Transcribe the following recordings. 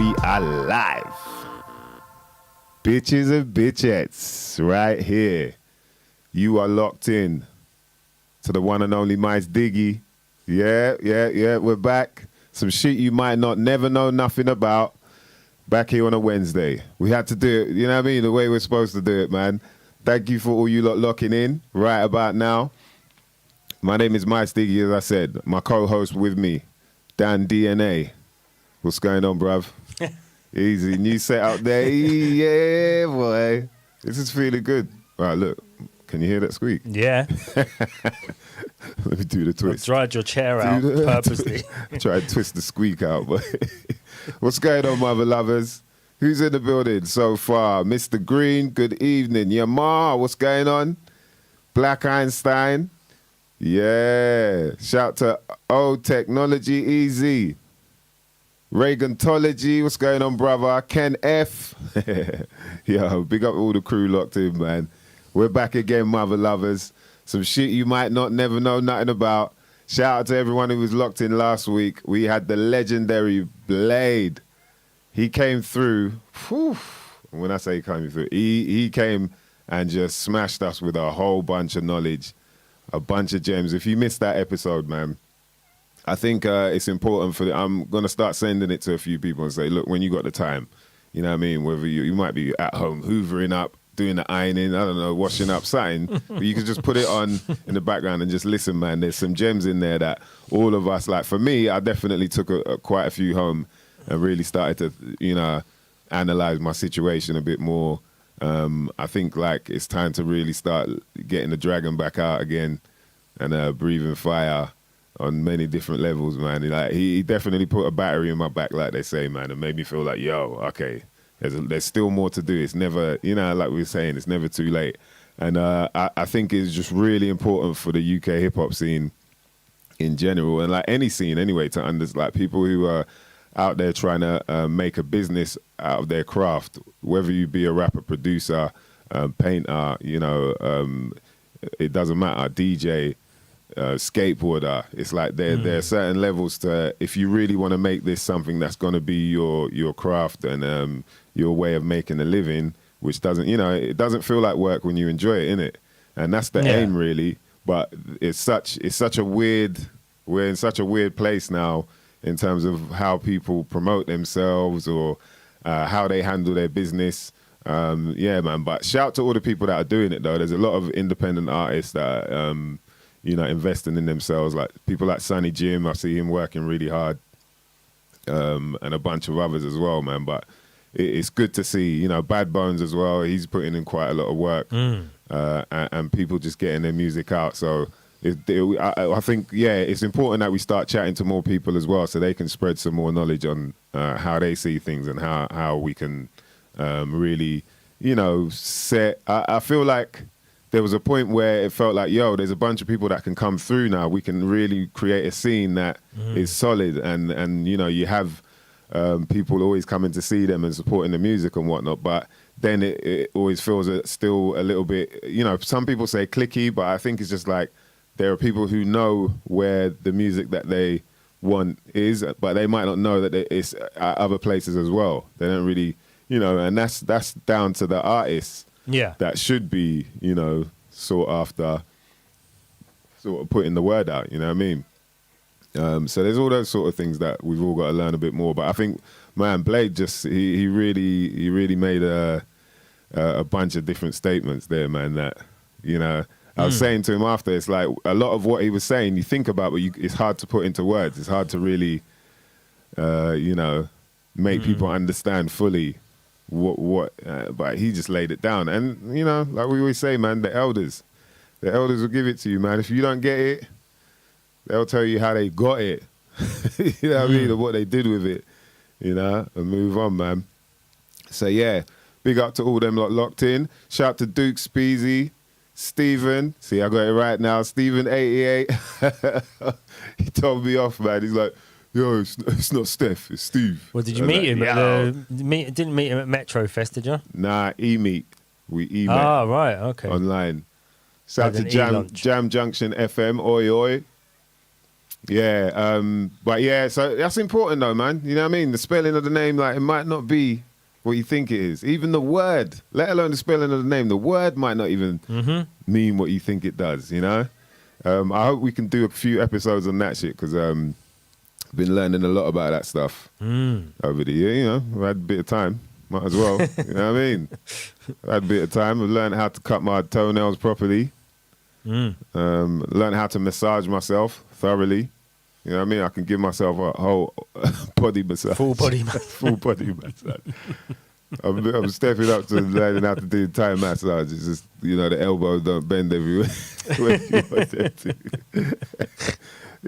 We are live. Bitches and bitchettes, right here. You are locked in to the one and only Mice Diggy. Yeah, we're back. Some shit you might not never know nothing about. Back here on a Wednesday. We had to do it, you know what I mean? The way we're supposed to do it, man. Thank you for all you lot locking in right about now. My name is Mice Diggy, as I said. My co-host with me, Dan DNA. What's going on, bruv? Easy. New set out there. Yeah, boy. This is feeling good. Right, look. Can you hear that squeak? Yeah. Let me do the twist. I dried your chair out purposely. Try to twist the squeak out. But what's going on, mother lovers? Who's in the building so far? Mr. Green, good evening. Yamar, what's going on? Black Einstein. Yeah. Shout to O Technology Easy. Reagantology, what's going on, brother? Ken F. Yo, big up all the crew locked in, man. We're back again, mother lovers. Some shit you might not never know nothing about. Shout out to everyone who was locked in last week. We had the legendary Blade. He came through. Whew, when I say he came through, he came and just smashed us with a whole bunch of knowledge, a bunch of gems. If you missed that episode, man, I think it's important I'm going to start sending it to a few people and say, look, when you got the time, you know what I mean? Whether you might be at home hoovering up, doing the ironing, I don't know, washing up, something, but you can just put it on in the background and just listen, man. There's some gems in there that all of us, like for me, I definitely took quite a few home and really started to, you know, analyze my situation a bit more. I think like it's time to really start getting the dragon back out again and breathing fire on many different levels, man. Like he definitely put a battery in my back, like they say, man, and made me feel like, yo, okay, there's still more to do. It's never, you know, like we were saying, it's never too late. And I think it's just really important for the UK hip hop scene in general, and like any scene anyway, to understand, like people who are out there trying to make a business out of their craft, whether you be a rapper, producer, painter, you know, it doesn't matter, DJ, skateboarder. It's like there are certain levels to, if you really want to make this something that's going to be your craft and your way of making a living, which doesn't, you know, it doesn't feel like work when you enjoy it, innit? And that's the aim, really. But it's such a weird, we're in such a weird place now in terms of how people promote themselves or how they handle their business. Yeah, man. But shout to all the people that are doing it, though. There's a lot of independent artists that you know, investing in themselves, like people like Sonny Jim. I see him working really hard, and a bunch of others as well, man. But it's good to see, you know, Bad Bones as well. He's putting in quite a lot of work, and people just getting their music out. So I think, yeah, it's important that we start chatting to more people as well, so they can spread some more knowledge on how they see things and how we can really, you know, set. I feel like there was a point where it felt like, yo, there's a bunch of people that can come through now. We can really create a scene that is solid, and you know, you have people always coming to see them and supporting the music and whatnot. But then it always feels still a little bit, you know, some people say cliquey, but I think it's just like there are people who know where the music that they want is, but they might not know that it's at other places as well. They don't really, you know, and that's down to the artists. Yeah, that should be, you know, sought after, sort of putting the word out, you know what I mean? So there's all those sort of things that we've all got to learn a bit more. But I think, man, Blade just, he really made a bunch of different statements there, man, that, you know, I was saying to him after, it's like a lot of what he was saying, you think about, but it's hard to put into words. It's hard to really, you know, make people understand fully what but he just laid it down. And, you know, like we always say, man, the elders will give it to you, man. If you don't get it, they'll tell you how they got it. You know what I mean? And what they did with it, you know, and move on, man. So, yeah, big up to all them locked in. Shout out to Duke Speezy, Stephen. See, I got it right now. Stephen88. He told me off, man. He's like, yo, it's not Steph, it's Steve. Well, did you meet him didn't meet him at Metro Fest, did you? Nah, e-meet. We e-met. Ah, right, okay. Online. Shout out to Jam Junction FM, oi oi. Yeah, but yeah, so that's important though, man. You know what I mean? The spelling of the name, like, it might not be what you think it is. Even the word, let alone the spelling of the name, the word might not even mean what you think it does, you know? I hope we can do a few episodes on that shit, because I've been learning a lot about that stuff over the year, you know? I've had a bit of time, might as well, you know what I mean? I had a bit of time, I've learned how to cut my toenails properly, learned how to massage myself thoroughly. You know what I mean? I can give myself a whole body massage. Full body massage. Full body massage. I'm stepping up to learning how to do Thai massage. It's just, you know, the elbows don't bend everywhere. When you want them to.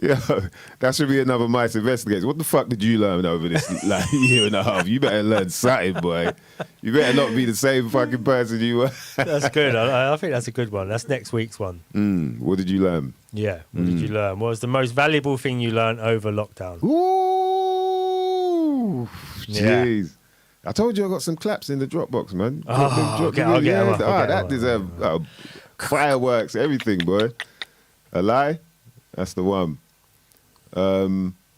Yeah, that should be another Mice Investigates. What the fuck did you learn over this like year and a half? You better learn something, boy. You better not be the same fucking person you were. That's good. I think that's a good one. That's next week's one. What did you learn? Yeah. What did you learn? What was the most valuable thing you learned over lockdown? Ooh, jeez. Yeah. I told you I got some claps in the Dropbox, man. I'll get 'em up. That deserves fireworks, everything, boy. A lie? That's the one.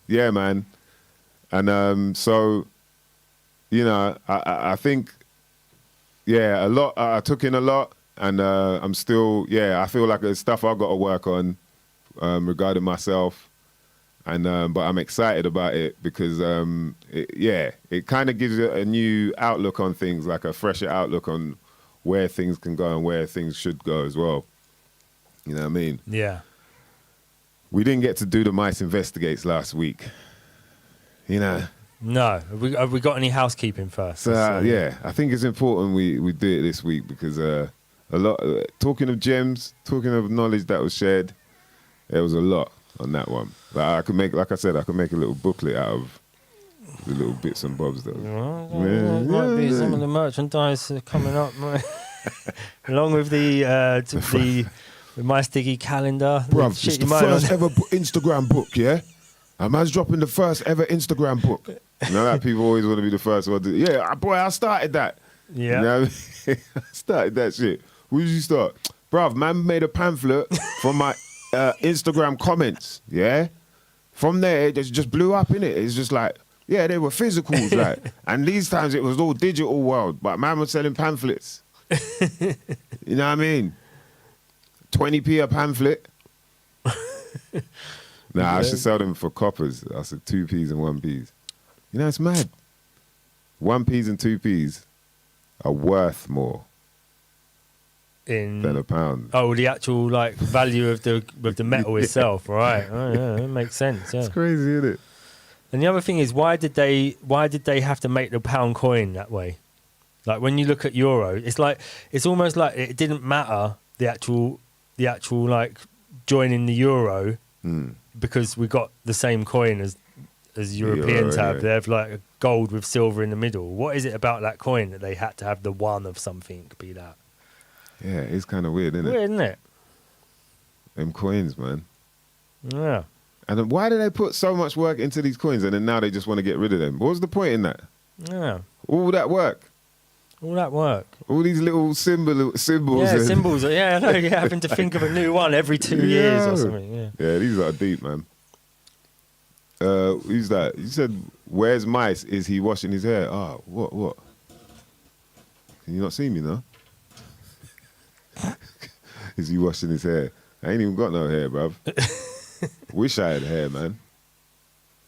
Yeah, man. And so, you know, I think, yeah, a lot. I took in a lot, and I'm still, yeah, I feel like there's stuff I've got to work on regarding myself. And but I'm excited about it because, it kind of gives you a new outlook on things, like a fresher outlook on where things can go and where things should go as well. You know what I mean? Yeah. We didn't get to do the Mice Investigates last week. You know? No. Have we got any housekeeping first? So, yeah, I think it's important we do it this week because a lot, talking of gems, talking of knowledge that was shared, there was a lot on that one. Like I could make a little booklet out of the little bits and bobs that Might be some of the merchandise coming up, along with the My Sticky calendar. Bruv, it's the first ever Instagram book, yeah? A man's dropping the first ever Instagram book. You know that people always want to be the first one to, yeah, boy, I started that. Yeah. You know? I started that shit. Where did you start? Bruv, man made a pamphlet from my Instagram comments, yeah? From there, it just blew up, innit? It's just like, yeah, they were physicals, like. And these times it was all digital world, but man was selling pamphlets. You know what I mean? 20p a pamphlet. Nah, I should sell them for coppers. I said 2p's and 1p's. You know, it's mad. 1p's and 2p's are worth more than a pound. Oh, the actual like value of the metal itself, right? Oh, yeah, it makes sense. Yeah, it's crazy, isn't it? And the other thing is, why did they have to make the pound coin that way? Like when you look at euro, it's almost like it didn't matter the actual like joining the euro because we got the same coin as Europeans have. Yeah. They have like gold with silver in the middle. What is it about that coin that they had to have the one of something be that? Yeah, it's kind of weird, isn't it? Weird, isn't it? Them coins, man. Yeah. And then why do they put so much work into these coins and then now they just want to get rid of them? What was the point in that? Yeah. All that work. All these little symbols. Yeah, symbols. Yeah, I know. You're having to think of a new one every 2 years or something. Yeah. Yeah, these are deep, man. Who's that? You said, where's Mice? Is he washing his hair? Oh, what? Can you not see me now? Is he washing his hair? I ain't even got no hair, bruv. Wish I had hair, man.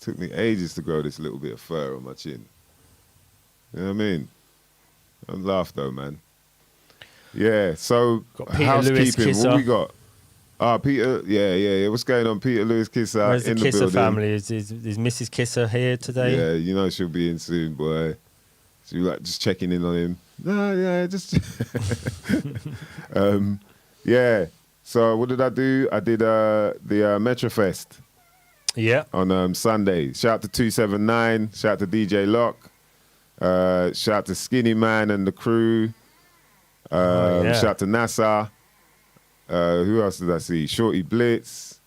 Took me ages to grow this little bit of fur on my chin. You know what I mean? Don't laugh though, man. Yeah, so housekeeping, what we got? Peter, yeah. What's going on? Peter Lewis Kisser Where's in the the Kisser building. family? Is Mrs. Kisser here today? Yeah, you know she'll be in soon, boy. So you like just checking in on him. No, yeah, just yeah. So what did I do? I did the Metrofest. Yeah. On Sunday. Shout out to 279. Shout out to DJ Lock. Shout out to Skinny Man and the crew. Shout out to NASA. Who else did I see? Shorty Blitz.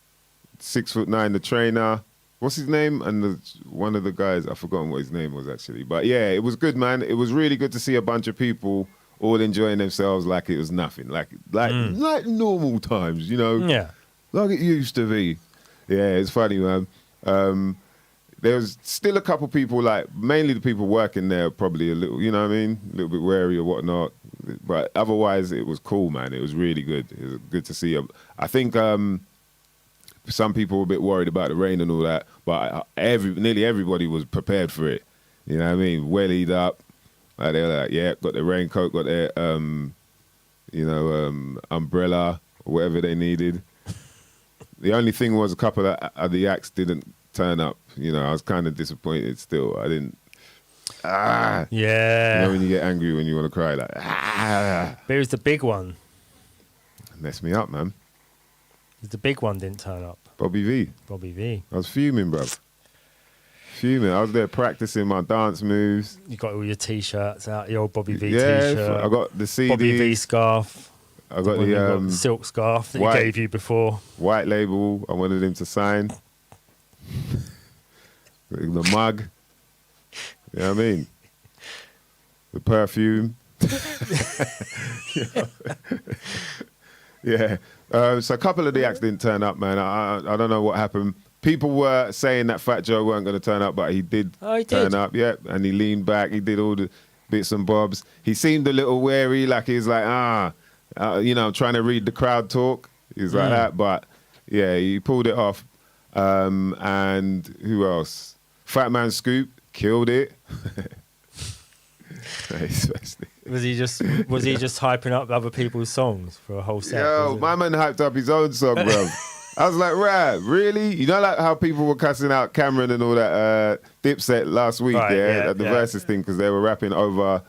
6'9", the trainer. What's his name? And one of the guys, I've forgotten what his name was actually. But yeah, it was good, man. It was really good to see a bunch of people all enjoying themselves like it was nothing. Like normal times, you know? Yeah. Like it used to be. Yeah, it's funny, man. There was still a couple people, like mainly the people working there, probably a little, you know what I mean, a little bit wary or whatnot. But otherwise, it was cool, man. It was really good. It was good to see. I think some people were a bit worried about the rain and all that, but nearly everybody was prepared for it. You know what I mean? Wellied up. Like they were like, yeah, got their raincoat, got their umbrella or whatever they needed. The only thing was a couple of the acts didn't turn up. You know, I was kind of disappointed still. I didn't. Yeah. You know when you get angry when you want to cry, like, But it was the big one. Messed me up, man. The big one didn't turn up. Bobby V. Bobby V. I was fuming, bro. Fuming. I was there practicing my dance moves. You got all your T-shirts out, your old Bobby V Yeah, T-shirt. I got the CD. Bobby V scarf. I got the silk scarf that white, he gave you before. White label. I wanted him to sign. The mug. You know what I mean? The perfume. Yeah. So a couple of the acts didn't turn up, man. I don't know what happened. People were saying that Fat Joe weren't going to turn up, but he did turn up. Yeah, and he leaned back. He did all the bits and bobs. He seemed a little wary, like he was like, trying to read the crowd talk. He was like that, but yeah, he pulled it off. And who else? Fat Man Scoop killed it. Was he just hyping up other people's songs for a whole set? Yo, my man hyped up his own song, bro. I was like, right, really? You know, like how people were cussing out Cameron and all that Dipset last week, at the Versus thing, because they were rapping over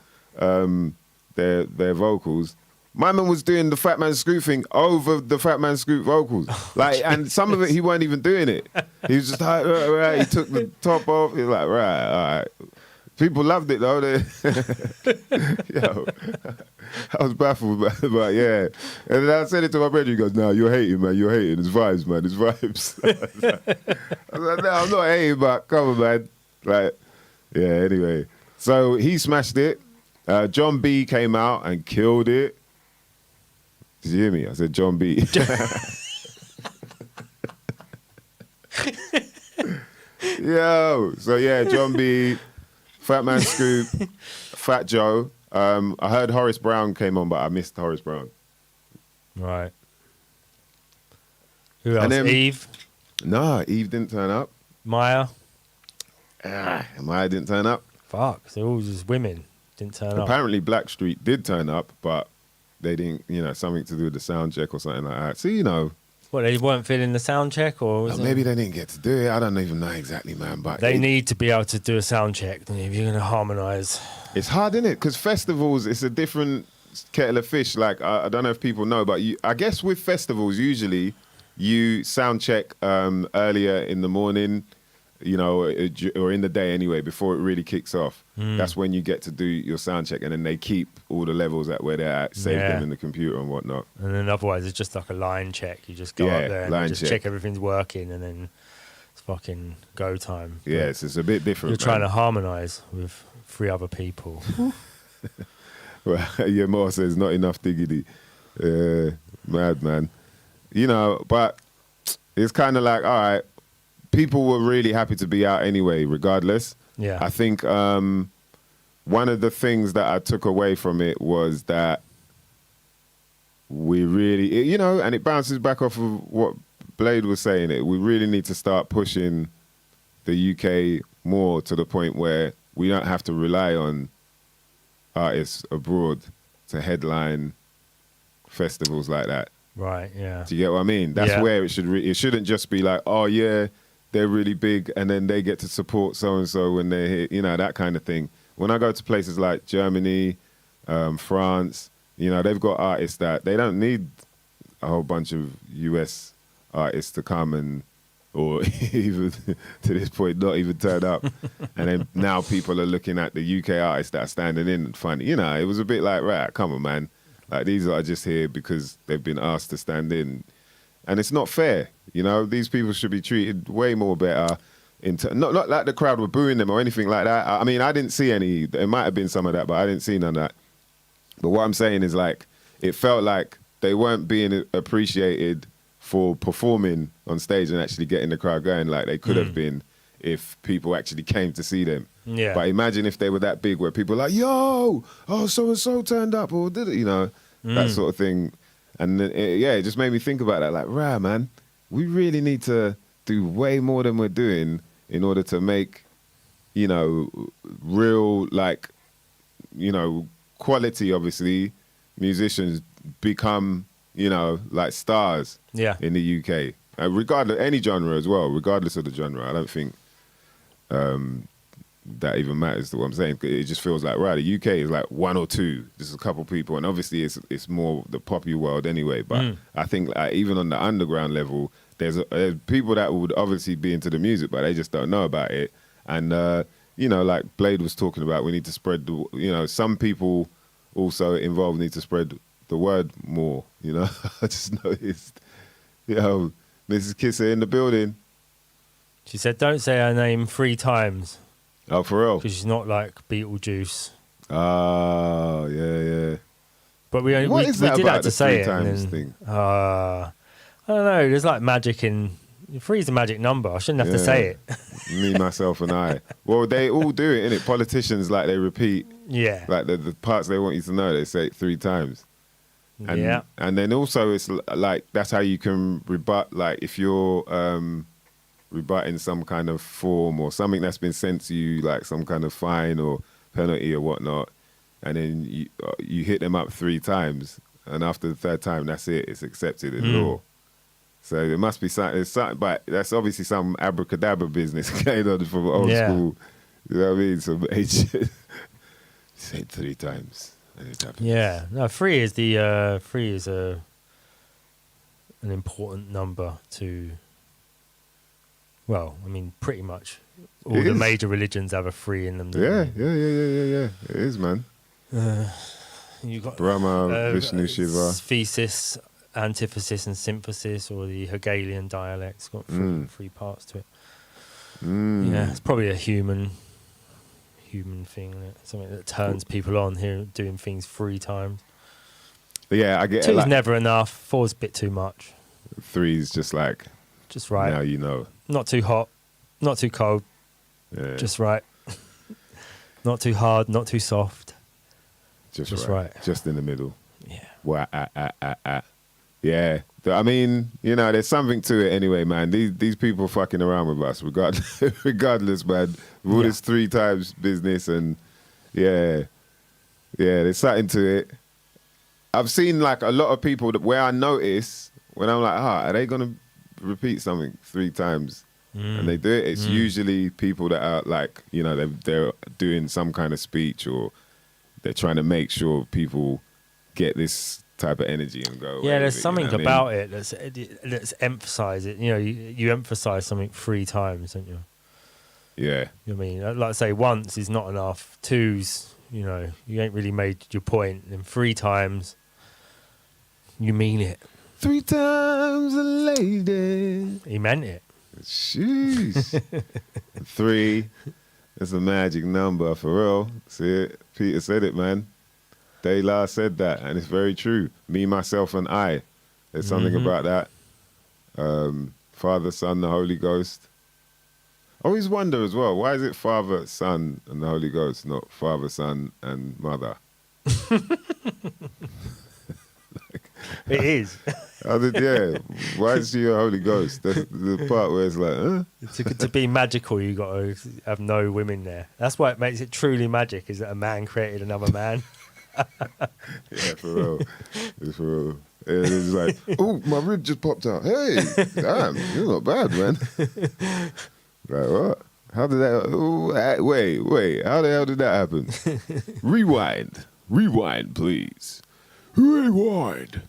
their vocals. My man was doing the Fat Man Scoop thing over the Fat Man Scoop vocals. And some of it, he weren't even doing it. He was just like, right. He took the top off. He was like, right, all right. People loved it, though. Yo, I was baffled, but yeah. And then I said it to my brother. He goes, no, you're hating, man. You're hating. It's vibes, man. It's vibes. I was like, no, I'm not hating, but come on, man. Like, yeah, anyway. So he smashed it. John B came out and killed it. Did you hear me? I said John B. Yo. So, yeah, John B, Fat Man Scoop, Fat Joe. I heard Horace Brown came on, but I missed Horace Brown. Right. Who else? Then, Eve? Nah, Eve didn't turn up. Maya? Maya didn't turn up. Fuck, they're all just women. Didn't turn up. Apparently Blackstreet did turn up, but they didn't, something to do with the sound check or something like that. So, What, they weren't feeling the sound check, or maybe they didn't get to do it. I don't even know exactly, man. But they need to be able to do a sound check if you're going to harmonise. It's hard, isn't it? Because festivals, it's a different kettle of fish. Like, I don't know if people know, but I guess with festivals, usually you sound check earlier in the morning, or in the day anyway, before it really kicks off. That's when you get to do your sound check, and then they keep all the levels at where they're at, save them in the computer and whatnot. And then otherwise, it's just like a line check. You just go up there and just check everything's working, and then it's fucking go time. Yes, it's a bit different. You're trying to harmonise with 3 other people. Well, yeah, Moore says not enough diggity. Mad, man. But it's kind of like, all right, people were really happy to be out anyway, regardless. Yeah. I think one of the things that I took away from it was that we really, and it bounces back off of what Blade was saying, we really need to start pushing the UK more to the point where we don't have to rely on artists abroad to headline festivals like that. Right, yeah. Do you get what I mean? That's where it should. It shouldn't just be like, oh yeah, they're really big, and then they get to support so and so when they're here. That kind of thing. When I go to places like Germany, France, they've got artists that they don't need a whole bunch of US artists to come or even to this point not even turn up. And then now people are looking at the UK artists that are standing in and fun. It was a bit like, right, come on, man. Like, these are just here because they've been asked to stand in. And it's not fair. These people should be treated way more better. Not like the crowd were booing them or anything like that. I mean, I didn't see any. There might have been some of that, but I didn't see none of that. But what I'm saying is, like, it felt like they weren't being appreciated for performing on stage and actually getting the crowd going like they could have been if people actually came to see them. Yeah. But imagine if they were that big where people are like, yo, oh, so-and-so turned up or did it, you know, that sort of thing. And then, it just made me think about that. Like, rah, man, we really need to do way more than we're doing in order to make, you know, real, like, you know, quality, obviously, musicians become, you know, like stars in the UK. Regardless, any genre as well, regardless of the genre. I don't think that even matters to what I'm saying. It just feels like, right, the UK is like one or two, just a couple people. And obviously it's more the poppy world anyway. But I think even on the underground level, there's people that would obviously be into the music, but they just don't know about it. And, you know, like Blade was talking about, we need to spread the, you know, some people also involved need to spread the word more, you know. I just noticed, you know, Mrs. Kisser in the building. She said, don't say her name 3 times. Oh, for real? Because she's not like Beetlejuice. Oh, yeah. But we What is that did about have to the say 3 it. times And thing? then, I don't know. There's like magic in... 3 is a magic number. I shouldn't have to say it. Me, myself, and I. Well, they all do it, innit? Politicians, like, they repeat. Yeah. Like, the parts they want you to know, they say it 3 times. And, yeah. And then also, it's like, that's how you can rebut, like, if you're rebutting some kind of form or something that's been sent to you, like some kind of fine or penalty or whatnot, and then you hit them up 3 times, and after the 3rd time, that's it. It's accepted in law. So there must be something, but that's obviously some abracadabra business going on from old school. You know what I mean? Some ancient. Say it 3 times. And it happens. Yeah. No, 3 is the 3 is an important number to. Well, I mean, pretty much all the major religions have a 3 in them. Yeah. It is, man. You got Brahma, Vishnu, Shiva. Thesis, antithesis, and synthesis, or the Hegelian dialect. It's got 3 parts to it. Yeah, it's probably a human thing, something that turns people on here doing things 3 times. Yeah, I get 2's like, never enough. 4's a bit too much. 3's just like, just right. Now you know. Not too hot, not too cold. Yeah. Just right. Not too hard, not too soft. Just right. Just in the middle. Yeah. Yeah. I mean, you know, there's something to it anyway, man. These people fucking around with us, regardless, man. All this 3 times business, and there's something to it. I've seen like a lot of people where I notice when I'm like, are they gonna repeat something 3 times? And they do it. It's usually people that are like, you know, they're doing some kind of speech, or they're trying to make sure people get this type of energy and go. Yeah, there's it, something you know about I mean? it that's emphasise it. You know, you emphasise something 3 times, don't you? Yeah. You know what I mean? Like I say, once is not enough. 2's, you know, you ain't really made your point. And 3 times, you mean it. 3 times a lady. He meant it. Jeez. 3 is a magic number for real. See it? Peter said it, man. De La said that, and it's very true. Me, myself, and I. There's something about that. Father, Son, the Holy Ghost. I always wonder as well, why is it Father, Son, and the Holy Ghost, not Father, Son, and Mother? It is. Why is she a Holy Ghost? That's the part where it's like, huh? To be magical, you got to have no women there. That's why it makes it truly magic, is that a man created another man. Yeah, for real. It's for real. And it's like, oh, my rib just popped out. Hey, damn, you're not bad, man. Like, what? How did that... Oh, wait. How the hell did that happen? Rewind, please. Rewind.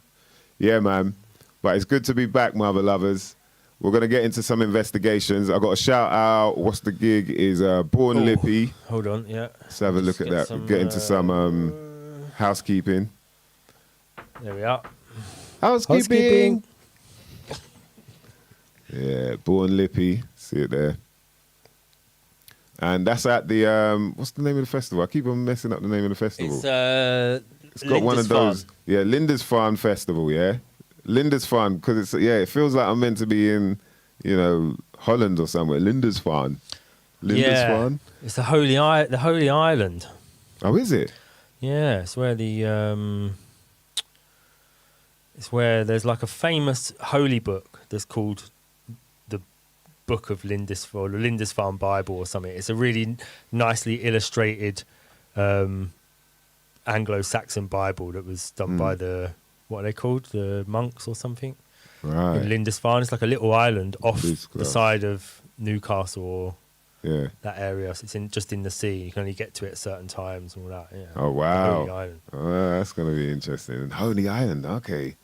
Yeah, man. But it's good to be back, mother lovers. We're going to get into some investigations. I got a shout out. What's the gig? Is Born Lippy. Hold on, yeah. Let's have a look at that. Get into some housekeeping. There we are. Housekeeping. Yeah, Born Lippy. See it there. And that's at the, what's the name of the festival? I keep on messing up the name of the festival. It's got one of those. Yeah, Linda's Farm Festival, yeah. Lindisfarne, because it feels like I'm meant to be in, Holland or somewhere. Lindisfarne. Lindisfarne? Yeah, it's the Holy Island. Oh, is it? Yeah, it's where it's where there's like a famous holy book that's called the Book of Lindisfarne, or Lindisfarne Bible or something. It's a really nicely illustrated Anglo-Saxon Bible that was done by what are they called? The monks or something? Right. In Lindisfarne. It's like a little island off Loose the glass. side of Newcastle or Yeah. that area. So it's just in the sea. You can only get to it at certain times and all that. Yeah. Oh, The wow. Holy Island. Oh, that's going to be interesting. And Holy Island, okay.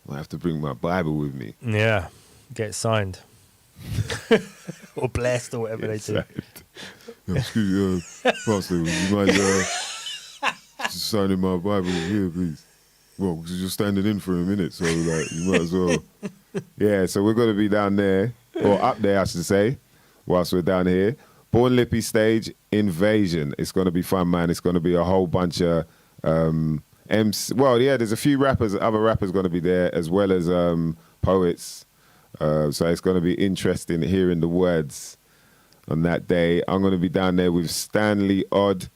Might have to bring my Bible with me. Yeah. Get it signed. Or blessed or whatever they do. Excuse me, Pastor, would you mind just signing my Bible here, please? Well, because you're standing in for a minute, so you might as well. Yeah, so we're going to be down there, or up there, I should say, whilst we're down here. Born Lippy stage, Invasion. It's going to be fun, man. It's going to be a whole bunch of MC. Well, yeah, there's a few other rappers going to be there, as well as poets. So it's going to be interesting hearing the words on that day. I'm going to be down there with Stanley Odd,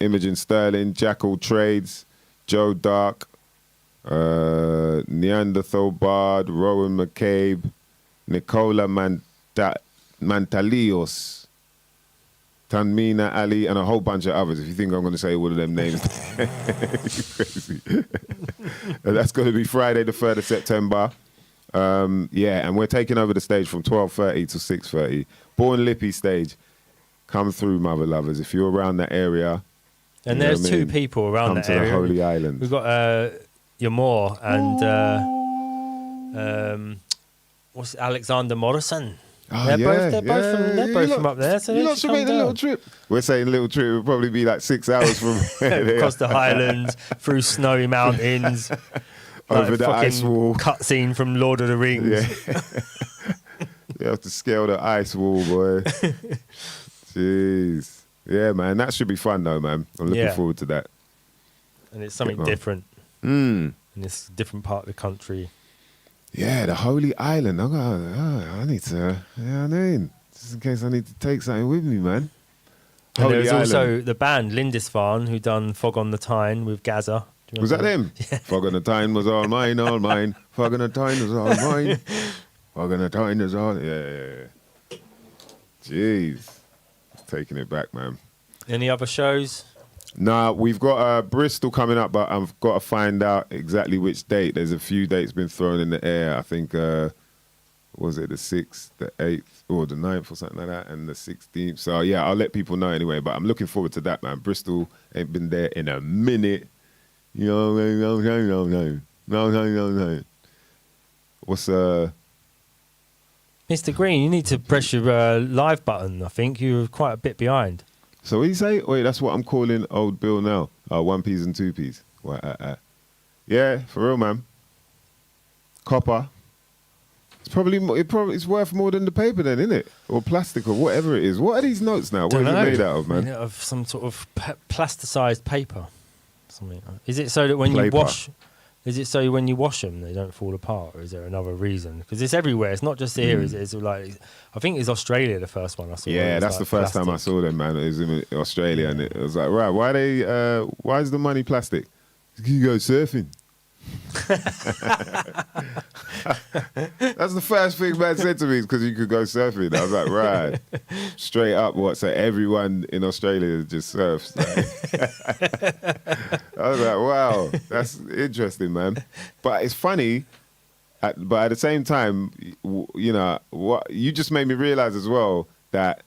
Imogen Sterling, Jackal Trades, Joe Dark, Neanderthal Bard, Rowan McCabe, Nicola Mantalios, Tanmina Ali, and a whole bunch of others. If you think I'm going to say all of them names, you're crazy. And that's going to be Friday the 3rd of September. And we're taking over the stage from 12:30 to 6:30. Born Lippy stage. Come through, mother lovers. If you're around that area. And there's two people around that area. Come to the Holy Island. We've got Yamor and what's Alexander Morrison. Oh, They're both from up there. So you're they not should making come a little down. trip. We're saying little trip. It would probably be like 6 hours from where they Across are. the Highlands, through snowy mountains, Over the fucking ice wall. cutscene from Lord of the Rings. Yeah. You have to scale the ice wall, boy. Jeez. Yeah, man. That should be fun, though, man. I'm looking forward to that. And it's something Get on. different. Mm. In this different part of the country. Yeah, the Holy Island. I need to, just in case I need to take something with me, man. And Holy there was Island. also the band Lindisfarne who done Fog on the Tyne with Gaza. Do you Was that remember? them? Fog on the Tyne was all mine, all mine. Fog on the Tyne was all mine. Fog on the Tyne was all... Yeah. Jeez. Taking it back, man. Any other shows? Nah, we've got Bristol coming up, but I've got to find out exactly which date. There's a few dates been thrown in the air. I think, was it the 6th, the 8th, or the 9th or something like that, and the 16th. So, yeah, I'll let people know anyway, but I'm looking forward to that, man. Bristol ain't been there in a minute. You know what I mean? No. What's, Mr. Green, you need to press your live button, I think. You're quite a bit behind. so what do you say? Wait, that's what I'm calling old Bill now. 1Ps and 2Ps. Yeah, for real, man. Copper. It's worth more than the paper then, isn't it? Or plastic or whatever it is. What are these notes now? What Don't is know. it made out of, man? Made out of some sort of plasticized paper. Something. Is it so that when Paper. you wash... Is it so when you wash them they don't fall apart, or is there another reason? Because it's everywhere. It's not just here. Is it? It's like, I think it's Australia the first one I saw. Yeah, It was that's like the first time I plastic. saw them, man. It was in Australia, and it was like, right, why is the money plastic? You go surfing. That's the first thing man said to me, is because you could go surfing. I was like, right, straight up. What? So everyone in Australia just surfs. I was like, wow, that's interesting, man. But it's funny. But at the same time, what you just made me realize as well, that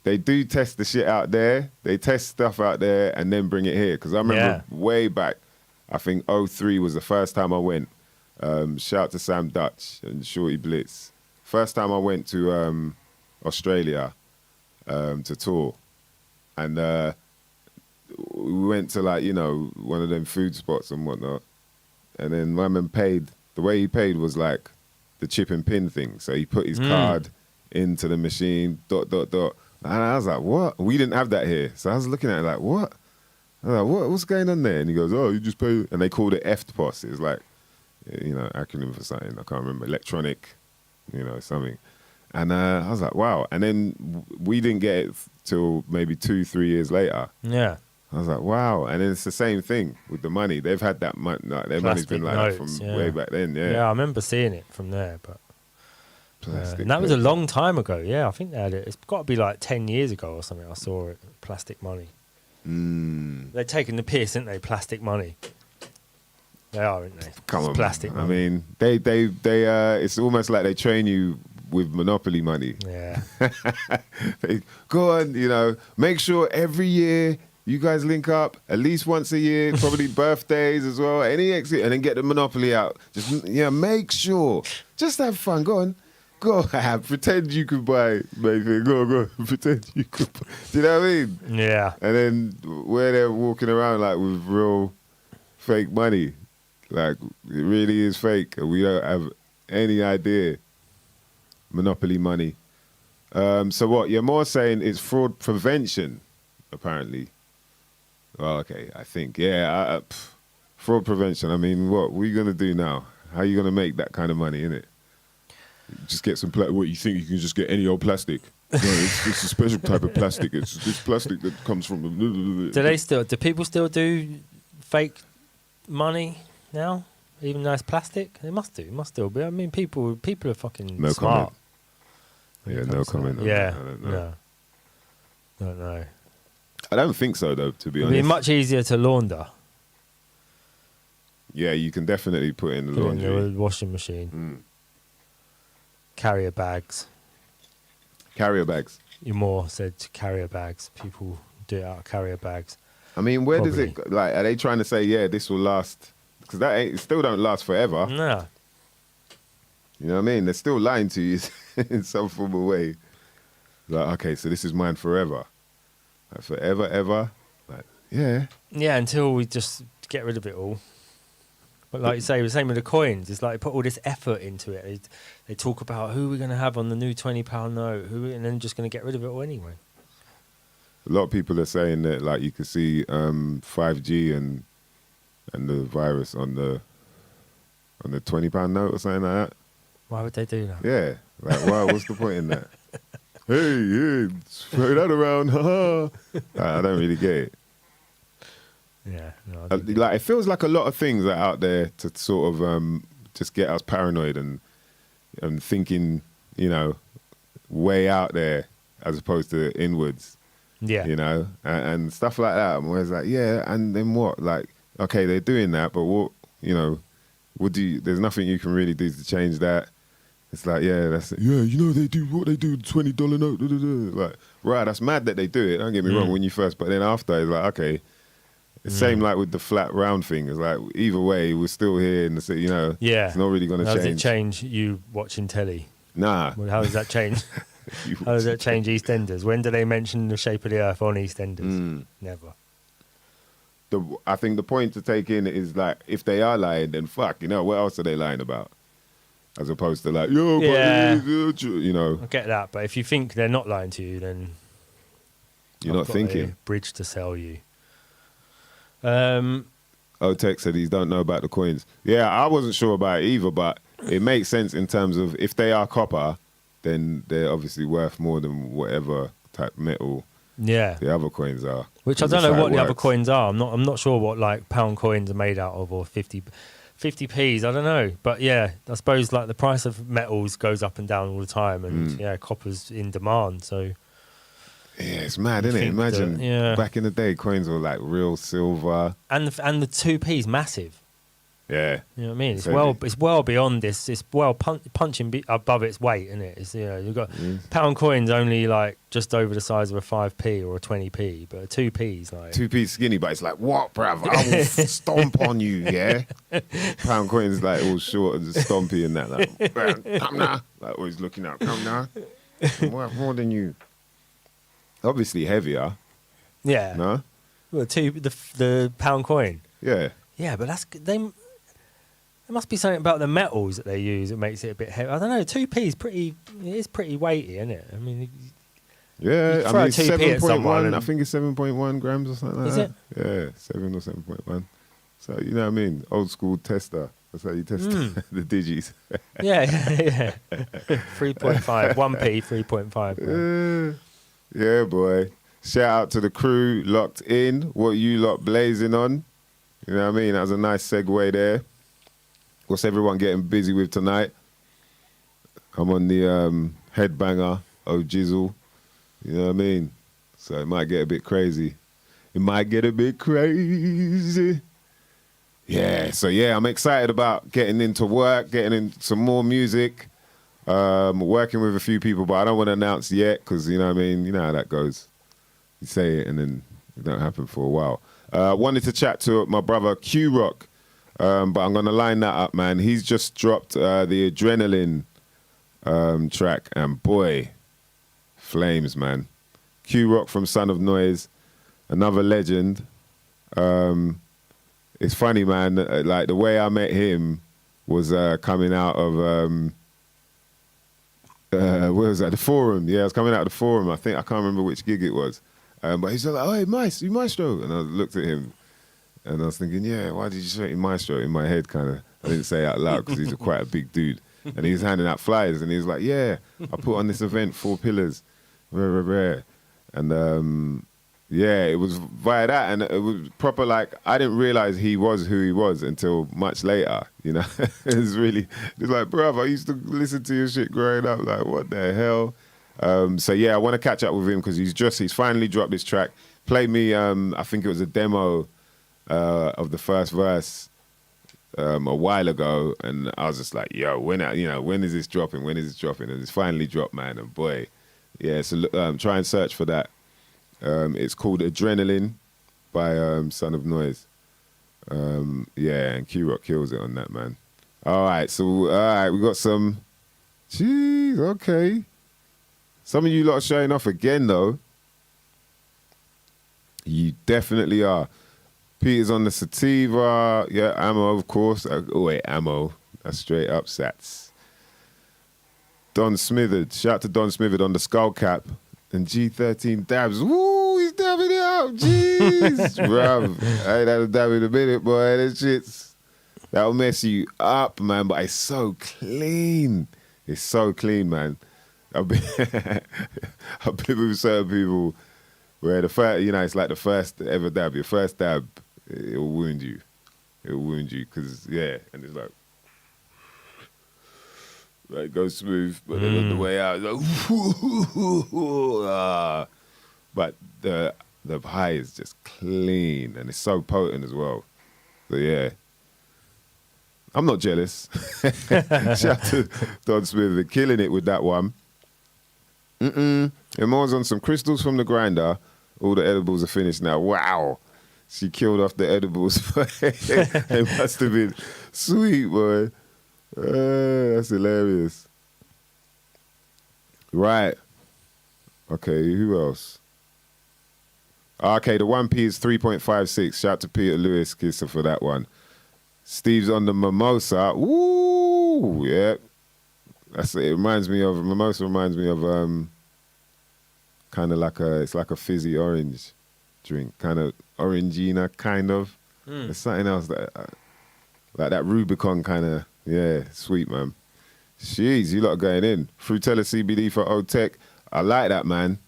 they do test the shit out there. They test stuff out there and then bring it here. Because I remember way back, I think 2003 was the first time I went. Shout out to Sam Dutch and Shorty Blitz. First time I went to Australia to tour. And we went to one of them food spots and whatnot. And then my man paid. The way he paid was like the chip and pin thing. So he put his card into the machine, ... And I was like, what? We didn't have that here. So I was looking at it like, what? I was like, what's going on there? And he goes, oh, you just pay. And they called it EFTPOS. It was like, acronym for something. I can't remember. Electronic, something. And I was like, wow. And then we didn't get it till maybe 2-3 years later. Yeah. I was like, wow. And then it's the same thing with the money. They've had that money. Their money's been like that from way back then. Yeah. Yeah, I remember seeing it from there, but. Plastic And that was a notes. long time ago. Yeah, I think they had it. It's got to be like 10 years ago or something. I saw it. Plastic money. They're taking the piss, aren't they? Plastic money. They are, aren't they? Come It's on, plastic man. money. I mean, they it's almost like they train you with Monopoly money. Yeah. They go on, make sure every year you guys link up at least once a year, probably birthdays as well, any exit, and then get the Monopoly out. Just, make sure. Just have fun. Go on. Go pretend you could buy, maybe. Go. Pretend you could buy. Do you know what I mean? Yeah. And then where they're walking around like with real fake money. Like, it really is fake. And we don't have any idea. Monopoly money. So what? You're more saying it's fraud prevention, apparently. Oh, okay, I think. Yeah, fraud prevention. I mean, what are you going to do now? How are you going to make that kind of money, innit? Just get some what you think you can just get any old plastic? No, it's a special type of plastic. It's this plastic that comes from. Do people still do fake money now, even though it's plastic? They must do. It must still be. I mean, people are fucking No smart. Comment. Yeah, no comment. Yeah, I don't know. no. Don't know. I don't think so, though. To be It'd be honest, much easier to launder. Yeah, you can definitely put in the Put laundry. in the washing machine. Carrier bags. Carrier bags. You more said carrier bags. People do it out of carrier bags. I mean, where does Probably. it go? Like? Are they trying to say, yeah, this will last? Because it still don't last forever. No. You know what I mean? They're still lying to you in some form of way. Like, okay, so this is mine forever. Like, forever, ever. Like, yeah. Yeah, until we just get rid of it all. But like you say, the same with the coins. It's like they put all this effort into it. They talk about who we're going to have on the new £20 note, and then just going to get rid of it all anyway. A lot of people are saying that, like, you could see 5G and the virus on the £20 note or something like that. Why would they do that? Yeah. Like, wow, what's the point in that? Hey, throw that around. I don't really get it. Yeah. No, Like, it feels like a lot of things are out there to sort of just get us paranoid and thinking, way out there as opposed to inwards. yeah. And stuff like that. I'm always like, yeah, and then what? Like, okay, they're doing that, but what, there's nothing you can really do to change that. It's like, yeah, that's it. Yeah, they do what they do, $20 note. Like, right, that's mad that they do it. Don't get me wrong when you first, but then after, it's like, okay. It's same like with the flat round thing. It's like, either way, we're still here in the city, Yeah. It's not really going to How change. does it change you watching telly? Nah. Well, how does that change? How does that change EastEnders? When do they mention the shape of the earth on EastEnders? Never. I think the point to take in is like, if they are lying, then fuck, what else are they lying about? As opposed to like, yo, Yeah. but, I get that, but if you think they're not lying to you, then you're I've not got thinking. a bridge to sell you. Otex said he don't know about the coins. Yeah, I wasn't sure about it either, but it makes sense in terms of if they are copper, then they're obviously worth more than whatever type metal Yeah. the other coins are. Which I 'Cause don't know that's how what it the other works. coins are. I'm not sure what like pound coins are made out of, or 50p's. I don't know, but yeah, I suppose like the price of metals goes up and down all the time, and yeah, copper's in demand. So Yeah, it's mad, You isn't it? think Imagine that- yeah. back in the day, coins were like real silver. and the 2p's massive. Yeah. You know what I mean? It's Heavy. well beyond this. It's well punching above its weight, isn't it? It's you've got pound coins only like just over the size of a 5p or a 20p, but a 2p's like 2p skinny, but it's like, what, bruv? I will stomp on you, yeah? Pound coins like all short and stompy and that. Like, "Bruh, come now. Like always looking out, come now. I'm worth more than you. Obviously heavier, yeah. no? Well, the pound coin. Yeah. Yeah, but there must be something about the metals that they use that makes it a bit heavy. I don't know. 2p is pretty weighty, isn't it? I mean, Yeah, You I throw mean, a 2p at someone 7.1, and- I think it's 7.1 grams or something like Is that. Yeah, 7 or 7.1. So, you know what I mean? Old school tester. That's how you test the digits. Yeah, yeah. 3.5, 1p, 3.5. Yeah, boy. Shout out to the crew locked in. What you lot blazing on? You know what I mean? That was a nice segue there. What's everyone getting busy with tonight? I'm on the headbanger of Jizzle. You know what I mean? So it might get a bit crazy. It might get a bit crazy. Yeah, so yeah, I'm excited about getting into work, getting in some more music, working with a few people, but I don't want to announce yet because, you know what I mean? You know how that goes. You say it and then it don't happen for a while. Wanted to chat to my brother Q-Rock, but I'm going to line that up, man. He's just dropped the Adrenaline track, and boy, flames, man. Q-Rock from Son of Noise, another legend. It's funny, man, like the way I met him was coming out of, where was that? The Forum. Yeah, I was coming out of the Forum. I can't remember which gig it was. But he's like, oh, hey, you Maestro. And I looked at him and I was thinking, yeah, why did you say Maestro in my head, kind of? I didn't say it out loud because he's quite a big dude. And he was handing out flyers and he was like, yeah, I put on this event, 4 Pillars. Rare. And yeah, it was via that, and it was proper. Like, I didn't realize he was who he was until much later. You know, it's like, bruv, I used to listen to your shit growing up. Like, what the hell? So yeah, I want to catch up with him because he's finally dropped this track. Played me, I think it was a demo of the first verse a while ago, and I was just like, yo, when is this dropping? When is this dropping? And it's finally dropped, man. And boy, yeah. So try and search for that. It's called Adrenaline by Son of Noise. Yeah, and Q-Rock kills it on that, man. All right, we got some. Jeez, okay. Some of you lot are showing off again, though. You definitely are. Peter's on the sativa. Yeah, Ammo, of course. Oh, wait, Ammo. That's straight up Sats. Don Smithered. Shout out to Don Smithered on the skull cap. And G13 dabs. Woo, he's dabbing it out. Jeez. Bruv. I ain't had a dab in a minute, boy. That'll mess you up, man. But it's so clean. It's so clean, man. I've been with certain people where the first, it's like the first ever dab. Your first dab, it'll wound you. It'll wound you because, yeah. And it's like it goes smooth, but then on the way out, it's like, but the high is just clean and it's so potent as well. So yeah, I'm not jealous. Shout out to Don Smith for killing it with that one. Emma's on some crystals from the grinder. All the edibles are finished now. Wow, she killed off the edibles. It must have been sweet, boy. That's hilarious. Right. Okay, who else? Okay, the 1P is 3.56. Shout out to Peter Lewis, Kisser, for that one. Steve's on the mimosa. Woo! Yeah. Mimosa reminds me of kind of like it's like a fizzy orange drink. Kind of orangina, kind of. There's something else that, like that Rubicon kind of. Yeah, sweet, man. Jeez, you lot are going in. Frutella CBD for O-Tech. I like that, man.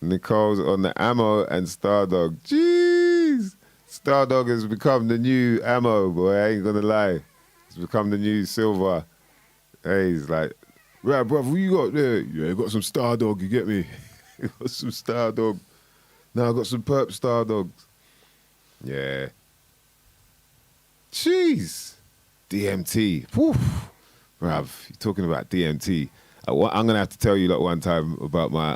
Nicole's on the Ammo and Stardog. Jeez. Stardog has become the new Ammo, boy. I ain't going to lie. It's become the new Silver. Hey, he's like, right, brother, what you got there? Yeah, I got some Stardog, you get me? I got some Stardog. No, I got some Perp Stardogs. Yeah. Jeez. DMT. Whew. Bruv, you're talking about DMT. I'm going to have to tell you that one time about my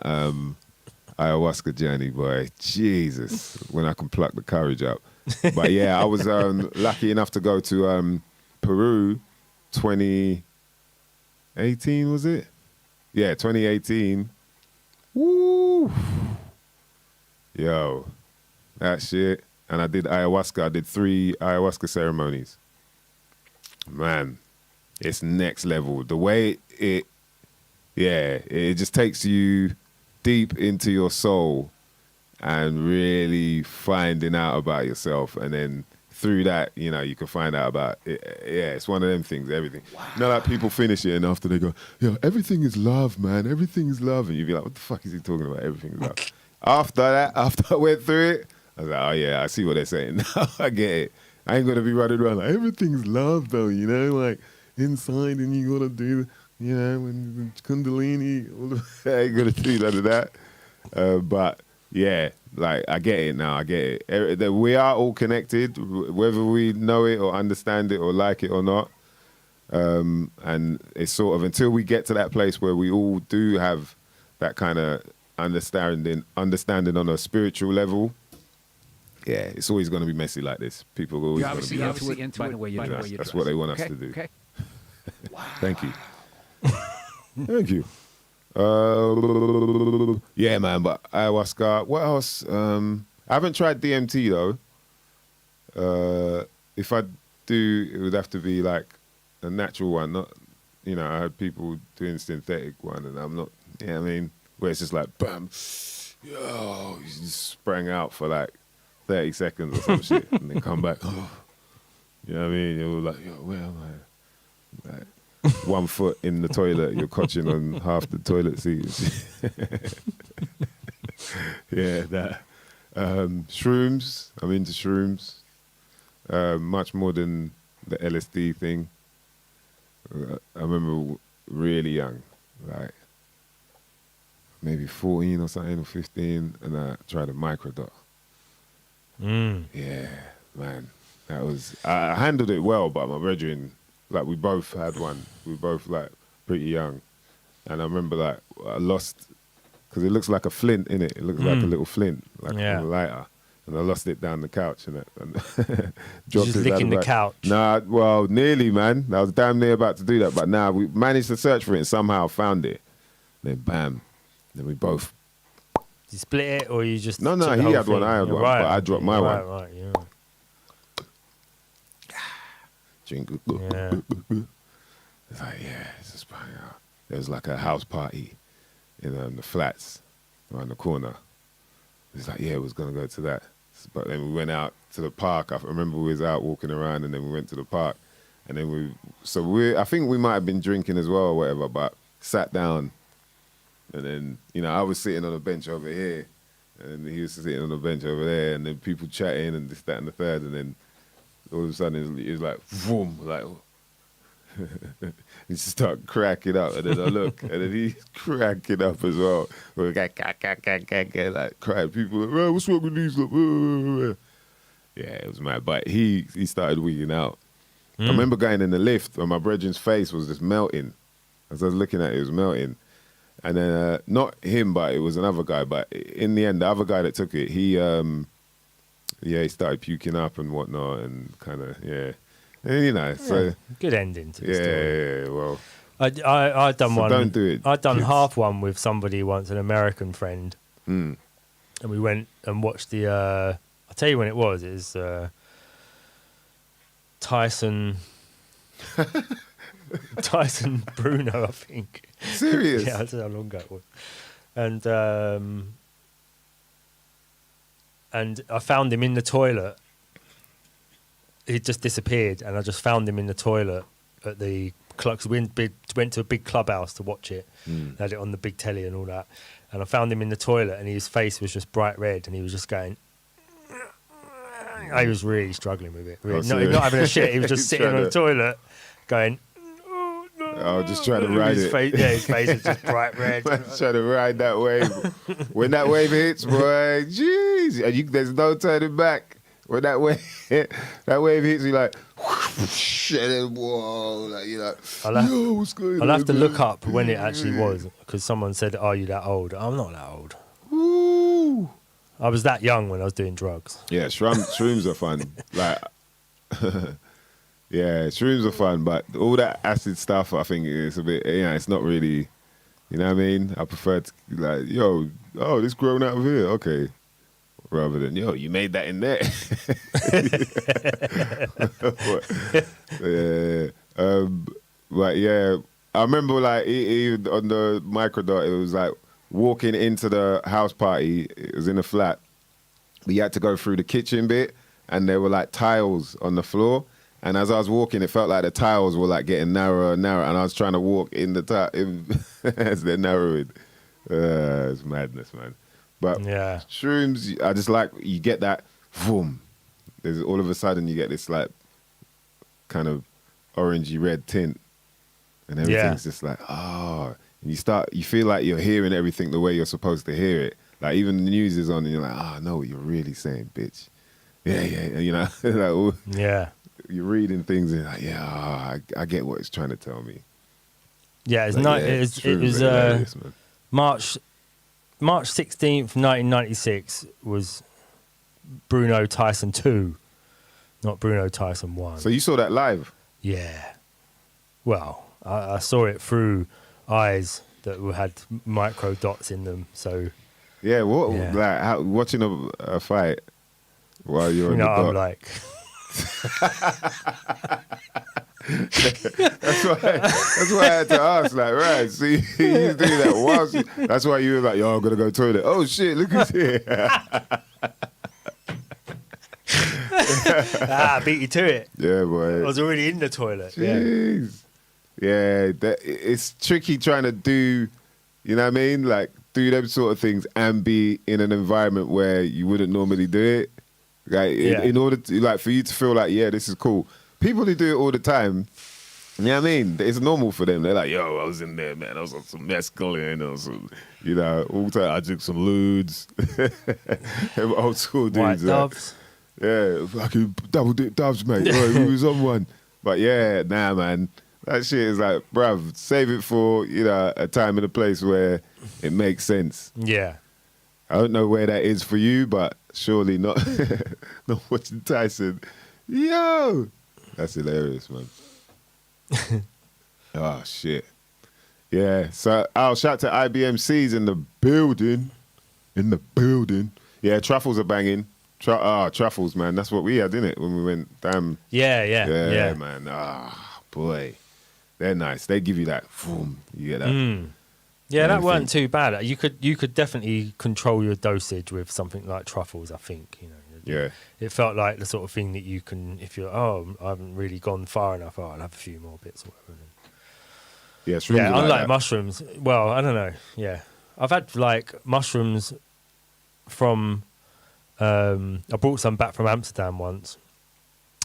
ayahuasca journey, boy. Jesus. When I can pluck the courage up. But yeah, I was lucky enough to go to Peru 2018, was it? Yeah, 2018. Woo. Yo, that shit. And I did ayahuasca. I did 3 ayahuasca ceremonies. Man, it's next level. The way it just takes you deep into your soul and really finding out about yourself and then through that, you know, you can find out about it. Yeah, it's one of them things, everything. You know, like people finish it and after they go, yeah, everything is love, man. Everything is love. And you'd be like, what the fuck is he talking about? Everything is love. After I went through it, I was like, oh yeah, I see what they're saying. Now I get it. I ain't going to be running around like, everything's love though, you know, like inside and you got to do, you know, when Kundalini, all of, I ain't going to do none of that. But yeah, like I get it now. I get it. We are all connected, whether we know it or understand it or like it or not. And it's sort of until we get to that place where we all do have that kind of understanding on a spiritual level. Yeah, it's always going to be messy like this. People are always going to be into it the way you dress. That's what they want us to do. Okay. Wow. Thank you. Thank you. Yeah, man, but ayahuasca. What else? I haven't tried DMT though. If I do, it would have to be like a natural one. Not, you know, I heard people doing synthetic one, and I'm not. Yeah, I mean, where it's just like bam, yo, you just sprang out for like 30 seconds or some shit, and then come back. Oh, you know what I mean? You're like, yo, where am I? Like, 1 foot in the toilet, you're clutching on half the toilet seat. Yeah, that. Shrooms, I'm into shrooms. Much more than the LSD thing. I remember really young, like maybe 14 or something, or 15, and I tried a microdot. Yeah, man. That was, I handled it well, but my brethren, like we both had one. We were both like pretty young. And I remember like I lost, because it looks like a flint, innit? It looks like a little flint, like a lighter. And I lost it down the couch and dropped just it licking down the couch. Nah, well, nearly, man. I was damn near about to do that. But nah, we managed to search for it and somehow found it. Then bam. Then we both. Did you split it or you just... No, took the he whole had one, thing? I had You're one. right. But I dropped my one. Right, yeah. Drink. Yeah. It's like, yeah, it's just sprang out. There was like a house party in the flats around the corner. It's like, yeah, we was going to go to that. But then we went out to the park. I remember we was out walking around and then we went to the park. And then I think we might have been drinking as well or whatever, but sat down. And then, you know, I was sitting on a bench over here and he was sitting on a bench over there and then people chatting and this, that and the third. And then all of a sudden it's like, boom, like, he just start cracking up, and then I look, and then he's cracking up as well. We're like crying. People like, right, what's wrong with these? Yeah, it was mad. But he started wigging out. I remember going in the lift, and my brethren's face was just melting. As I was looking at it, it was melting. And then not him, but it was another guy. But in the end, the other guy that took it, he started puking up and whatnot, and kind of And, you know, so good ending to the story. Yeah, well, I done so one. don't do it. I'd done kids. half one with somebody once, an American friend, and we went and watched the. I'll tell you when it was. It was Tyson Bruno, I think. Serious? Yeah, I don't know how long ago it was. And I found him in the toilet. He'd just disappeared, and I just found him in the toilet at the club. We went to a big clubhouse to watch it. They had it on the big telly and all that. And I found him in the toilet, and his face was just bright red, and he was just going. I was really struggling with it. Really. Not having a shit. He was just sitting on the toilet, going. Oh, just trying to ride it. His face was just bright red. Trying to ride that wave. When that wave hits, boy, jeez, and there's no turning back. When that wave hits, you like, and whoa, like you like, yo, what's going on? I'll have to look up when it actually was, because someone said, "Are you that old?" I'm not that old. Ooh. I was that young when I was doing drugs. Yeah, shrooms are fun. Like, yeah, shrooms are fun, but all that acid stuff, I think it's a bit, it's not really, you know what I mean? I prefer to, like, this grown out of here, okay. Rather than, you made that in there. But yeah, I remember like even on the microdot, it was like walking into the house party. It was in a flat. But you had to go through the kitchen bit, and there were like tiles on the floor. And as I was walking, it felt like the tiles were like getting narrower and narrower, and I was trying to walk in the as they're narrowing. It's madness, man. But Yeah. shrooms, I just like, you get that, boom. There's all of a sudden you get this like kind of orangey red tint, and everything's just like, oh. And you feel like you're hearing everything the way you're supposed to hear it. Like even the news is on, and you're like, oh, I know what you're really saying, bitch. Yeah, you know, like, Yeah. you're reading things and like, yeah, I get what it's trying to tell me. Yeah, it's But not. yeah, It it's was. true, It was hilarious, man. March 16th, 1996 was Bruno Tyson 2, not Bruno Tyson 1. So you saw that live? Yeah. Well, I saw it through eyes that had micro dots in them. So Yeah. What? Yeah. Like watching a fight while you're you in know, the I'm dock. like, That's why I had to ask. Like, right? See, you do that whilst. That's why you were like, yo, I'm gonna go toilet. Oh shit! Look who's here. beat you to it. Yeah, I boy. was already in the toilet. Yeah. Jeez. Yeah, it's tricky trying to do, you know what I mean? Like, do them sort of things and be in an environment where you wouldn't normally do it. Like, Yeah. in order to, like, for you to feel like, yeah, this is cool. People who do it all the time, you know what I mean? It's normal for them. They're like, yo, I was in there, man. I was on some mescaline or some, you know, all the time. I took some ludes. Them old school White dudes. Like, doves. yeah, fucking double dip dubs, mate. Oh, we was on one. But yeah, nah, man. That shit is like, bruv, save it for, you know, a time and a place where it makes sense. Yeah. I don't know where that is for you, but surely not not watching Tyson. Yo! That's hilarious, man. Oh, shit. Yeah, so, shout to IBMC's in the building. In the building. Yeah, truffles are banging. Truffles, man. That's what we had, didn't it, when we went, damn. Yeah. Man. Ah, boy. They're nice. They give you that, boom, you get that. Yeah, that Everything. weren't too bad. You could definitely control your dosage with something like truffles, I think. You know. Yeah. It felt like the sort of thing that you can, if you're, I haven't really gone far enough, I'll have a few more bits or whatever. Yeah, shrooms Yeah, are like unlike that. mushrooms. Well, I don't know. Yeah. I've had like mushrooms from, I brought some back from Amsterdam once.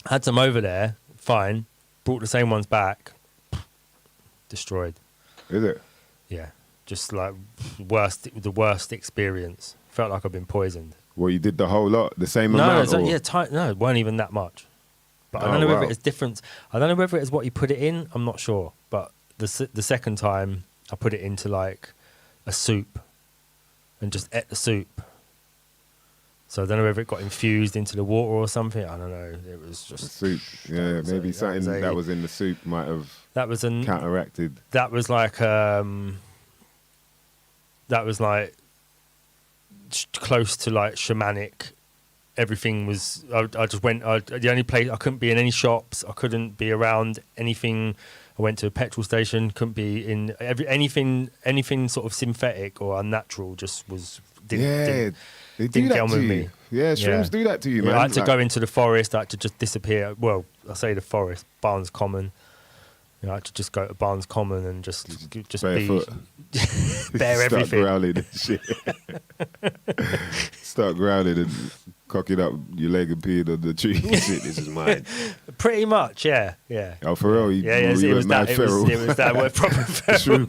Had some over there, fine. Brought the same ones back, destroyed. Is it? Yeah. Just like the worst experience. Felt like I've been poisoned. Well, you did the whole lot, the same No, amount? it's like, no, it weren't even that much. But I Oh, don't know whether wow. it's different. I don't know whether it's what you put it in. I'm not sure. But the second time, I put it into like a soup and just ate the soup. So I don't know whether it got infused into the water or something. I don't know. It was The just soup. Yeah, was maybe a- something that was a- that was in the soup might have that was counteracted. that was like close to like shamanic. Everything was. I just went. The only place I couldn't be in any shops. I couldn't be around anything. I went to a petrol station. Couldn't be in anything sort of synthetic or unnatural. Just was. They Didn't do get that on to with you. me. Yeah, shrooms do that to you, Yeah, man. I had to Like, go into the forest. I had to just disappear. Well, I say the forest, Barnes Common. You know, I had to just go to Barnes Common and just barefoot. bare Start everything. growling and shit. Start growling and cocking up your leg and peeing on the tree. Shit, this is mine. Pretty much, yeah. Oh, for real? Yeah, it was that. It was that word proper feral.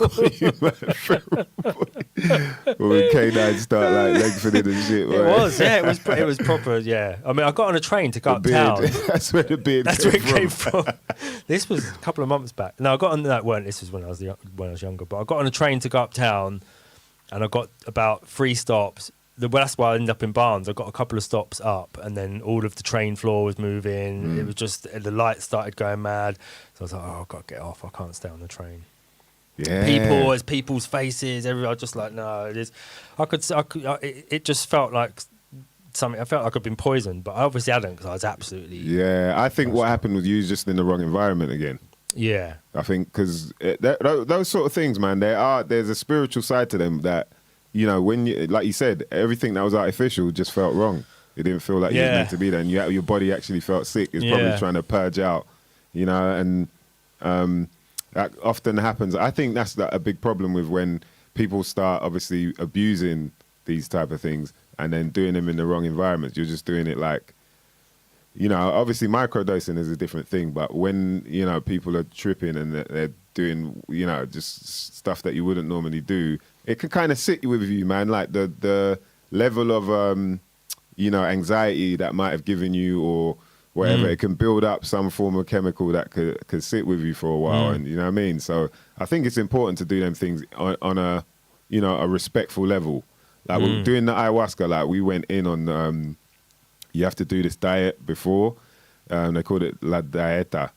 Or when canines start like lengthening and shit. It was, yeah. It was proper, yeah. I mean, I got on a train to go The beard. uptown. That's where the beard That's came where it from. came from. This was a couple of months back. No, I got on that. Weren't this was when I was younger. But I got on a train to go uptown, and I got about 3 stops. Well, that's why I ended up in Barnes. I got a couple of stops up, and then all of the train floor was moving. It was just the lights started going mad. So I was like, "Oh, I've got to get off. I can't stay on the train." Yeah. It's people's faces. I was just like, no, it is. It just felt like something. I felt like I'd been poisoned, but I obviously hadn't because I was absolutely. Yeah, I think what happened was you was just in the wrong environment again. Yeah. I think because those sort of things, man, there's a spiritual side to them that, you know, when you, like you said, everything that was artificial just felt wrong. It didn't feel like you was meant to be there, and your body actually felt sick. It's probably trying to purge out, you know, and that often happens. I think that's a big problem with when people start obviously abusing these type of things and then doing them in the wrong environments. You're just doing it like, you know, obviously microdosing is a different thing, but when, you know, people are tripping and they're doing, you know, just stuff that you wouldn't normally do, it can kind of sit with you, man. Like the level of, you know, anxiety that might have given you or whatever, it can build up some form of chemical that could sit with you for a while. And you know what I mean? So I think it's important to do them things on a, you know, a respectful level. Like we're doing the ayahuasca, like we went in on, you have to do this diet before. They called it La Dieta.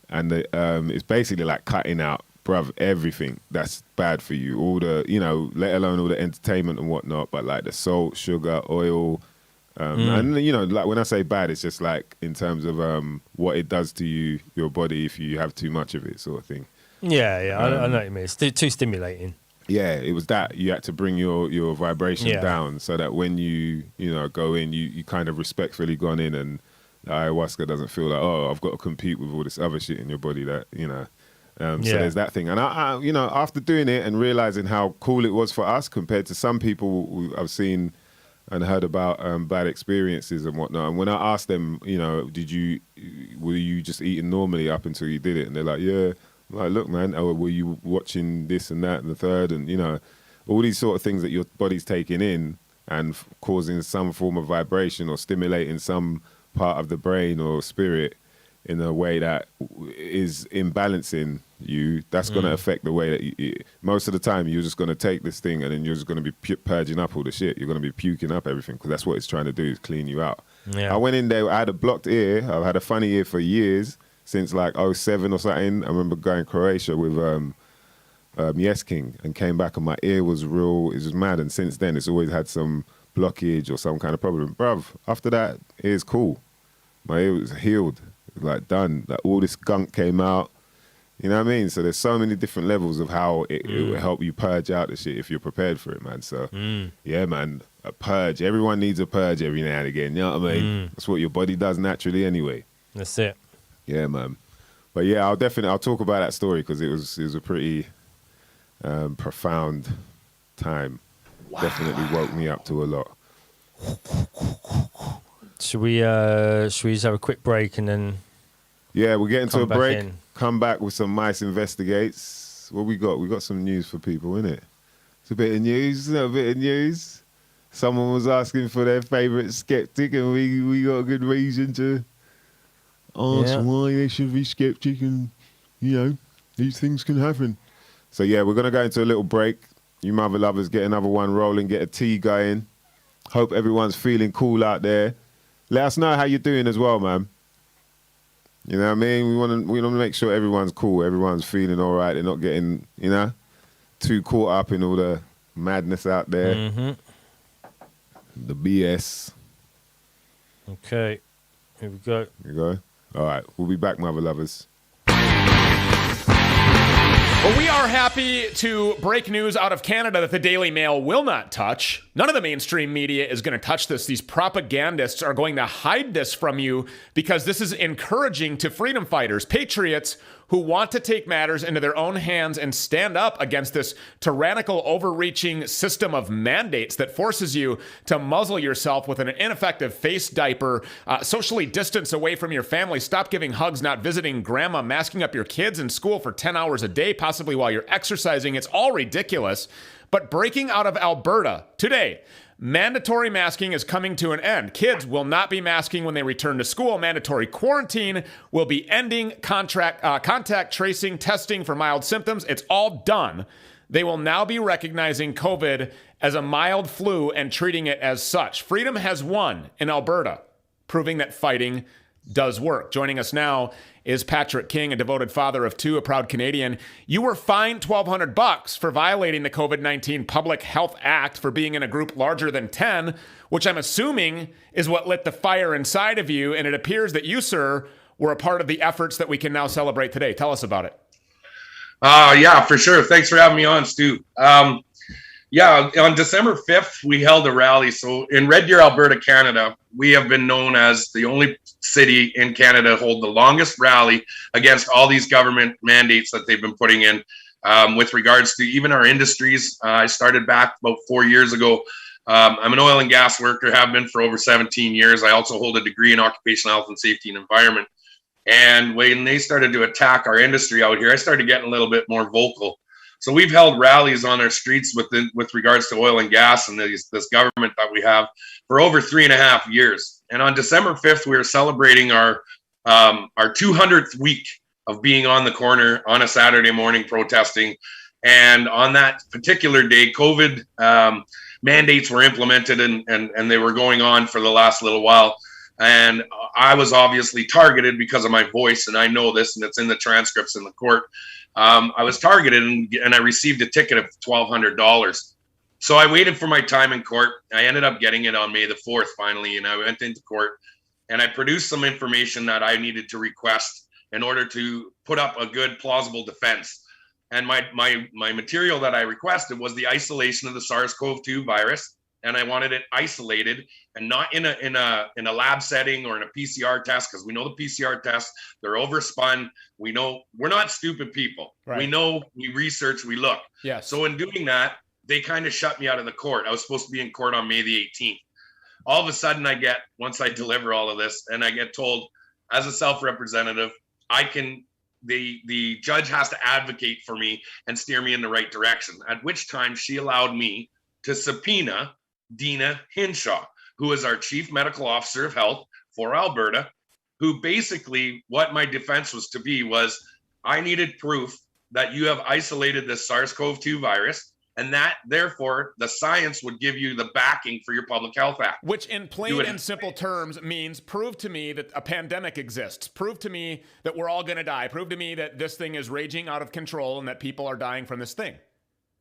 And it's basically like cutting out, bruv, everything that's bad for you. All the, you know, let alone all the entertainment and whatnot, but like the salt, sugar, oil. And, you know, like when I say bad, it's just like in terms of what it does to you, your body, if you have too much of it sort of thing. Yeah, I know what you mean. It's too stimulating. Yeah, it was that. You had to bring your vibration down so that when you know, go in, you kind of respectfully gone in, and the ayahuasca doesn't feel like, oh, I've got to compete with all this other shit in your body that, you know. So there's that thing. And I, you know, after doing it and realizing how cool it was for us compared to some people who I've seen and heard about bad experiences and whatnot. And when I asked them, you know, were you just eating normally up until you did it? And they're like, yeah. I'm like, look, man, were you watching this and that and the third? And, you know, all these sort of things that your body's taking in and causing some form of vibration or stimulating some part of the brain or spirit in a way that is imbalancing you, that's going to affect the way that most of the time you're just going to take this thing and then you're just going to be purging up all the shit. You're going to be puking up everything because that's what it's trying to do, is clean you out. I went in there, I had a blocked ear. I've had a funny ear for years, since like 07 or something. I remember going to Croatia with Yes King and came back and my ear was real, it was mad. And since then, it's always had some blockage or some kind of problem. Bruv, after that, ear's cool. My ear was healed, like done. Like all this gunk came out. You know what I mean? So there's so many different levels of how it will help you purge out the shit if you're prepared for it, man. So, yeah, man, a purge. Everyone needs a purge every now and again. You know what I mean? That's what your body does naturally anyway. That's it. Yeah, man. But yeah, I'll talk about that story because it was a pretty profound time. Wow. Definitely woke me up to a lot. Should we just have a quick break and then? Yeah, we're getting to a break. Come back with some Mice Investigates. What we got? We got some news for people, innit? It's a bit of news. A bit of news. Someone was asking for their favourite skeptic, and we got a good reason to ask why they should be skeptic, and you know, these things can happen. So yeah, we're gonna go into a little break. You mother lovers, get another one rolling, get a tea going. Hope everyone's feeling cool out there. Let us know how you're doing as well, man. You know what I mean? We want to make sure everyone's cool, everyone's feeling all right. They're not getting, you know, too caught up in all the madness out there. The BS. Okay, here we go. Here we go. All right, we'll be back, mother lovers. Well, we are happy to break news out of Canada that the Daily Mail will not touch. None of the mainstream media is going to touch this. These propagandists are going to hide this from you because this is encouraging to freedom fighters, patriots who want to take matters into their own hands and stand up against this tyrannical, overreaching system of mandates that forces you to muzzle yourself with an ineffective face diaper, socially distance away from your family, stop giving hugs, not visiting grandma, masking up your kids in school for 10 hours a day, possibly while you're exercising. It's all ridiculous. But breaking out of Alberta today, mandatory masking is coming to an end. Kids will not be masking when they return to school. Mandatory quarantine will be ending. Contact tracing, testing for mild symptoms. It's all done. They will now be recognizing COVID as a mild flu and treating it as such. Freedom has won in Alberta, proving that fighting does work. Joining us now is Patrick King, a devoted father of two, a proud Canadian. You were fined $1,200 for violating the COVID-19 Public Health Act for being in a group larger than 10, which I'm assuming is what lit the fire inside of you. And it appears that you, sir, were a part of the efforts that we can now celebrate today. Tell us about it. Yeah, for sure. Thanks for having me on, Stu. Yeah, on December 5th, we held a rally. So in Red Deer, Alberta, Canada, we have been known as the only city in Canada to hold the longest rally against all these government mandates that they've been putting in with regards to even our industries. I started back about 4 years ago. I'm an oil and gas worker, have been for over 17 years. I also hold a degree in occupational health and safety and environment. And when they started to attack our industry out here, I started getting a little bit more vocal. So we've held rallies on our streets with regards to oil and gas and this government that we have for over 3.5 years. And on December 5th, we were celebrating our 200th week of being on the corner on a Saturday morning protesting. And on that particular day, COVID mandates were implemented and they were going on for the last little while. And I was obviously targeted because of my voice, and I know this, and it's in the transcripts in the court. I was targeted, and I received a ticket of $1,200. So I waited for my time in court. I ended up getting it on May the 4th, finally, and I went into court, and I produced some information that I needed to request in order to put up a good, plausible defense. And my material that I requested was the isolation of the SARS-CoV-2 virus, and I wanted it isolated and not in a lab setting or in a PCR test, because we know the PCR tests, they're overspun. We know we're not stupid people. Right. We know, we research, we look. Yes. So in doing that, they kind of shut me out of the court. I was supposed to be in court on May the 18th. All of a sudden once I deliver all of this, and I get told as a self-representative, the judge has to advocate for me and steer me in the right direction, at which time she allowed me to subpoena Dina Hinshaw, who is our chief medical officer of health for Alberta, who basically what my defense was to be was I needed proof that you have isolated this SARS-CoV-2 virus, and that therefore the science would give you the backing for your public health act. Which in plain and simple terms means prove to me that a pandemic exists. Prove to me that we're all going to die. Prove to me that this thing is raging out of control and that people are dying from this thing.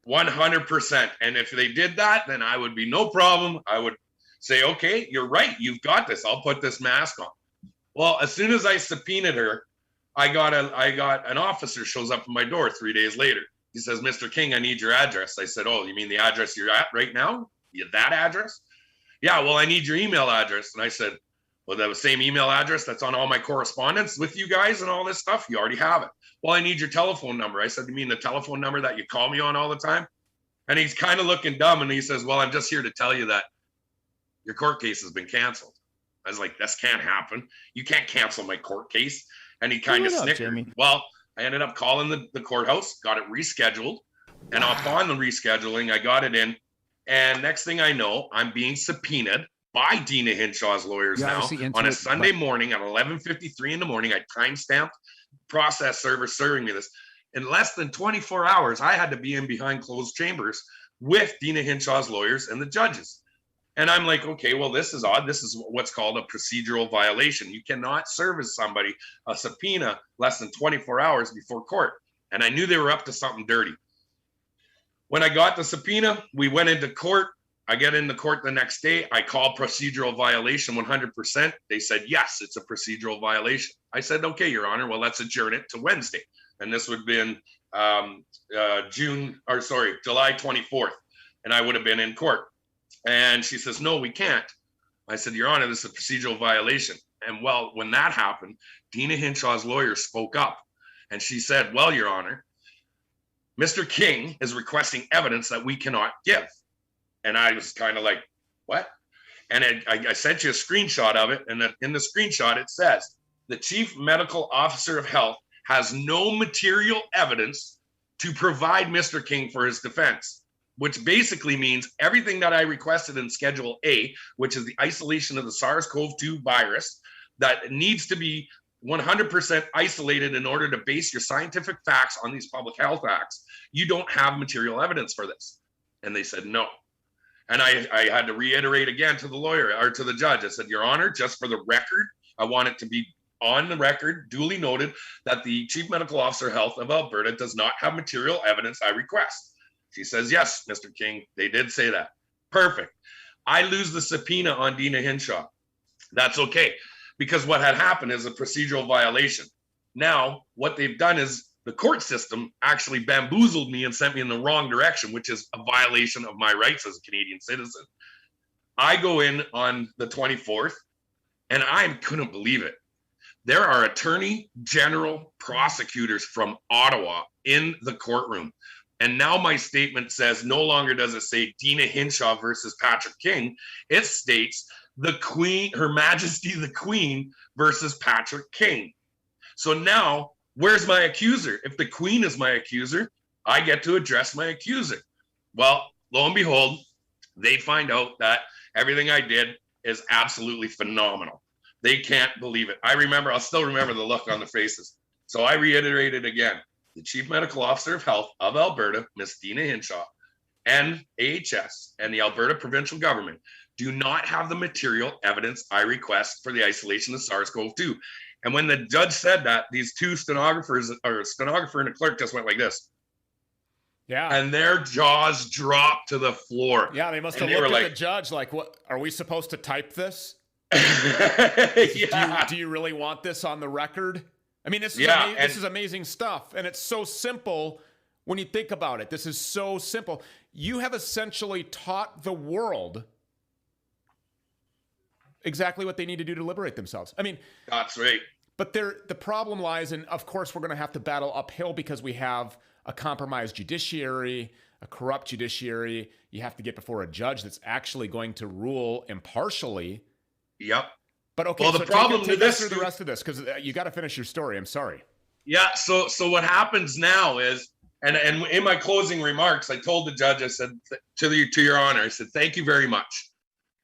100%. And if they did that, then I would be no problem. I would say, okay, you're right. You've got this. I'll put this mask on. Well, as soon as I subpoenaed her, I got an officer shows up at my door 3 days later. He says, Mr. King, I need your address. I said, oh, you mean the address you're at right now? That address? Yeah, well, I need your email address. And I said, well, the same email address that's on all my correspondence with you guys and all this stuff? You already have it. Well, I need your telephone number. I said, you mean the telephone number that you call me on all the time? And he's kind of looking dumb. And he says, well, I'm just here to tell you that your court case has been canceled. I was like, this can't happen. You can't cancel my court case. And he kind of snickered. Jamie. Well, I ended up calling the courthouse, got it rescheduled. And upon the rescheduling, I got it in. And next thing I know, I'm being subpoenaed by Dina Hinshaw's lawyers now on a Sunday morning at 11:53 in the morning. I timestamped process server serving me this. In less than 24 hours, I had to be in behind closed chambers with Dina Hinshaw's lawyers and the judges. And I'm like, okay, well, this is odd. This is what's called a procedural violation. You cannot service somebody a subpoena less than 24 hours before court. And I knew they were up to something dirty. When I got the subpoena, we went into court. I get into court the next day. I call procedural violation 100%. They said, yes, it's a procedural violation. I said, okay, Your Honor, well, let's adjourn it to Wednesday. And this would have been July 24th. And I would have been in court. And she says, no, we can't. I said, Your Honor, this is a procedural violation. And well, when that happened, Dina Hinshaw's lawyer spoke up. And she said, well, Your Honor, Mr. King is requesting evidence that we cannot give. And I was kind of like, what? And I sent you a screenshot of it. And in the screenshot, it says, the chief medical officer of health has no material evidence to provide Mr. King for his defense, which basically means everything that I requested in Schedule A, which is the isolation of the SARS-CoV-2 virus, that needs to be 100% isolated in order to base your scientific facts on these public health acts. You don't have material evidence for this. And they said no. And I had to reiterate again to the lawyer or to the judge. I said, Your Honor, just for the record, I want it to be on the record, duly noted, that the Chief Medical Officer of Health of Alberta does not have material evidence I request. She says, yes, Mr. King, they did say that. Perfect. I lose the subpoena on Dina Hinshaw. That's okay, because what had happened is a procedural violation. Now, what they've done is The court system actually bamboozled me and sent me in the wrong direction, which is a violation of my rights as a Canadian citizen. I go in on the 24th, and I couldn't believe it. There are attorney general prosecutors from Ottawa in the courtroom. And now my statement says, no longer does it say Dina Hinshaw versus Patrick King. It states the Queen, Her Majesty the Queen versus Patrick King. So now, where's my accuser? If the Queen is my accuser, I get to address my accuser. Well, lo and behold, they find out that everything I did is absolutely phenomenal. They can't believe it. I'll still remember the look on the faces. So I reiterated again. The Chief Medical Officer of Health of Alberta, Ms. Dina Hinshaw, and AHS and the Alberta provincial government do not have the material evidence I request for the isolation of SARS-CoV-2. And when the judge said that, these two stenographers, or a stenographer and a clerk, just went like this. Yeah. And their jaws dropped to the floor. Yeah, they must have looked at the judge like, what, are we supposed to type this? Yeah. Do you really want this on the record? I mean, this is amazing stuff, and it's so simple when you think about it. This is so simple. You have essentially taught the world exactly what they need to do to liberate themselves. I mean, that's right. But the problem lies in, of course, we're going to have to battle uphill because we have a compromised judiciary, a corrupt judiciary. You have to get before a judge that's actually going to rule impartially. Yep. But okay, well, so the problem take to us this through the rest of this, because you got to finish your story. I'm sorry. Yeah. So what happens now is, and in my closing remarks, I told the judge, I said, to your honor, I said, thank you very much.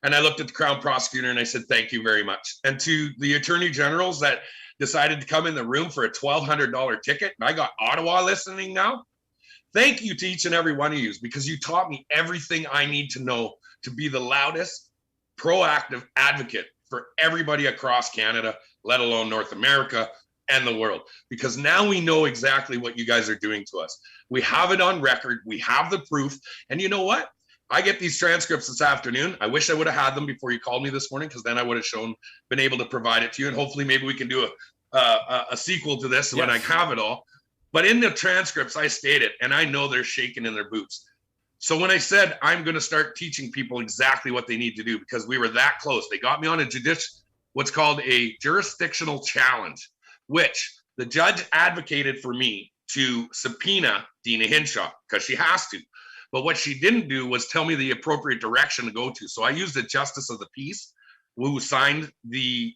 And I looked at the Crown prosecutor and I said, thank you very much. And to the attorney generals that decided to come in the room for a $1,200 ticket, and I got Ottawa listening now. Thank you to each and every one of you, because you taught me everything I need to know to be the loudest, proactive advocate for everybody across Canada, let alone North America and the world. Because now we know exactly what you guys are doing to us. We have it on record. We have the proof. And you know what? I get these transcripts this afternoon. I wish I would have had them before you called me this morning, because then I would have been able to provide it to you. And hopefully maybe we can do a sequel to this when I have it all. But in the transcripts, I stated, and I know they're shaking in their boots. So when I said I'm going to start teaching people exactly what they need to do, because we were that close, they got me on what's called a jurisdictional challenge, which the judge advocated for me to subpoena Dina Hinshaw because she has to. But what she didn't do was tell me the appropriate direction to go to. So I used the justice of the peace who signed the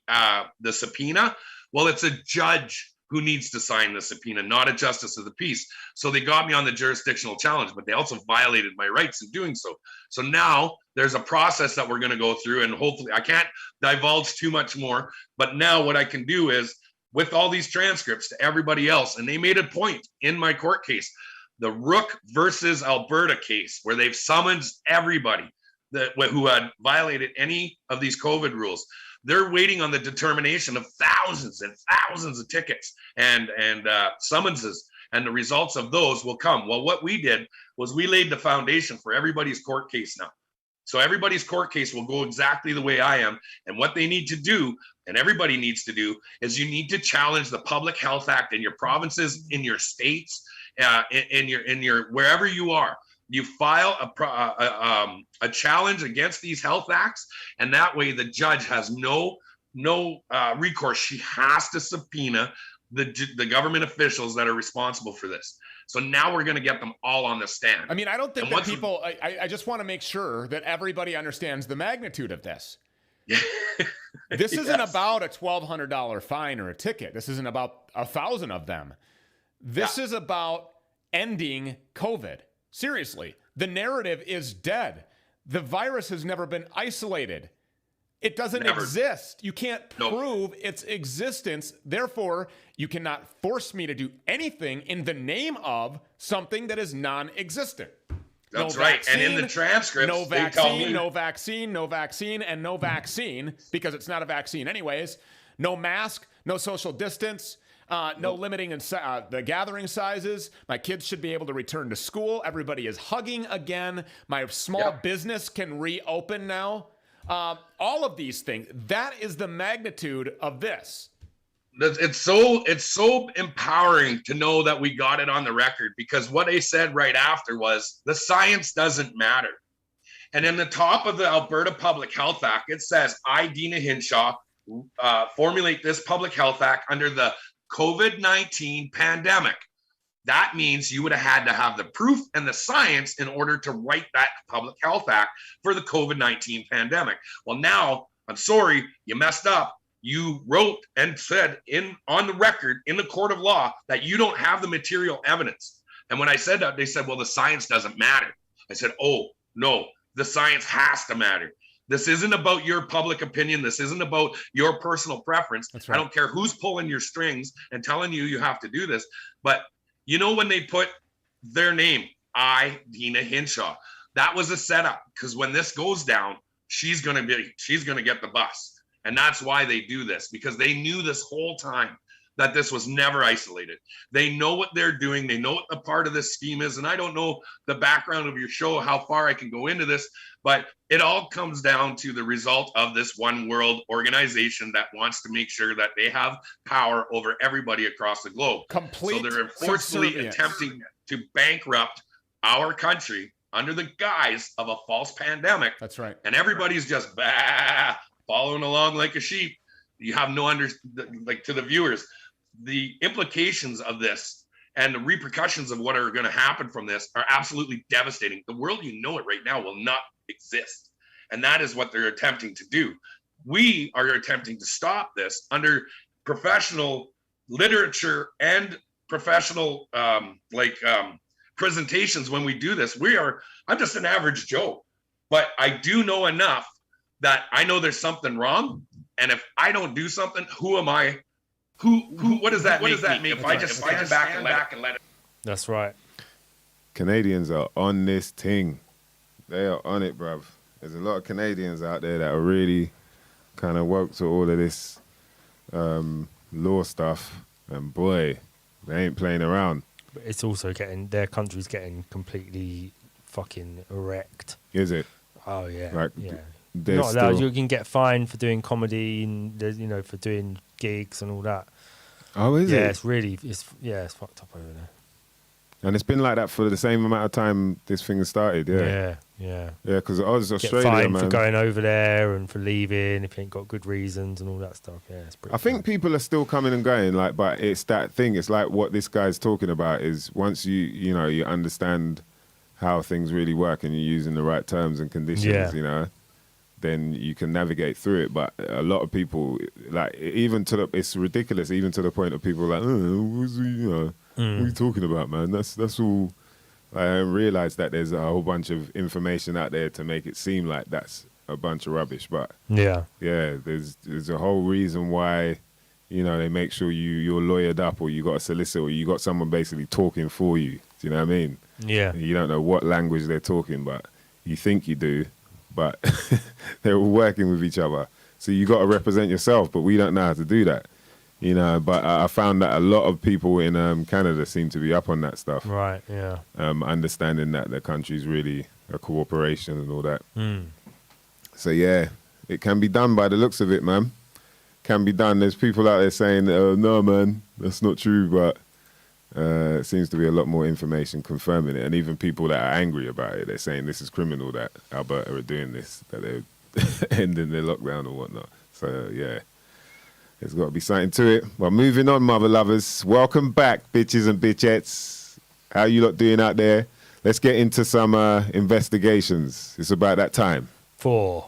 subpoena. Well, it's a judge who needs to sign the subpoena, not a justice of the peace. So they got me on the jurisdictional challenge, but they also violated my rights in doing so. So now there's a process that we're going to go through, and hopefully I can't divulge too much more. But now what I can do is, with all these transcripts to everybody else, and they made a point in my court case, the Rook versus Alberta case, where they've summoned everybody who had violated any of these COVID rules. They're waiting on the determination of thousands and thousands of tickets and summonses, and the results of those will come. Well, what we did was we laid the foundation for everybody's court case now. So everybody's court case will go exactly the way I am. And what they need to do, and everybody needs to do, is you need to challenge the Public Health Act in your provinces, in your states, in your wherever you are. You file a challenge against these health acts, and that way the judge has no recourse. She has to subpoena the government officials that are responsible for this. So now we're going to get them all on the stand. I mean, I don't think that people. I just want to make sure that everybody understands the magnitude of this. This isn't about a $1,200 fine or a ticket. This isn't about 1,000 of them. This is about ending COVID. Seriously, the narrative is dead. The virus has never been isolated. It doesn't exist. You can't prove its existence. Therefore, you cannot force me to do anything in the name of something that is non-existent. That's right. And in the transcripts, no vaccine, no vaccine, no vaccine, and no vaccine, because it's not a vaccine anyways. No mask, no social distance. No limiting in the gathering sizes. My kids should be able to return to school. Everybody is hugging again. My small business can reopen now. All of these things. That is the magnitude of this. it's so empowering to know that we got it on the record, because what they said right after was the science doesn't matter. And in the top of the Alberta Public Health Act, it says, I, Dina Hinshaw, formulate this Public Health Act under the COVID-19 pandemic. That means you would have had to have the proof and the science in order to write that Public Health Act for the COVID-19 pandemic. Well, now, I'm sorry, you messed up. You wrote and said on the record in the court of law that you don't have the material evidence. And when I said that, they said, well, the science doesn't matter. I said, oh, no, the science has to matter. This isn't about your public opinion. This isn't about your personal preference. That's right. I don't care who's pulling your strings and telling you have to do this. But you know, when they put their name, I, Dina Hinshaw, that was a setup, because when this goes down, she's gonna get the bus. And that's why they do this, because they knew this whole time that this was never isolated. They know what they're doing. They know what the part of this scheme is. And I don't know the background of your show, how far I can go into this, but it all comes down to the result of this one world organization that wants to make sure that they have power over everybody across the globe. Complete So they're forcefully attempting to bankrupt our country under the guise of a false pandemic. That's right. And everybody's just following along like a sheep. You have no like, to the viewers, the implications of this and the repercussions of what are going to happen from this are absolutely devastating. The world you know it right now will not exist. And that is what they're attempting to do. We are attempting to stop this under professional literature and professional presentations. When we do this, I'm just an average Joe, but I do know enough that I know there's something wrong. And if I don't do something, who am I? What does that make? If I just stand back and let it. That's right. Canadians are on this thing. They are on it, bruv. There's a lot of Canadians out there that are really kind of woke to all of this law stuff. And boy, they ain't playing around. But it's also their country's getting completely fucking wrecked. Is it? Oh, yeah. Like, yeah. they're Not allowed. still- You can get fined for doing comedy and, for doing gigs and all that. Oh, is Yeah, it? it's fucked up over there. And it's been like that for the same amount of time this thing has started, yeah. Yeah. Yeah, because Oz, Get Australia, fined man. for going over there and for leaving if you ain't got good reasons and all that stuff. Yeah, it's pretty I think bad. people are still coming and going, like, but it's that thing. It's like what this guy's talking about is once you understand how things really work and you're using the right terms and conditions, then you can navigate through it. But a lot of people, like, it's ridiculous, even to the point of people like, what are you talking about, man? That's all. I realize that there's a whole bunch of information out there to make it seem like that's a bunch of rubbish. But Yeah. there's a whole reason why, they make sure you're lawyered up, or you got a solicitor, or you got someone basically talking for you. Do you know what I mean? Yeah. You don't know what language they're talking, but you think you do. But they're all working with each other. So you got to represent yourself, but we don't know how to do that. But I found that a lot of people in Canada seem to be up on that stuff. Right, yeah. Understanding that the country's really a cooperation and all that. Mm. So, yeah, it can be done by the looks of it, man. Can be done. There's people out there saying, no, man, that's not true. But it seems to be a lot more information confirming it. And even people that are angry about it, they're saying this is criminal that Alberta are doing this, that they're ending their lockdown or whatnot. So, yeah. There's got to be something to it. Well, moving on, mother lovers. Welcome back, bitches and bitchettes. How you lot doing out there? Let's get into some investigations. It's about that time. 4.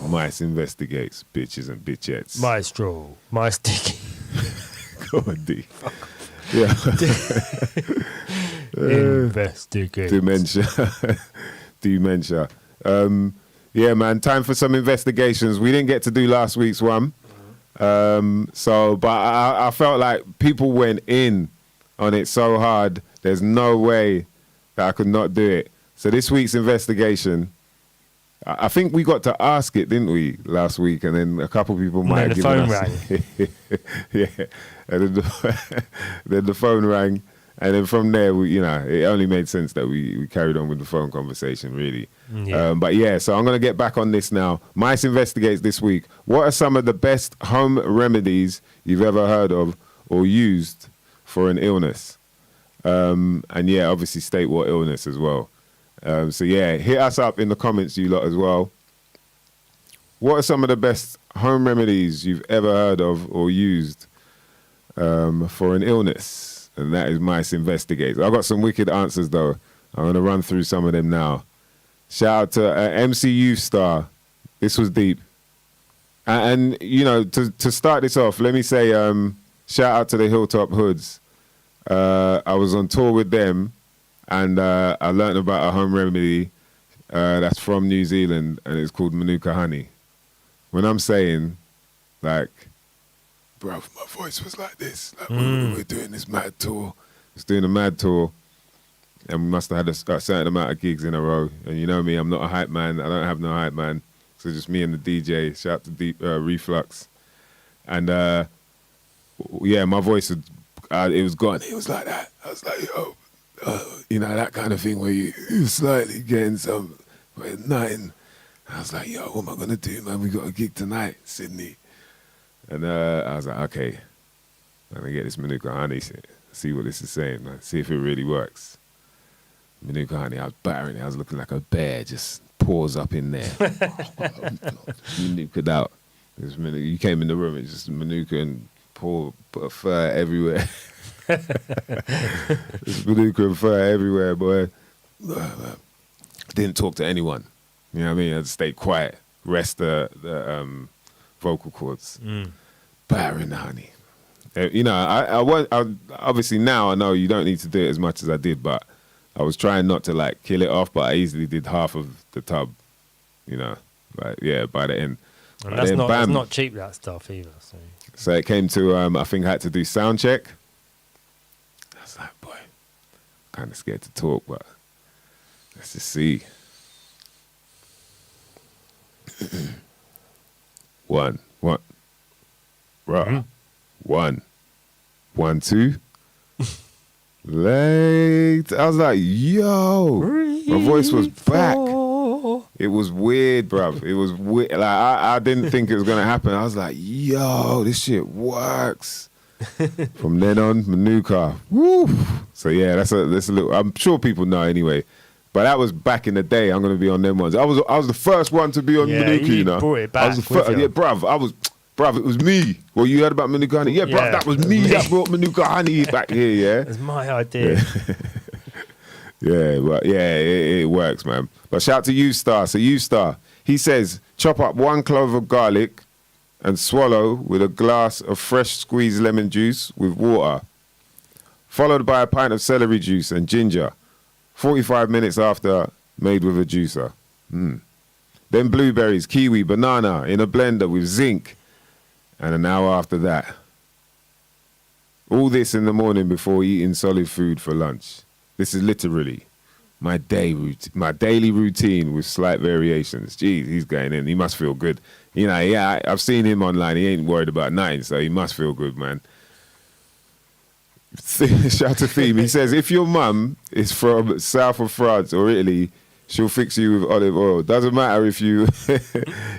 Mice investigates, bitches and bitchettes. Maestro. My sticky. Go on, D. Yeah. Investigate. Dementia. Yeah, man, time for some investigations. We didn't get to do last week's one. But I felt like people went in on it so hard, there's no way that I could not do it. So this week's investigation, I think we got to ask it, didn't we, last week? And then a couple people might have then given the us... phone yeah. And then the phone rang. And then from there, it only made sense that we carried on with the phone conversation, really. Yeah. But yeah, so I'm going to get back on this now. Mice Investigates this week. What are some of the best home remedies you've ever heard of or used for an illness? And yeah, obviously state what illness as well. So yeah, hit us up in the comments, you lot, as well. What are some of the best home remedies you've ever heard of or used for an illness? And that is Mice Investigates. I've got some wicked answers, though. I'm going to run through some of them now. Shout out to MCU star. This was deep. And to start this off, let me say shout out to the Hilltop Hoods. I was on tour with them, and I learned about a home remedy that's from New Zealand, and it's called Manuka honey. When I'm saying, like, bro, my voice was like this. Like, we're doing this mad tour. It's doing a mad tour, and we must have had a certain amount of gigs in a row. And you know me, I'm not a hype man. I don't have no hype man. So just me and the DJ. Shout out to Deep Reflux. And yeah, my voice, it was gone. It was like that. I was like, yo, that kind of thing where you slightly getting some nothing. I was like, yo, what am I gonna do, man? We got a gig tonight, Sydney. And I was like, okay, I'm gonna get this Manuka honey, see what this is saying, man. See if it really works. Manuka honey, I was battering it. I was looking like a bear, just paws up in there. Manuka out. You came in the room, it's just Manuka and paw, fur everywhere. There's Manuka and fur everywhere, boy. Didn't talk to anyone. You know what I mean? I just stayed quiet, rest the vocal cords. Battering the honey. I obviously now I know you don't need to do it as much as I did, but I was trying not to like kill it off, but I easily did half of the tub, by the end. And that's not cheap, that stuff either. So it came to, I think I had to do sound check. I was like, boy, kind of scared to talk, but let's just see. One. Right. 1, 2. Late. I was like, yo. My voice was back. It was weird, bruv. It was weird. Like, I didn't think it was going to happen. I was like, yo, this shit works. From then on, Manuka. Woo. So yeah, that's a little, I'm sure people know anyway. But that was back in the day. I'm going to be on them ones. I was the first one to be on Manuka, you brought it back. I was the first. Yeah, bruv, it was me. Well, you heard about Manuka honey? Yeah, bruv, that was me that brought Manuka honey back here, yeah? It's my idea. Yeah, but yeah, it works, man. But shout out to U-Star. So U-Star, he says, chop up 1 clove of garlic and swallow with a glass of fresh squeezed lemon juice with water, followed by a pint of celery juice and ginger. 45 minutes after, made with a juicer. Then blueberries, kiwi, banana in a blender with zinc. And an hour after that. All this in the morning before eating solid food for lunch. This is literally my daily routine with slight variations. Jeez, he's going in. He must feel good. I've seen him online. He ain't worried about nothing, so he must feel good, man. Shout out to Theme. He says, if your mum is from south of France or Italy, she'll fix you with olive oil. Doesn't matter if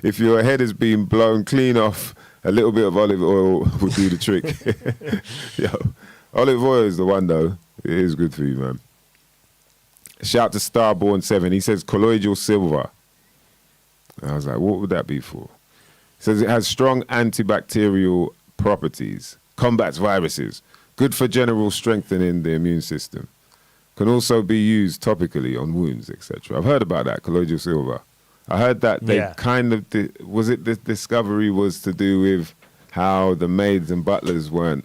if your head has been blown clean off, a little bit of olive oil will do the trick. Yo, olive oil is the one, though. It is good for you, man. Shout out to Starborn7. He says colloidal silver. I was like, what would that be for? He says it has strong antibacterial properties, combats viruses, good for general strengthening the immune system. Can also be used topically on wounds, etc. I've heard about that, colloidal silver. I heard that they kind of, the discovery was to do with how the maids and butlers were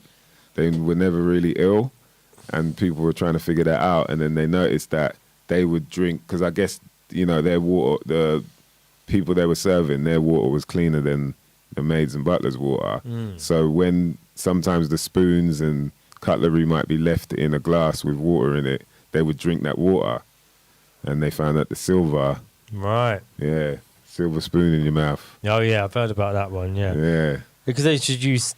never really ill, and people were trying to figure that out, and then they noticed that they would drink, because I guess, their water, the people they were serving, their water was cleaner than the maids and butlers' water. So when sometimes the spoons and cutlery might be left in a glass with water in it, they would drink that water, and they found that the silver, silver spoon in your mouth. Oh yeah, I've heard about that one. Yeah, yeah, because they should use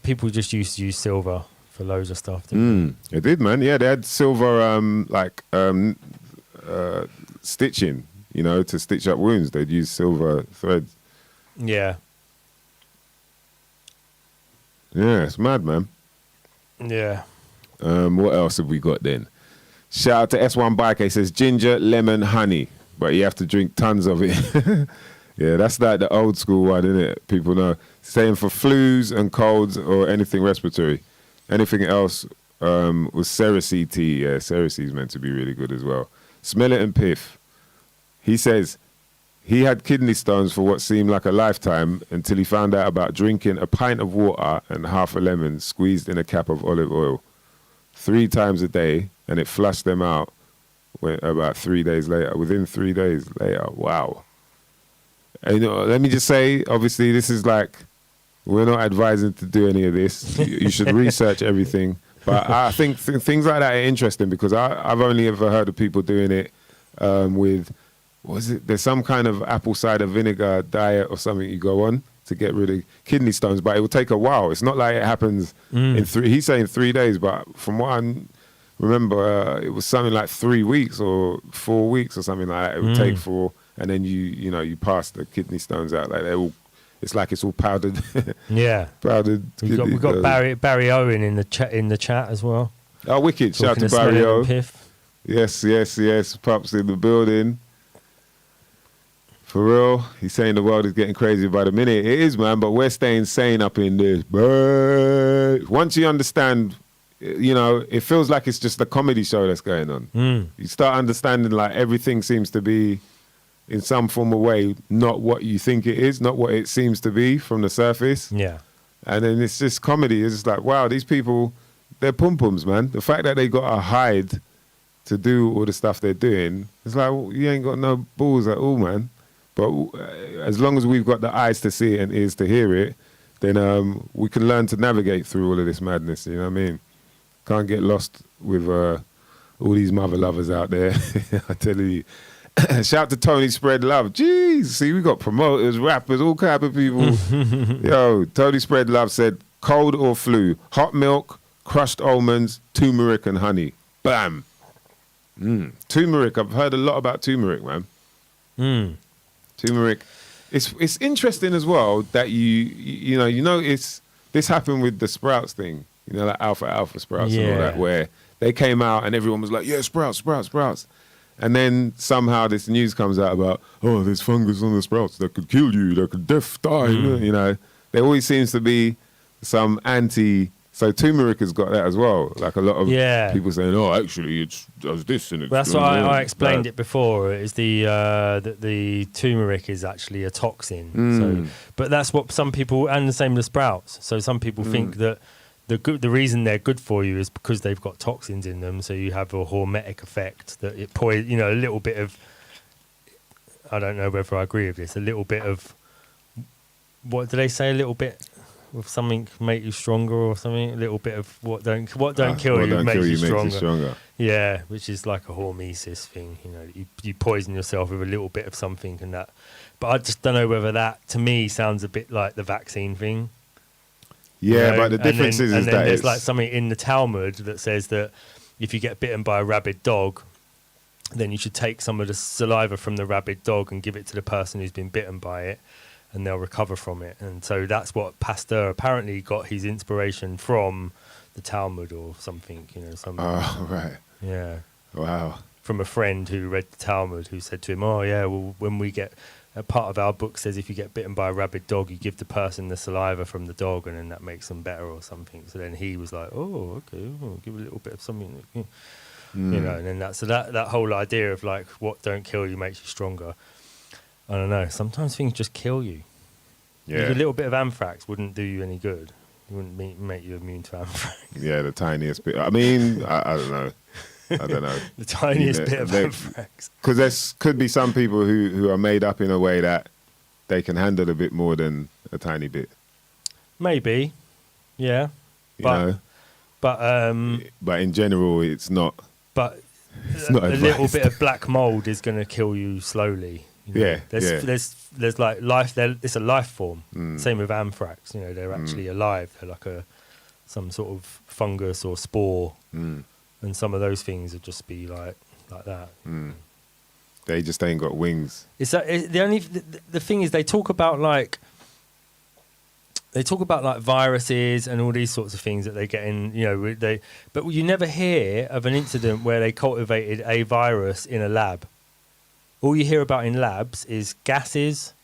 people just used to use silver for loads of stuff. Didn't It did, man. Yeah, they had silver, stitching, you know, to stitch up wounds. They'd use silver threads. they? Yeah. Yeah, it's mad, man. Yeah. What else have we got then? Shout out to S1 Bike. He says ginger, lemon, honey, but you have to drink tons of it. Yeah, that's like the old school one, isn't it? People know. Saying for flus and colds or anything respiratory. Anything else was Cereseed tea. Yeah, Cereseed is meant to be really good as well. Smell it and piff. He says he had kidney stones for what seemed like a lifetime until he found out about drinking a pint of water and half a lemon squeezed in a cap of olive oil 3 times a day, and it flushed them out about 3 days later. Within 3 days later, wow. And, you know, let me just say, obviously, this is like, we're not advising to do any of this. You should research everything. But I think things like that are interesting because I've only ever heard of people doing it with, what is it? There's some kind of apple cider vinegar diet or something you go on to get rid of kidney stones, but it will take a while. It's not like it happens in 3, he's saying 3 days, but from what I remember, it was something like 3 weeks or 4 weeks or something like that. It would take for, and then you pass the kidney stones out. Like it's like it's all powdered. Yeah. Powdered. We've got Barry Owen in the chat as well. Oh, wicked. Shout Talking to Barry O. Piff. Yes. Pups in the building. For real. He's saying the world is getting crazy by the minute. It is, man, but we're staying sane up in this. But once you understand, you know, it feels like it's just a comedy show that's going on. You start understanding like everything seems to be in some form of way not what you think it is, not what it seems to be from the surface. Yeah. And then it's just comedy. It's just like, wow, these people, they're pum-pums, man. The fact that they got to hide to do all the stuff they're doing, it's like, well, you ain't got no balls at all, man. But as long as we've got the eyes to see it and ears to hear it, then we can learn to navigate through all of this madness, you know what I mean? Can't get lost with all these mother lovers out there, I tell you. Shout out to Tony Spread Love. Jeez, see, we got promoters, rappers, all kind of people. Yo, Tony Spread Love said, cold or flu, hot milk, crushed almonds, turmeric and honey. Bam. Turmeric, I've heard a lot about turmeric, man. Turmeric. It's interesting as well that you know it's this happened with the Sprouts thing, you know, like alpha Sprouts and all that, where they came out and everyone was like, yeah, Sprouts. And then somehow this news comes out about, oh, there's fungus on the Sprouts that could kill you, that could die. You know, there always seems to be some so turmeric has got that as well. Like a lot of people saying, oh, actually, it does this. And that's why I explained it before. Is the turmeric is actually a toxin. So, but that's what some people, and the same with Sprouts. So some people think that the reason they're good for you is because they've got toxins in them. So you have a hormetic effect that it a little bit of. I don't know whether I agree with this. A little bit of. What do they say? A little bit of something make you stronger, or something. A little bit of what don't kill you makes you stronger. Yeah, which is like a hormesis thing. You know, you poison yourself with a little bit of something and that. But I just don't know whether that, to me, sounds a bit like the vaccine thing. Yeah, but the difference is that there's like something in the Talmud that says that if you get bitten by a rabid dog, then you should take some of the saliva from the rabid dog and give it to the person who's been bitten by it, and they'll recover from it. And so that's what Pasteur apparently got his inspiration from, the Talmud or something, you know. Oh, right. Yeah. Wow. From a friend who read the Talmud, who said to him, oh, yeah, well, when we get... A part of our book says if you get bitten by a rabid dog, you give the person the saliva from the dog, and then that makes them better or something. So then he was like, oh, okay, I'll give a little bit of something, you know. And then that whole idea of like what don't kill you makes you stronger. I don't know. Sometimes things just kill you. Yeah. Like a little bit of anthrax wouldn't do you any good. It wouldn't make you immune to anthrax. Yeah, the tiniest bit. I mean, I don't know. The tiniest bit of anthrax. Because there could be some people who are made up in a way that they can handle a bit more than a tiny bit. Maybe, yeah. But in general, it's not. But it's not a little bit of black mold is going to kill you slowly. You know? There's like life there. It's a life form. Same with anthrax. You know, they're actually alive. They're like a some sort of fungus or spore, and some of those things would just be like that. They just ain't got wings. It's the thing is they talk about like viruses and all these sorts of things that they get in, but you never hear of an incident where they cultivated a virus in a lab. All you hear about in labs is gases,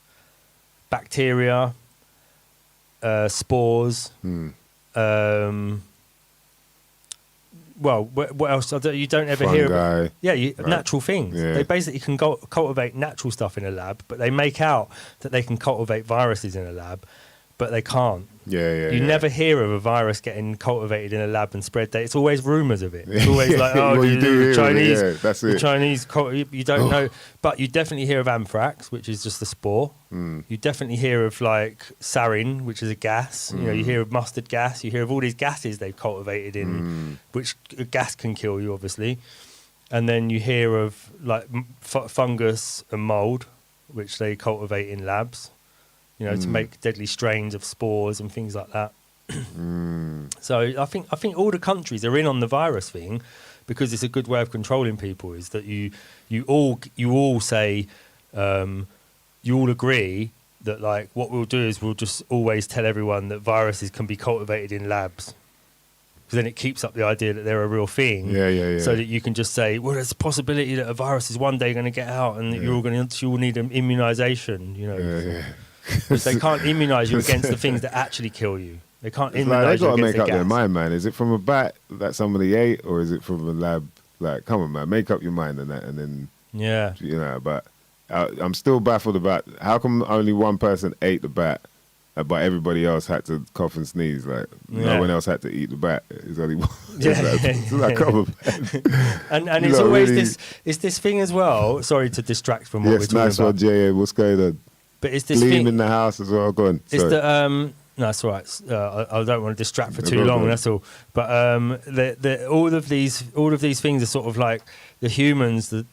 bacteria, spores. Well, what else? You don't ever hear about. Natural things. Yeah. They basically can cultivate natural stuff in a lab, but they make out that they can cultivate viruses in a lab, but they can't. You never hear of a virus getting cultivated in a lab and spread. It's always rumours of it. It's always like, oh, Well, you do hear the of it, Chinese, yeah, that's the it. Chinese. You don't know, but you definitely hear of anthrax, which is just the spore. You definitely hear of like sarin, which is a gas. You hear of mustard gas. You hear of all these gases they've cultivated in, which gas can kill you, obviously. And then you hear of like fungus and mold, which they cultivate in labs. To make deadly strains of spores and things like that. So I think all the countries are in on the virus thing because it's a good way of controlling people. Is that you all say you all agree that like what we'll do is we'll just always tell everyone that viruses can be cultivated in labs. Because then it keeps up the idea that they're a real thing. So that you can just say, well, there's a possibility that a virus is one day going to get out and that you all need an immunisation. Because they can't immunise you against the things that actually kill you. They can't immunise you against the gas. They got to make up their mind, man. Is it from a bat that somebody ate, or is it from a lab? Like, come on, man, make up your mind on that, and then But I'm still baffled about how come only one person ate the bat, but everybody else had to cough and sneeze. Like no one else had to eat the bat. It's only one. Come on, man. And it's always really... this thing as well. Sorry to distract from what we're talking nice about. One, J.A. What's going on? But it's this Gleam thing in the house as well. Go on. It's the no, that's all right. I don't want to distract for too long. That's all. But all of these things are sort of like the humans, the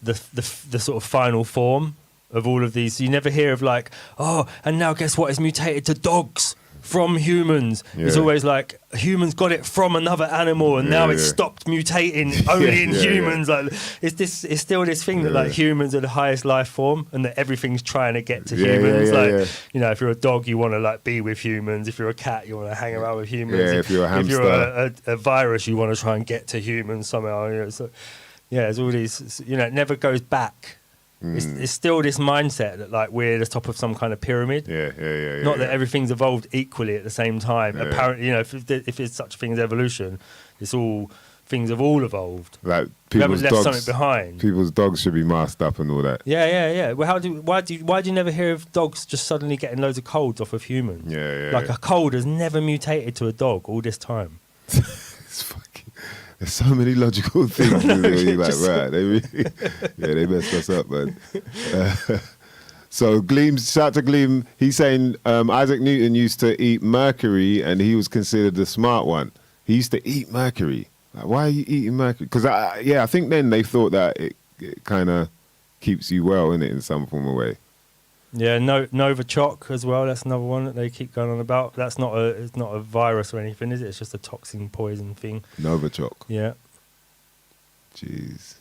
sort of final form of all of these. You never hear of like, oh, and now guess what? It's mutated to dogs from humans. It's always like humans got it from another animal, and now it's stopped mutating only in humans. Like it's still this thing that like humans are the highest life form, and that everything's trying to get to humans. If you're a dog, you want to like be with humans. If you're a cat, you want to hang around with humans. If you're a hamster, if you're a virus, you want to try and get to humans somehow. So there's all these. It never goes back. It's still this mindset that like we're the top of some kind of pyramid. Not that everything's evolved equally at the same time. Apparently, if there's such a thing as evolution, it's all things have all evolved. Like we haven't left dogs, something behind. People's dogs should be masked up and all that. Well, why do you never hear of dogs just suddenly getting loads of colds off of humans? A cold has never mutated to a dog all this time. It's fucking. There's so many logical things. You're like, right, they really, they messed us up, man. So Gleam, shout to Gleam. He's saying Isaac Newton used to eat mercury, and he was considered the smart one. He used to eat mercury. Like, why are you eating mercury? Because I think then they thought that it kind of keeps you well, innit, in some form of way. Yeah, Novichok as well. That's another one that they keep going on about. It's not a virus or anything, is it? It's just a toxin poison thing. Novichok. Yeah. Jeez.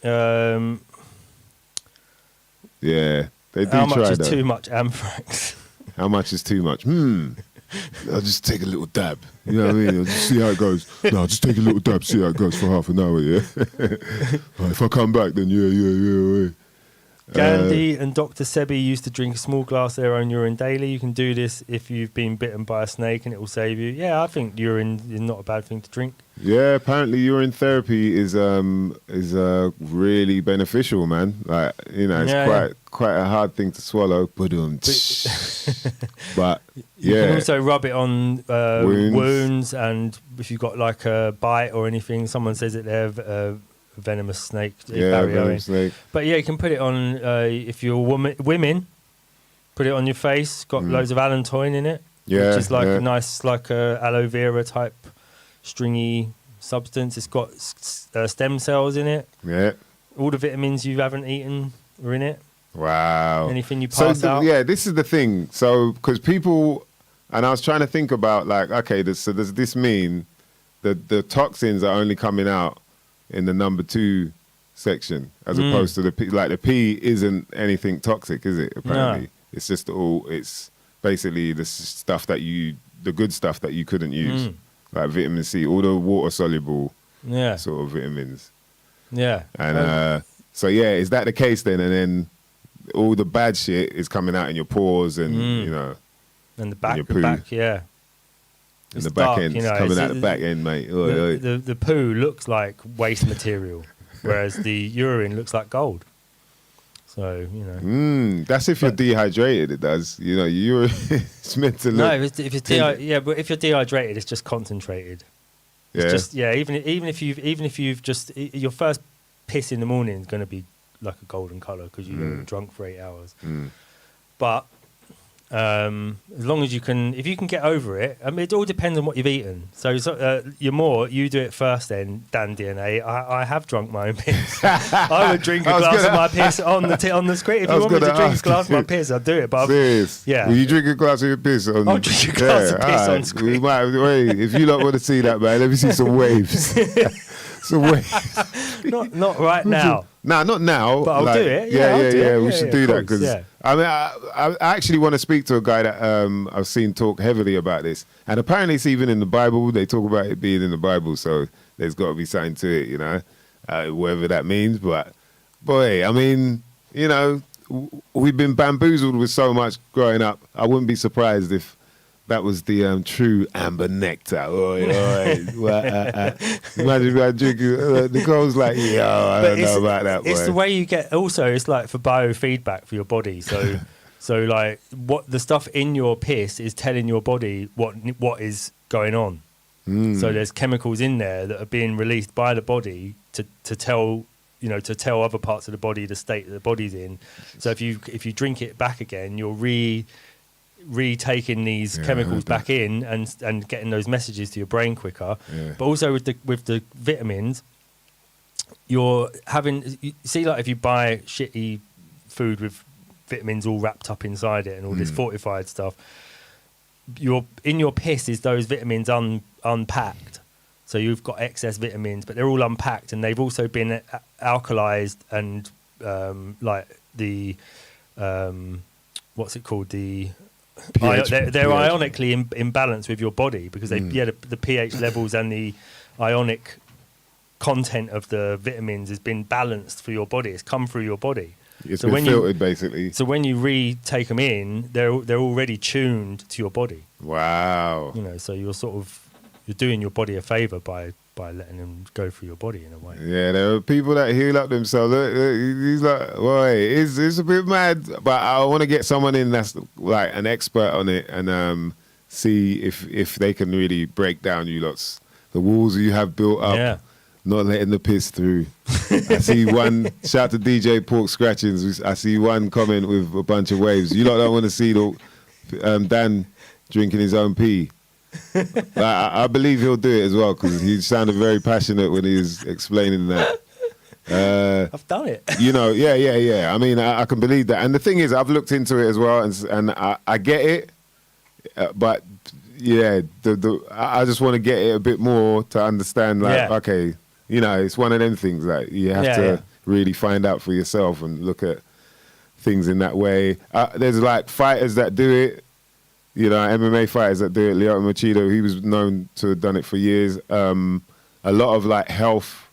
Yeah, they do try. How much is though. too much anthrax? How much is too much? I'll just take a little dab. You know what I mean? I'll just see how it goes. No, I'll just take a little dab, see how it goes for half an hour, yeah? Right, if I come back, then yeah. Gandhi and Dr. Sebi used to drink a small glass of their own urine daily. You can do this if you've been bitten by a snake and it will save you. Yeah, I think urine is not a bad thing to drink. Yeah, apparently urine therapy is really beneficial, man. Like, it's quite a hard thing to swallow. But you can also rub it on wounds, and if you've got like a bite or anything, someone says that they have venomous snake. Venomous snake. But you can put it on if you're women. Put it on your face. Got loads of allantoin in it, which is like a nice aloe vera type stringy substance. It's got stem cells in it. Yeah. All the vitamins you haven't eaten are in it. Wow. Anything you pass out. Yeah, this is the thing. So because people, and I was trying to think about like, okay, does this mean the toxins are only coming out in the number 2 section, as opposed to the pee. Like the pee isn't anything toxic, is it? Apparently, it's just it's basically the stuff the good stuff that you couldn't use, like vitamin C, all the water soluble, sort of vitamins. Yeah. And so is that the case then? And then all the bad shit is coming out in your pores and you know, and the back, your poo. Yeah. And the back end, coming out the back end, mate. The poo looks like waste material, whereas the urine looks like gold. So, you know. That's if you're dehydrated, it does. You know, it's meant to look. No, if it's but if you're dehydrated, it's just concentrated. It's just even if you've just your first piss in the morning is going to be like a golden color because you were drunk for 8 hours. But as long as if you can get over it, I mean, it all depends on what you've eaten. So you do it first then, Dan DNA. I have drunk my own piss. I would drink a glass of my piss on the screen. If you want me to drink a glass of my piss, I'll do it. But serious? Yeah. Will you drink a glass of your piss? I'll drink a glass of piss on screen. We might, wait, if you don't want to see that, man, let me see some waves. Some waves. Not right now. No, not now. But I'll do it. Yeah, we should do that because I mean, I actually want to speak to a guy that I've seen talk heavily about this, and apparently it's even in the Bible. They talk about it being in the Bible, so there's got to be something to it, you know, whatever that means. But boy, I mean, you know, we've been bamboozled with so much growing up. I wouldn't be surprised if that was the true amber nectar. Imagine if I drink it. Nicole's like, I don't know about that. It's the way you get. Also, it's like for biofeedback for your body. So, like what the stuff in your piss is telling your body what is going on. So there's chemicals in there that are being released by the body to tell other parts of the body the state that the body's in. So if you drink it back again, you're retaking these chemicals back in and getting those messages to your brain quicker. But also with the vitamins, you're having like if you buy shitty food with vitamins all wrapped up inside it and all this fortified stuff, in your piss is those vitamins unpacked. So you've got excess vitamins, but they're all unpacked and they've also been alkalized and like the what's it called, the they're ionically in balance with your body because the pH levels and the ionic content of the vitamins has been balanced for your body. It's come through your body. It's been filtered, basically. So when you retake them in, they're already tuned to your body. Wow. You know, so you're doing your body a favor by letting them go through your body in a way. Yeah, there are people that heal up themselves. He's like, boy, it's a bit mad, but I want to get someone in that's like an expert on it and see if they can really break down you lots, the walls you have built up, not letting the piss through. I see one, shout to DJ Pork Scratchings, I see one comment with a bunch of waves. You lot don't want to see Dan drinking his own pee. I believe he'll do it as well because he sounded very passionate when he was explaining that. I've done it. You know, yeah. I mean, I can believe that. And the thing is, I've looked into it as well, and I get it. But yeah, I just want to get it a bit more to understand. Like, okay, you know, it's one of them things. Like you have to really find out for yourself and look at things in that way. There's like fighters that do it. You know, MMA fighters that do it. Lyoto Machida, he was known to have done it for years. A lot of like health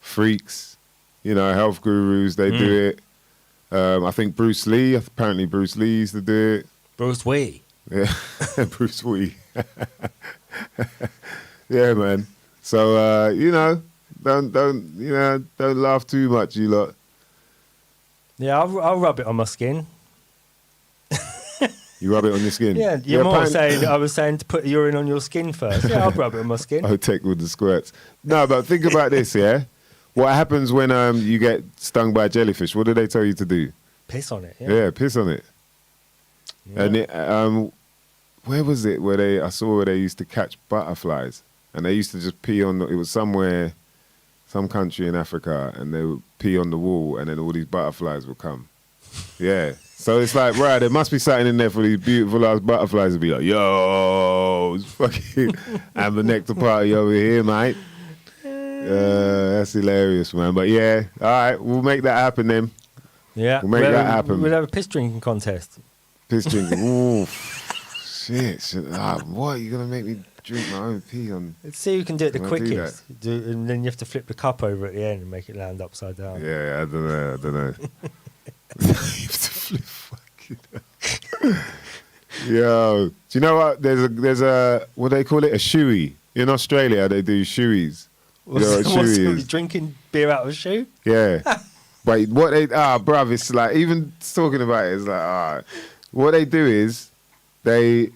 freaks, you know, health gurus, they do it. I think Bruce Lee used to do it. Bruce Lee. Yeah, Bruce Lee. Yeah, man. So you know, don't laugh too much, you lot. Yeah, I'll rub it on my skin. You rub it on your skin? Yeah, I was saying to put urine on your skin first. Yeah, I'll rub it on my skin. Oh, take with the squirts. No, but think about this, yeah? What happens when you get stung by a jellyfish? What do they tell you to do? Piss on it, Yeah, piss on it. Yeah. And where was it I saw where they used to catch butterflies and they used to just pee on it was somewhere, some country in Africa, and they would pee on the wall and then all these butterflies would come. Yeah. So it's like, right, there must be something in there for these beautiful ass butterflies to be like, yo, it's fucking amber nectar party over here, mate. That's hilarious, man. But yeah, all right, we'll make that happen then. Yeah, We'll make that happen. We'll have a piss drinking contest. Piss drinking. Ooh, shit. What? You're going to make me drink my own pee on... Let's see who can do it the Can I do quickest. And then you have to flip the cup over at the end and make it land upside down. Yeah, I don't know. You have to flip fucking hell. Yo, do you know what? There's a what do they call it? A shoey. In Australia, they do shoeys. You know what a shoey is? Drinking beer out of a shoe? Yeah. But what they... bruv, it's like... Even talking about it, it's like... What they do is... They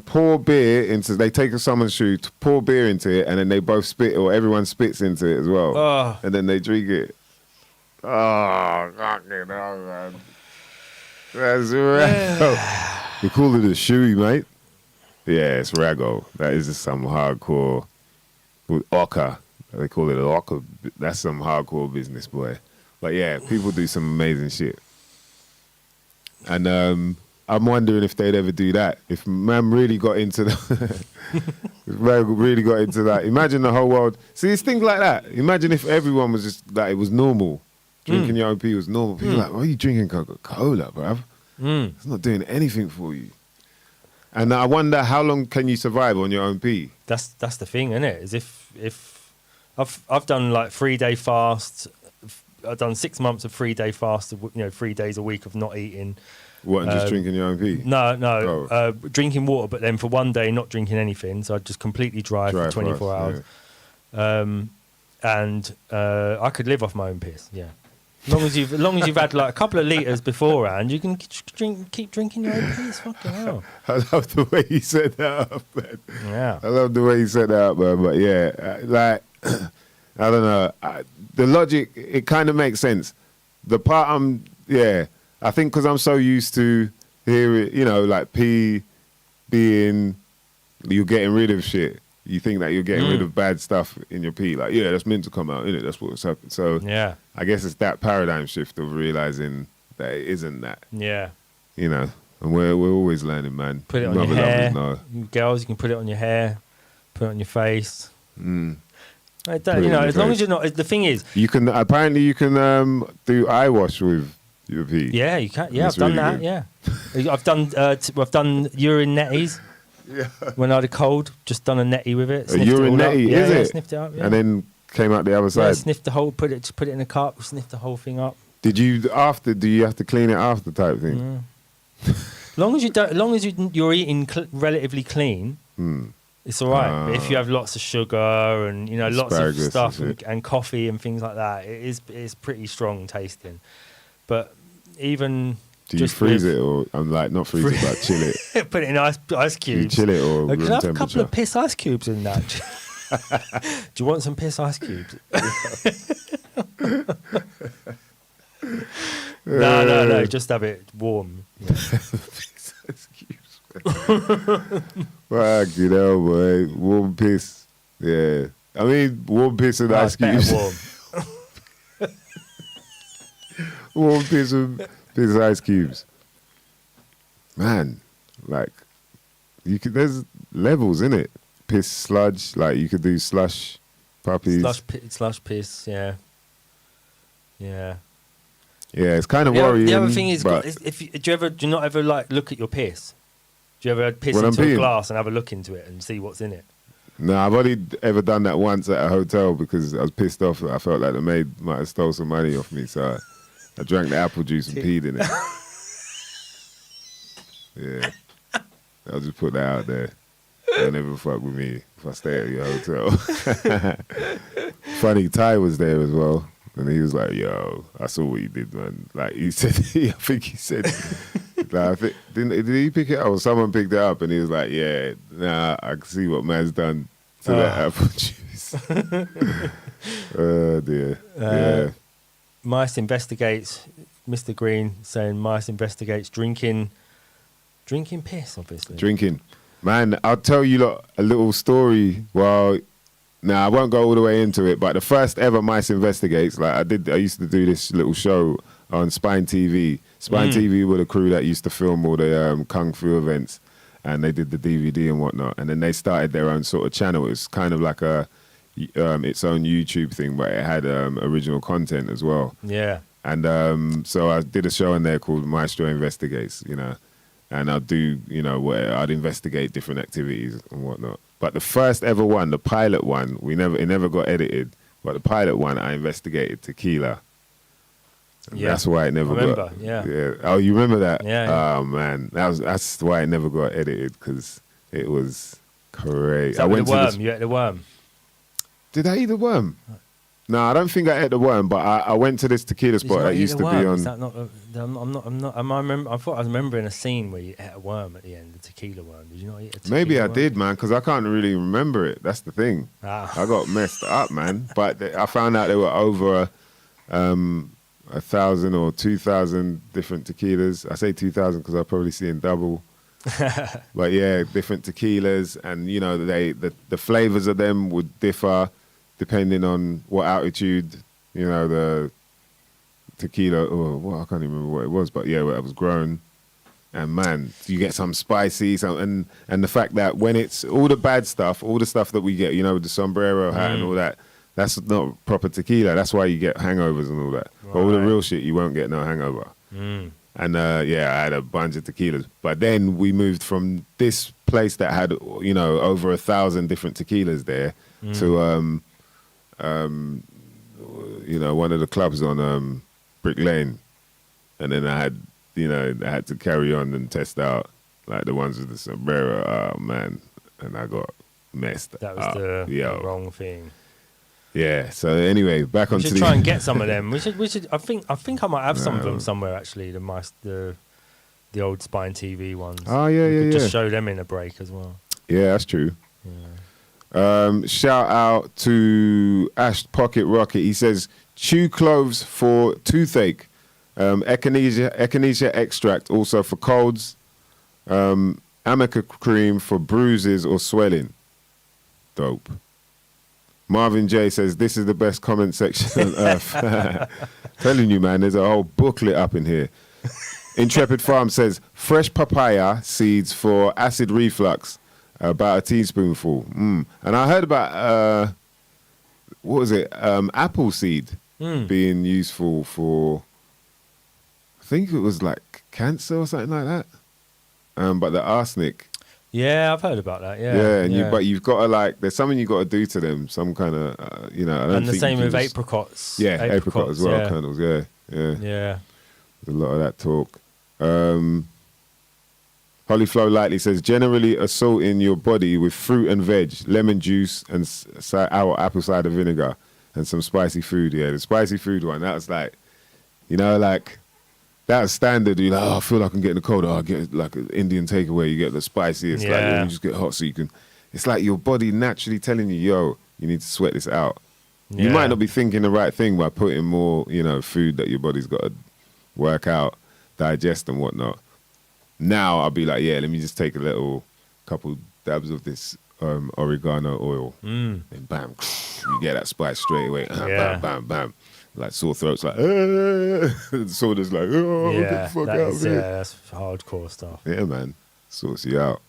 pour beer into... They take someone's shoe, pour beer into it, and then they both spit, or everyone spits into it as well. Oh. And then they drink it. Oh, fucking hell, man. That's right. We call it a shoey, mate. Yeah, it's rago. That is just some hardcore... With ochre. They call it an ochre. That's some hardcore business, boy. But yeah, people do some amazing shit. And I'm wondering if they'd ever do that. If man really got into the... if man really got into that. Imagine the whole world... See, it's things like that. Imagine if everyone was just... Like, it was normal. Drinking your own pee was normal. People are like, why are you drinking Coca-Cola, bruv? It's not doing anything for you. And I wonder how long can you survive on your own pee? That's the thing, isn't it? Is if I've done like 3-day fasts. I've done 6 months of 3-day fast. 3 days a week of not eating. What, and just drinking your own pee? No. Drinking water, but then for one day not drinking anything. So I just completely dry for 24 hours. Yeah. And I could live off my own piss. Yeah. As long as you've had like a couple of litres beforehand, you can keep drinking your own piss. Fucking hell. I love the way you set that up, man. Yeah. I love the way you set that up, man. But yeah, like, I don't know. The logic, it kind of makes sense. The part I think because I'm so used to hearing, like pee being, you're getting rid of shit. You think that you're getting rid of bad stuff in your pee. Like, yeah, that's meant to come out, innit? That's what's happened. So yeah, I guess it's that paradigm shift of realizing that it isn't that. Yeah. And we're always learning, man. Put it on your hair. Girls, you can put it on your hair, put it on your face. As long as you're not... The thing is... You can do eye wash with your pee. Yeah, you can. Yeah, I've done that, yeah. I've done urine netties. Yeah. When I had a cold, just done a netty with it. A urine netty, is it? Sniffed it up, yeah. And then came out the other side. Yeah, sniffed the whole, put it in a cup, sniffed the whole thing up. Do you have to clean it after type thing? As long as you're eating relatively clean, it's all right. But if you have lots of sugar and lots of stuff and coffee and things like that, it's pretty strong tasting. But even... Do you freeze it or not freeze it, but chill it? Put it in ice cubes. You chill it or room can I have temperature? A couple of piss ice cubes in that? Do you want some piss ice cubes? No. Just have it warm. Piss ice cubes. Fuck, boy. Warm piss. Yeah. I mean, warm piss and ice cubes. Warm. Warm piss and... These ice cubes, man. Like, there's levels in it. Piss, sludge. Like you could do slush, puppies. Slush piss. Yeah. Yeah, it's kind of worrying. The other thing is, do you not ever like look at your piss? Do you ever piss into a glass and have a look into it and see what's in it? No, I've only ever done that once at a hotel because I was pissed off that I felt like the maid might have stole some money off me, so. I drank the apple juice and peed in it. Yeah. I'll just put that out there. Don't ever fuck with me if I stay at your hotel. Funny, Ty was there as well. And he was like, yo, I saw what you did, man. Like, he said, I think he said, did he pick it up? Or someone picked it up and he was like, yeah, nah, I can see what man's done to that apple juice. Oh, dear. Yeah. Mice investigates, Mr. Green saying Mice investigates drinking piss, obviously. Drinking. Man, I'll tell you a little story. Well, I won't go all the way into it, but the first ever Mice Investigates, I used to do this little show on Spine TV. Spine TV were the crew that used to film all the Kung Fu events, and they did the DVD and whatnot. And then they started their own sort of channel. It's kind of like its own YouTube thing, but it had original content as well. Yeah. And so I did a show in there called Maestro Investigates, you know, and I'd do, you know, where I'd investigate different activities and whatnot. But the first ever one, the pilot one, it never got edited. But the pilot one, I investigated tequila. Yeah. That's why it never got. Yeah. Oh, you remember that? Yeah. Oh man, that's why it never got edited, because it was crazy. I went to the worm. You ate the worm. Did I eat the worm? No, I don't think I ate the worm, but I went to this tequila spot that used to be on. Is that not? I'm not. I thought I was remembering a scene where you ate a worm at the end, the tequila worm. Did you not eat a tequila Maybe I worm? did, man, because I can't really remember it. That's the thing. I got messed up, man. But I found out there were over 1,000 or 2,000 different tequilas. I say 2,000 because I've probably seen double. But yeah, different tequilas, and you know the flavors of them would differ depending on what altitude, you know, the tequila, or well, I can't even remember what it was, but yeah, where it was grown. And man, you get some spicy, and the fact that when it's all the bad stuff, all the stuff that we get, you know, with the sombrero hat and all that, that's not proper tequila. That's why you get hangovers and all that. But all the real shit, you won't get no hangover. And yeah, I had a bunch of tequilas. But then we moved from this place that had, you know, over 1,000 different tequilas there to, you know, one of the clubs on Brick Lane. And then I had to carry on and test out like the ones with the sombrero. Oh man, and I got messed. That was up. the wrong thing. Yeah. So anyway, back onto We should try and get some of them. We should. I think I might have some of them somewhere actually. The old Spine TV ones. Oh yeah. Just show them in a break as well. Yeah, that's true. Shout out to Ash Pocket Rocket. He says, chew cloves for toothache. Echinacea extract also for colds. Amica cream for bruises or swelling. Dope. Marvin J says, this is the best comment section on earth. Telling you, man, there's a whole booklet up in here. Intrepid Farm says, fresh papaya seeds for acid reflux. About a teaspoonful. And I heard about, what was it? Apple seed being useful for, I think it was like cancer or something like that. But the arsenic. Yeah, I've heard about that. Yeah. But you've got to like, there's something you got to do to them. Some kind of, you know. I don't and the think same with just, apricots. Yeah, apricot as well, kernels. Yeah. Yeah. There's a lot of that talk. Hollyflow Lightly says, generally assaulting your body with fruit and veg, lemon juice and our apple cider vinegar and some spicy food. Yeah, the spicy food one, that was like, you know, like, that was standard. You're like, oh, I feel like I'm getting a cold. Oh, I get like an Indian takeaway. You get the spiciest. Like, you just get hot so you can, it's like your body naturally telling you, yo, you need to sweat this out. You might not be thinking the right thing by putting more, you know, food that your body's got to work out, digest and whatnot. Now I'll be like, yeah, let me just take a couple dabs of this oregano oil, and bam, you get that spice straight away. Bam, bam, bam. Like sore throats, like, sore just like, oh, get the fuck out of here. Yeah, that's hardcore stuff. Yeah, man, sorts you out,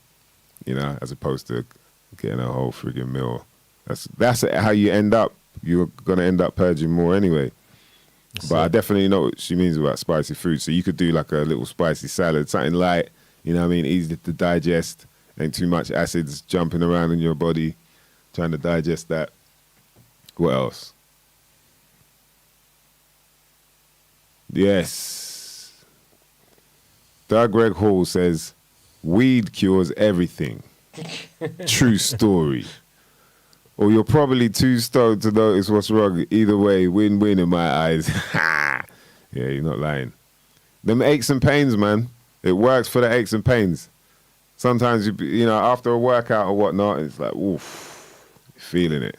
you know, as opposed to getting a whole friggin' meal. That's how you end up. You're gonna end up purging more anyway. But I definitely know what she means about spicy food. So you could do like a little spicy salad, something light, you know what I mean, easy to digest, ain't too much acids jumping around in your body, trying to digest that. What else? Yes. Doug Greg Hall says, weed cures everything. True story. Or you're probably too stoned to notice what's wrong. Either way, win-win in my eyes. Yeah, you're not lying. Them aches and pains, man. It works for the aches and pains. Sometimes, you know, after a workout or whatnot, it's like, oof, feeling it.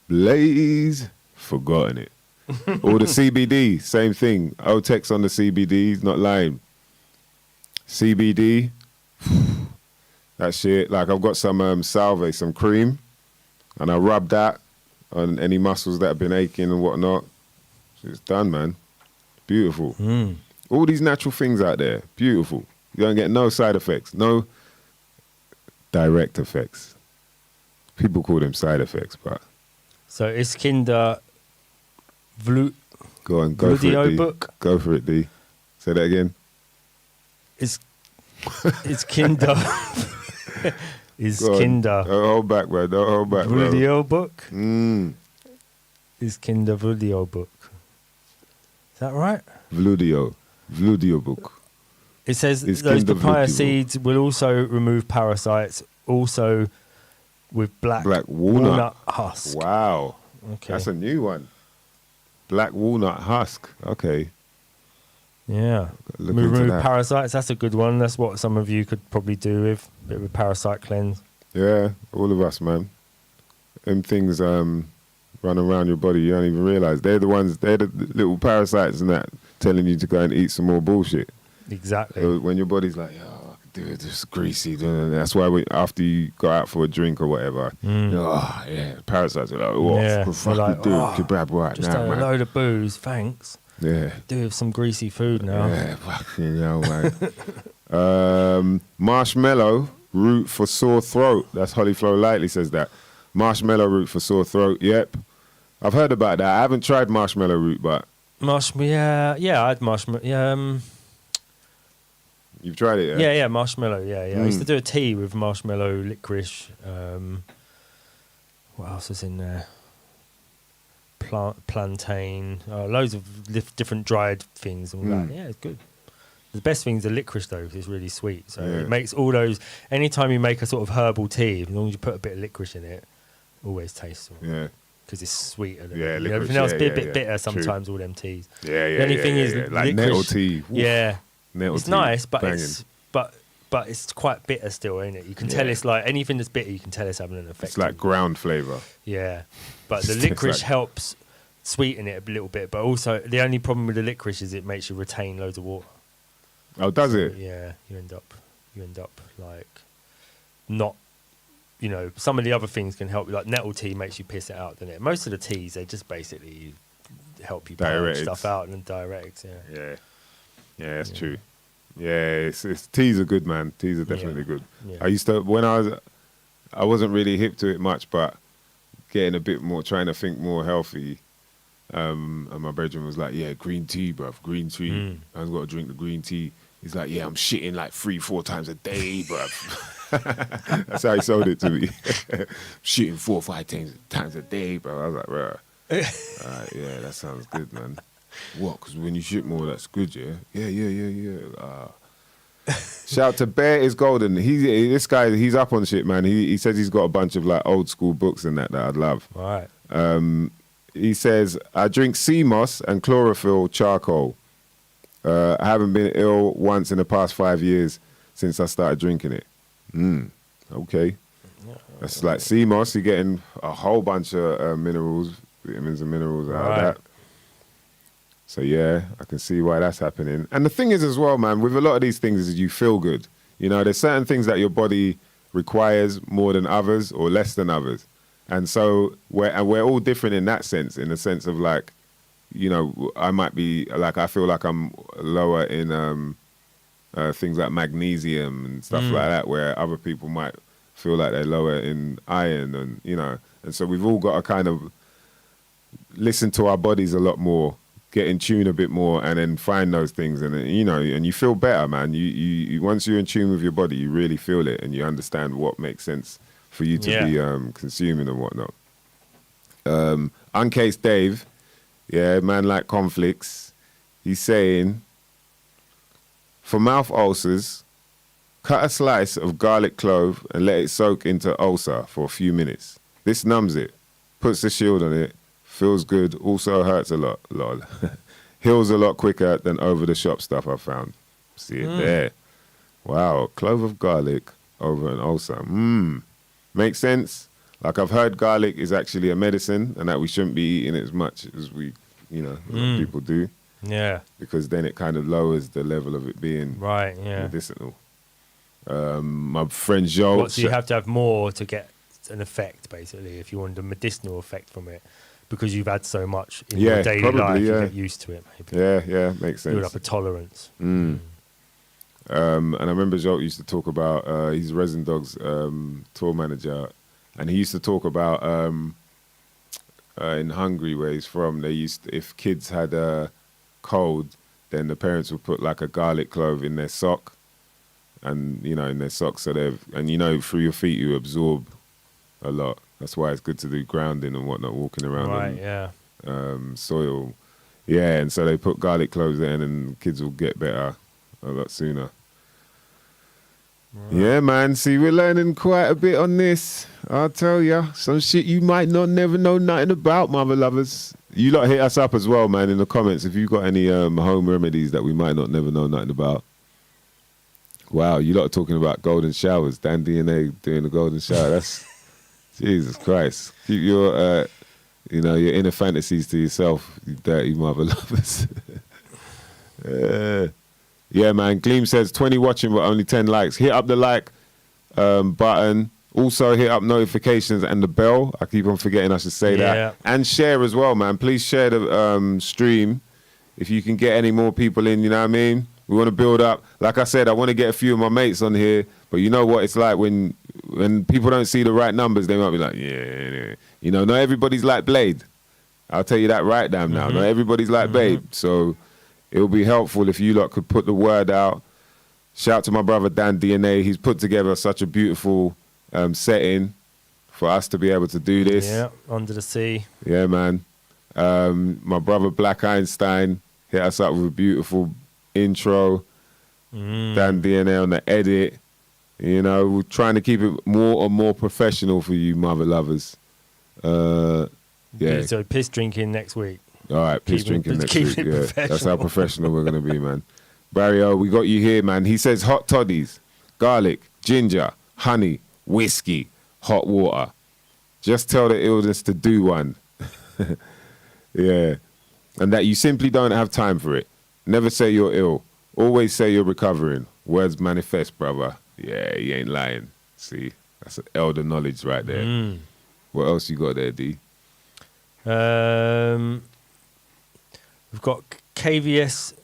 Blaze, forgotten it. Or the CBD, same thing. Otex on the CBD, not lying. CBD, that shit. Like, I've got some salve, some cream. And I rub that on any muscles that have been aching and whatnot. It's done, man. Beautiful. Mm. All these natural things out there. Beautiful. You don't get no side effects. No direct effects. People call them side effects, but... So it's Kinder Go on, go for it, D. book. Go for it, D. Say that again. It's Kinder. Is Go on. Kinder Don't hold back, bro. Don't hold back, bro. Video book? Mm. Is Kinder video book? Is that right? Vludio book. It says Is those Kinder papaya Vludio. seeds will also remove parasites. Also, with black walnut. husk. Wow. Okay. That's a new one. Black walnut husk. Okay. Yeah. Look into Remove that. parasites. That's a good one. That's what some of you could probably do with a bit of a parasite cleanse. Yeah, all of us, man. Them things run around your body, you don't even realise. They're the little parasites and that telling you to go and eat some more bullshit. Exactly. So when your body's like, oh, dude, this is greasy. That's why after you go out for a drink or whatever, oh, yeah, parasites are like, oh, Yeah, for they're fucking like, dude, oh, kebab right Just now, had a man. load of booze, thanks. Yeah. Do with some greasy food now. Yeah, fucking hell, man. Marshmallow root for sore throat. That's Holly Flo Lightly says that. Marshmallow root for sore throat. Yep. I've heard about that. I haven't tried marshmallow root, but Marshmallow, yeah, I had marshmallow. Yeah, you've tried it, yeah? yeah, marshmallow. Yeah. I used to do a tea with marshmallow, licorice. What else was in there? Plantain, loads of different dried things and all that. Yeah, it's good. The best thing is the licorice though, 'cause it's really sweet. So it makes all those. Anytime you make a sort of herbal tea, as long as you put a bit of licorice in it, always tastes. Yeah. Because it's sweeter. Than licorice, everything else, yeah, bit yeah. bitter True. sometimes. All them teas. Yeah, The only thing is like licorice. nettle tea. Oof. Yeah, Nettle it's tea, nice, but banging. but it's quite bitter still, ain't it? You can tell it's like anything that's bitter. You can tell it's having an effect. It's like ground flavour. Yeah, but the It's licorice like- helps sweeten it a little bit. But also, the only problem with the licorice is it makes you retain loads of water. Oh, does it? Yeah, you end up like not. You know, some of the other things can help you. Like nettle tea makes you piss it out, doesn't it? Most of the teas, they just basically help you purge Diuretics. stuff out and diuretics. Yeah. Yeah, that's true. Yeah, it's teas are good, man. Teas are definitely good. Yeah. I used to when I wasn't really hip to it much, but getting a bit more, trying to think more healthy. And my brethren was like, "Yeah, green tea, bruv, green tea. I was got to drink the green tea." He's like, "Yeah, I'm shitting like 3-4 times a day, bruv." That's how he sold it to me. Shitting 4 or 5 times a day, bro. I was like, bro. Yeah, that sounds good, man. What? Because when you shit more, that's good, yeah? Yeah. Shout to Bear is Golden. This guy, he's up on shit, man. He says he's got a bunch of like old school books and that I'd love. All right. He says, I drink sea moss and chlorophyll charcoal. I haven't been ill once in the past 5 years since I started drinking it. Okay. That's like sea moss. You're getting a whole bunch of minerals, vitamins and minerals out of that. So yeah, I can see why that's happening. And the thing is as well, man, with a lot of these things is you feel good. You know, there's certain things that your body requires more than others or less than others. And so we're all different in that sense, in the sense of like, you know, I might be like, I feel like I'm lower in things like magnesium and stuff like that, where other people might feel like they're lower in iron, and you know, and so we've all got to kind of listen to our bodies a lot more, get in tune a bit more, and then find those things, and you know, and you feel better, man. You once you're in tune with your body, you really feel it, and you understand what makes sense for you to be consuming and whatnot. Uncased Dave, yeah, man, like conflicts. He's saying, for mouth ulcers, cut a slice of garlic clove and let it soak into ulcer for a few minutes. This numbs it, puts the shield on it, feels good, also hurts a lot, lol. Heals a lot quicker than over-the-shop stuff I've found. See it there. Wow, clove of garlic over an ulcer. Makes sense. Like I've heard garlic is actually a medicine and that we shouldn't be eating it as much as we, you know, a lot of people do. Yeah. Because then it kind of lowers the level of it being medicinal. My friend Joel. So you have to have more to get an effect, basically, if you want a medicinal effect from it. because you've had so much in your daily probably, life, you yeah. get used to it. Maybe Yeah, makes build sense. up a tolerance. And I remember Jolt used to talk about, he's Resin Dog's tour manager, and he used to talk about in Hungary, where he's from, they used to, if kids had a cold, then the parents would put like a garlic clove in their sock, and in their socks, so through your feet you absorb a lot. That's why it's good to do grounding and whatnot, walking around on soil. Yeah, and so they put garlic cloves in, and kids will get better a lot sooner. Right. Yeah, man. See, we're learning quite a bit on this. I'll tell ya, some shit you might not never know nothing about, mother lovers. You lot hit us up as well, man, in the comments if you've got any home remedies that we might not never know nothing about. Wow, you lot are talking about golden showers. Dan DNA doing the golden shower. That's Jesus Christ. Keep your your inner fantasies to yourself, you dirty mother lovers. Yeah, man. Gleam says 20 watching but only 10 likes. Hit up the like button. Also hit up notifications and the bell. I keep on forgetting I should say that. And share as well, man. Please share the stream. If you can get any more people in, you know what I mean? We want to build up. Like I said, I want to get a few of my mates on here. But you know what it's like when people don't see the right numbers, they might be like, yeah. Not everybody's like Blade. I'll tell you that right down now. Not everybody's like Babe. So it would be helpful if you lot could put the word out. Shout out to my brother Dan DNA. He's put together such a beautiful setting for us to be able to do this. Yeah, under the sea. Yeah, man. My brother Black Einstein hit us up with a beautiful intro. Dan DNA on the edit. We're trying to keep it more and more professional for you mother lovers. Yeah. So piss drinking next week. All right, piss drinking next week. Yeah, that's how professional we're going to be, man. Barry, we got you here, man. He says hot toddies, garlic, ginger, honey, whiskey, hot water. Just tell the illness to do one. Yeah. And that you simply don't have time for it. Never say you're ill. Always say you're recovering. Words manifest, brother. Yeah, he ain't lying. See, that's elder knowledge right there. What else you got there, D? We've got KVS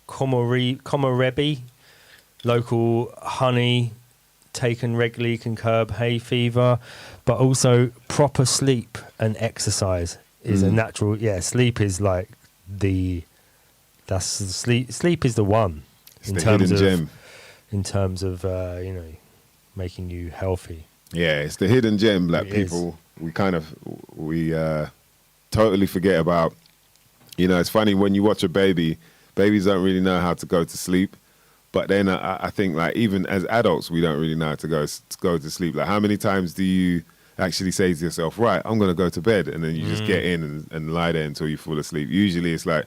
Komorebi, local honey taken regularly can curb hay fever, but also proper sleep and exercise is a natural. Yeah, sleep is like sleep is the one. It's the hidden gem. In terms of making you healthy. Yeah, it's the hidden gem that people we totally forget about. It's funny when you watch a babies don't really know how to go to sleep. But then I think like even as adults, we don't really know how to go to sleep. Like how many times do you actually say to yourself, right, I'm going to go to bed, and then you just get in and lie there until you fall asleep? Usually it's like,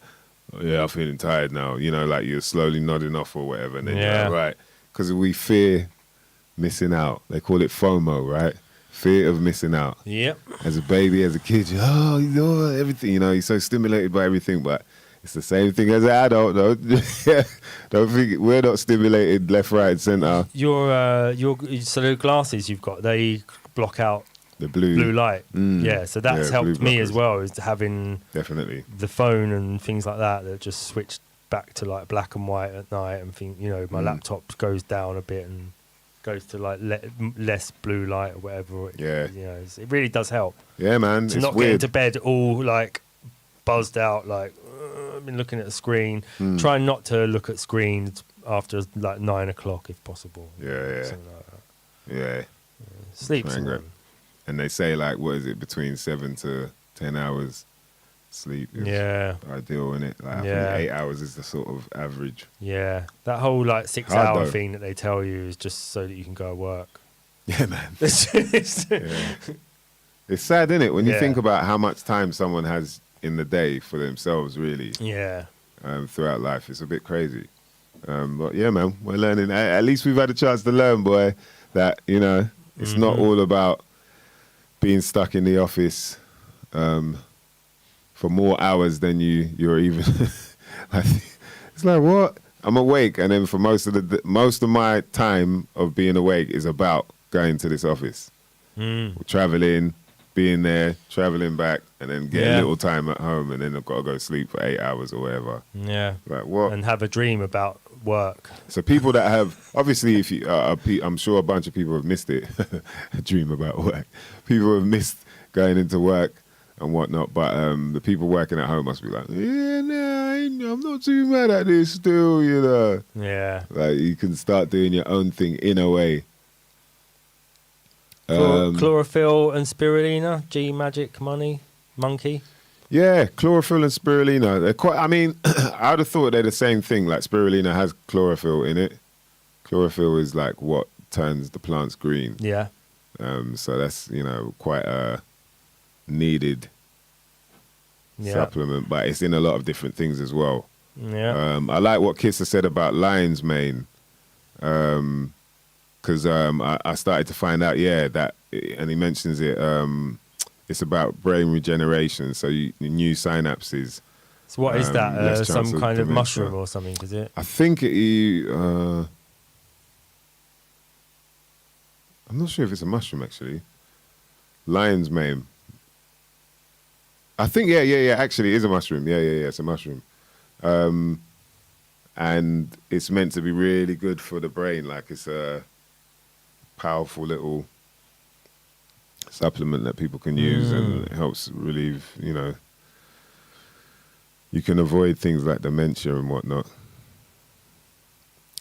oh, yeah, I'm feeling tired now. Like you're slowly nodding off or whatever. And then you're like, right. Because we fear missing out. They call it FOMO, right? Fear of missing out. Yep. As a baby, as a kid, everything, you're so stimulated by everything, but it's the same thing as an adult, though. Don't think we're not stimulated left, right, centre. So the glasses you've got, they block out the blue light. Yeah, so that's helped me as well, is having definitely the phone and things like that just switched back to like black and white at night, and my laptop goes down a bit and goes to like less blue light or whatever. It really does help. Yeah, man. To not get into bed all like buzzed out, like I've been looking at the screen. Try not to look at screens after like 9 o'clock if possible. Yeah. Something like that. Yeah. Sleep's and they say like, what is it, between 7 to 10 hours sleep is ideal, isn't it? Like I think 8 hours is the sort of average. Yeah. That whole like 6 hour thing that they tell you is just so that you can go to work. Yeah, man. It's sad, isn't it, when you think about how much time someone has in the day for themselves, really. Yeah. Throughout life. It's a bit crazy. But yeah, man, we're learning. At least we've had a chance to learn, boy, that, it's not all about being stuck in the office for more hours than you're even. It's like, what? I'm awake, and then for most of my time of being awake is about going to this office. Traveling, being there, traveling back, and then get a Yeah. little time at home, and then I've got to go sleep for 8 hours or whatever. Yeah. Like what? And have a dream about work. So people that have, obviously, if you, I'm sure a bunch of people have missed it. A dream about work. People have missed going into work and whatnot, but the people working at home must be like, yeah, nah, I'm not too mad at this still, you know. Yeah. Like you can start doing your own thing in a way. Chlorophyll and spirulina, G Magic Monkey. Yeah, chlorophyll and spirulina. They're quite. I mean, I would have thought they're the same thing. Like spirulina has chlorophyll in it. Chlorophyll is like what turns the plants green. Yeah. So that's quite a needed supplement, but it's in a lot of different things as well. Yeah. I like what Kisser said about lion's mane, because I started to find out, that, and he mentions it. It's about brain regeneration, so new synapses. So what is that? less chance Some kind of dementia. mushroom or something? Is it? I think I'm not sure if it's a mushroom actually. Lion's mane. I think yeah. Actually, it is a mushroom. Yeah. It's a mushroom, and it's meant to be really good for the brain. Like it's a powerful little supplement that people can use, and it helps relieve. You can avoid things like dementia and whatnot.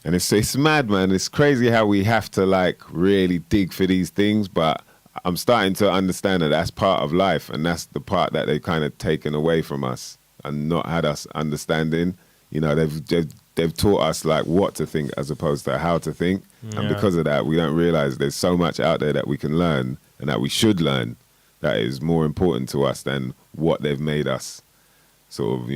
And it's mad, man. It's crazy how we have to like really dig for these things, but I'm starting to understand that that's part of life, and that's the part that they've kind of taken away from us and not had us understanding. They've taught us like what to think as opposed to how to think, and because of that, we don't realize there's so much out there that we can learn and that we should learn that is more important to us than what they've made us sort of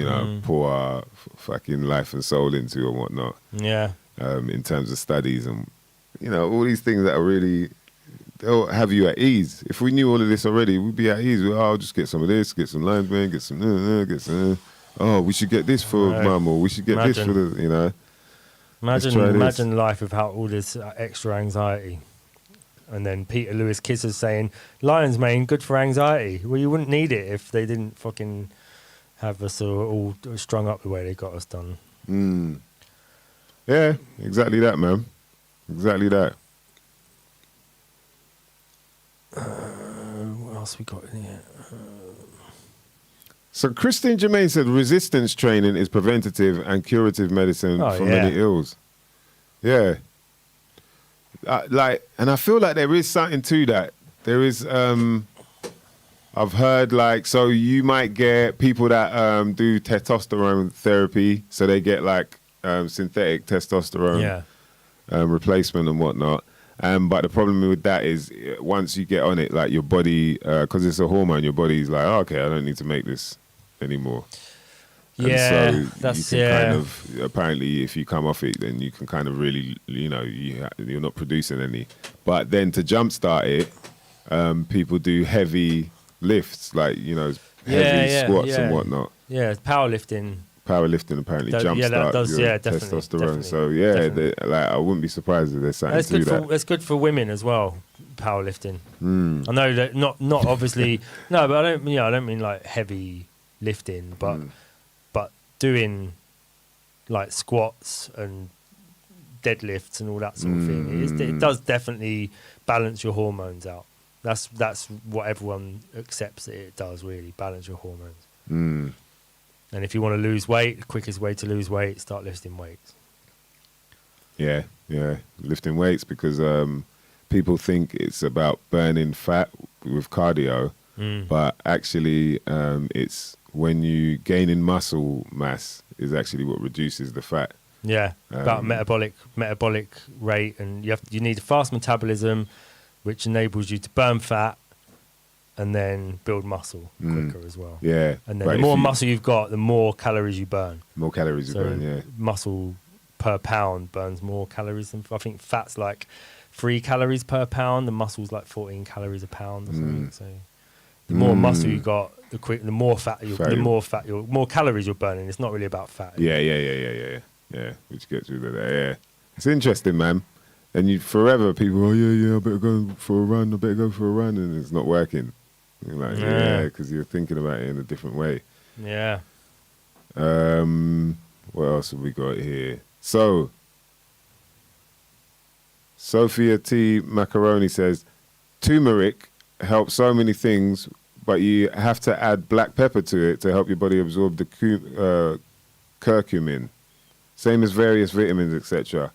pour our fucking life and soul into and whatnot. Yeah. In terms of studies and all these things that are really, they'll have you at ease. If we knew all of this already, we'd be at ease. I'll just get some of this, get some lion's mane, get some oh, we should get this for mum, or we should get this for the Imagine life without all this extra anxiety. And then Peter Lewis Kisser saying, lion's mane, good for anxiety. Well, you wouldn't need it if they didn't fucking have us all strung up the way they got us done. Yeah, exactly that, man. Exactly that. What else we got in here? So Christine Germain said resistance training is preventative and curative medicine for many ills. Yeah. And I feel like there is something to that. There is, I've heard so you might get people that do testosterone therapy, so they get synthetic testosterone replacement and whatnot. But the problem with that is once you get on it, like your body, because it's a hormone, your body's like, oh, okay, I don't need to make this anymore. Yeah, and so you can kind of, apparently if you come off it, then you can kind of really, you're not producing any. But then to jumpstart it, people do heavy lifts, heavy squats and whatnot. Yeah, powerlifting. Powerlifting apparently jumpstart your testosterone. Definitely. I wouldn't be surprised if there's something to that. It's good for women as well, powerlifting. I know that not obviously no, but I don't mean like heavy lifting, but doing like squats and deadlifts and all that sort of thing. It does definitely balance your hormones out. That's what everyone accepts that it does, really balance your hormones. And if you want to lose weight, the quickest way to lose weight, start lifting weights. Yeah, lifting weights, because people think it's about burning fat with cardio, but actually it's when you gaining muscle mass is actually what reduces the fat. Yeah, about metabolic rate, and you need a fast metabolism, which enables you to burn fat and then build muscle quicker as well. Yeah, and then the more muscle you've got, the more calories you burn. More calories you burn. Yeah, muscle per pound burns more calories than I think fat's like 3 calories per pound. The muscle's like 14 calories a pound or something. So the more muscle you got, the more more calories you're burning. It's not really about fat. Yeah. Which gets rid of that. Yeah, it's interesting, man. And you forever people, I better go for a run. And it's not working. You're like, Yeah. because you're thinking about it in a different way. Yeah. What else have we got here? So, Sophia T. Macaroni says, turmeric helps so many things, but you have to add black pepper to it to help your body absorb the curcumin. Same as various vitamins, etc.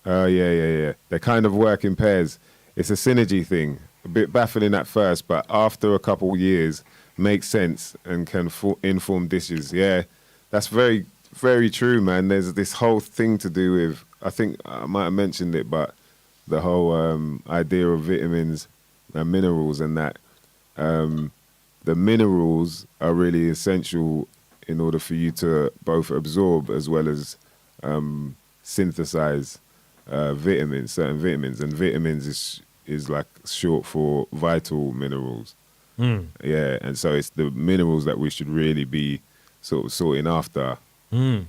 Yeah. They kind of work in pairs. It's a synergy thing. A bit baffling at first, but after a couple of years, makes sense and can inform dishes. Yeah, that's very, very true, man. There's this whole thing to do with, I think I might have mentioned it, but the whole idea of vitamins and minerals and that. The minerals are really essential in order for you to both absorb as well as synthesize vitamins, certain vitamins. And vitamins is like short for vital minerals. Yeah, and so it's the minerals that we should really be sort of sorting after, in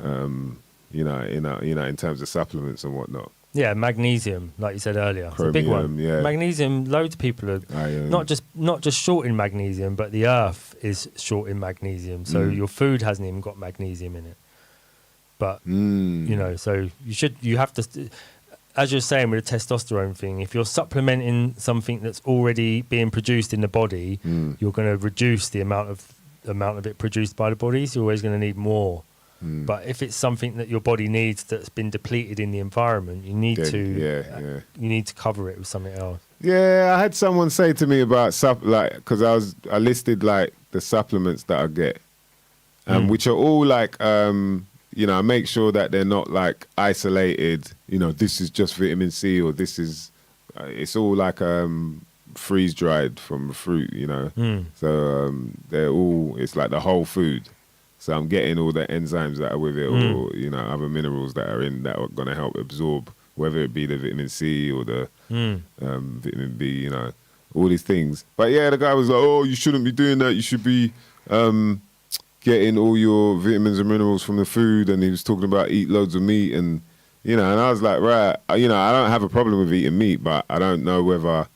terms of supplements and whatnot. Yeah, magnesium, like you said earlier, it's a big one. Yeah. Magnesium, loads of people are not just short in magnesium, but the earth is short in magnesium. So your food hasn't even got magnesium in it. But so you have to, as you're saying with the testosterone thing, if you're supplementing something that's already being produced in the body, you're going to reduce the amount of it produced by the body. So you're always going to need more. But if it's something that your body needs that's been depleted in the environment, you need you need to cover it with something else. Yeah, I had someone say to me about because I listed like the supplements that I get, which are all like I make sure that they're not like isolated. This is just vitamin C or this is it's all like freeze dried from fruit. So they're all it's like the whole food. So I'm getting all the enzymes that are with it, or other minerals that are in that are going to help absorb, whether it be the vitamin C or the vitamin B, all these things. But yeah, the guy was like, "Oh, you shouldn't be doing that. You should be getting all your vitamins and minerals from the food." And he was talking about eat loads of meat, and and I was like, right, I don't have a problem with eating meat, but I don't know whether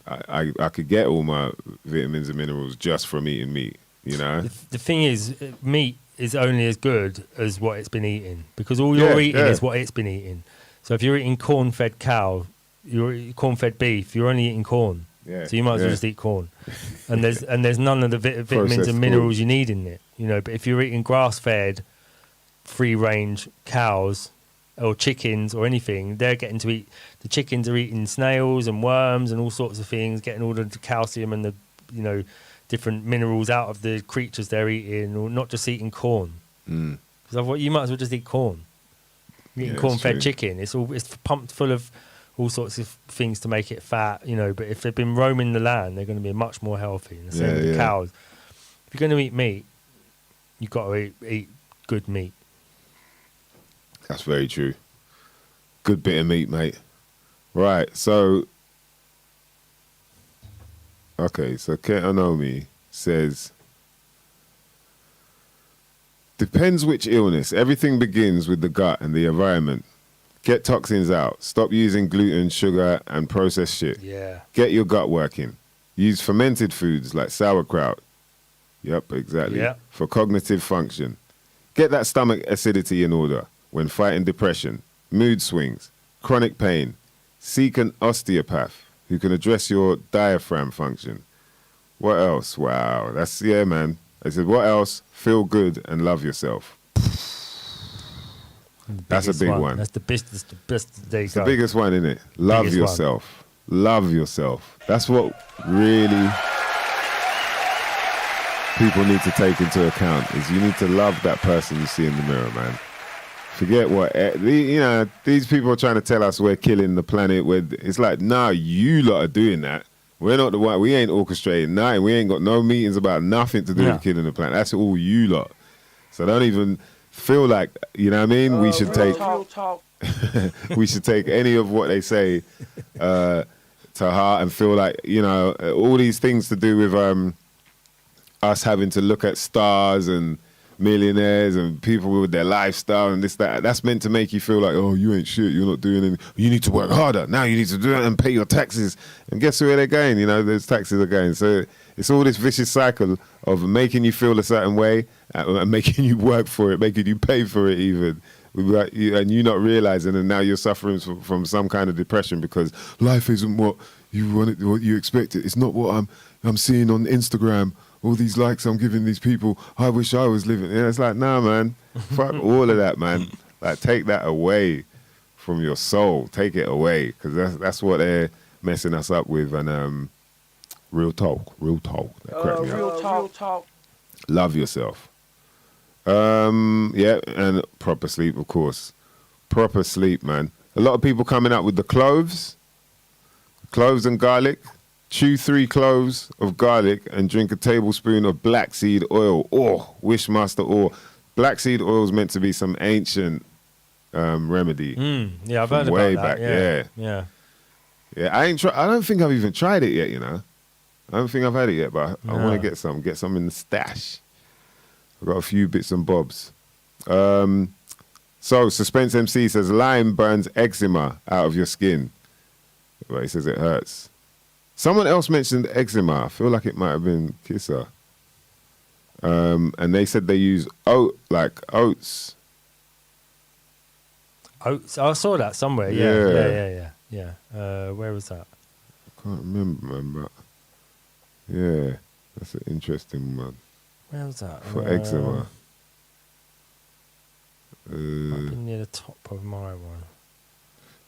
I could get all my vitamins and minerals just from eating meat. The thing is, meat is only as good as what it's been eating, because all you're eating is what it's been eating. So if you're eating corn-fed cow, you're eating corn-fed beef, you're only eating corn. Yeah, so you might as well just eat corn. And there's none of the vitamins and minerals you need in it. But if you're eating grass-fed, free-range cows or chickens or anything, they're getting to eat. The chickens are eating snails and worms and all sorts of things, getting all the calcium and the different minerals out of the creatures they're eating, or not just eating corn. Because you might as well just eat corn. You're eating corn-fed chicken. It's pumped full of all sorts of things to make it fat, But if they've been roaming the land, they're going to be much more healthy. And the same with the cows. If you're going to eat meat, you've got to eat good meat. That's very true. Good bit of meat, mate. Right, so. Okay, so Ketanomi says, depends which illness. Everything begins with the gut and the environment. Get toxins out. Stop using gluten, sugar, and processed shit. Yeah. Get your gut working. Use fermented foods like sauerkraut. Yep, exactly. Yeah. For cognitive function. Get that stomach acidity in order when fighting depression, mood swings, chronic pain. Seek an osteopath who can address your diaphragm function. What else? Wow, man. I said, what else? Feel good and love yourself. That's a big one. That's the best. There you it's go. the biggest one, isn't it? Love biggest yourself. One. Love yourself. That's what really people need to take into account, is you need to love that person you see in the mirror, man. Forget what these people are trying to tell us we're killing the planet. It's like, nah, you lot are doing that. We're not the one. We ain't orchestrating nothing. We ain't got no meetings about nothing to do with killing the planet. That's all you lot. So don't even feel like, you know what I mean? We should take we should take any of what they say to heart and feel like, all these things to do with us having to look at stars and millionaires and people with their lifestyle and this, that. That's meant to make you feel like, oh, you ain't shit. You're not doing anything. You need to work harder. Now you need to do it and pay your taxes. And guess where they're going? You know, those taxes are going. So it's all this vicious cycle of making you feel a certain way and making you work for it, making you pay for it even. And you're not realizing, and now you're suffering from some kind of depression because life isn't what you want it, what you expect it. It's not what I'm seeing on Instagram. All these likes I'm giving these people. I wish I was living. Yeah, it's like, nah, man. Fuck all of that, man. Like, take that away from your soul. Take it away, because that's what they're messing us up with. And real talk. That cracked me up. Real talk. Love yourself. Yeah, and proper sleep, of course. Proper sleep, man. A lot of people coming out with the cloves and garlic. Chew 3 cloves of garlic and drink a tablespoon of black seed oil or Wishmaster oil. Black seed oil is meant to be some ancient remedy. Yeah, I've heard about way that. back. Yeah. I don't think I've even tried it yet. You know, I don't think I've had it yet, but I want to get some in the stash. I've got a few bits and bobs. So Suspense MC says lime burns eczema out of your skin. Well, he says it hurts. Someone else mentioned eczema. I feel like it might have been Kissa. And they said they use oats. Oats. I saw that somewhere. Yeah. Where was that? I can't remember, man, but yeah, that's an interesting one. Where was that? For eczema. Might be near the top of my one.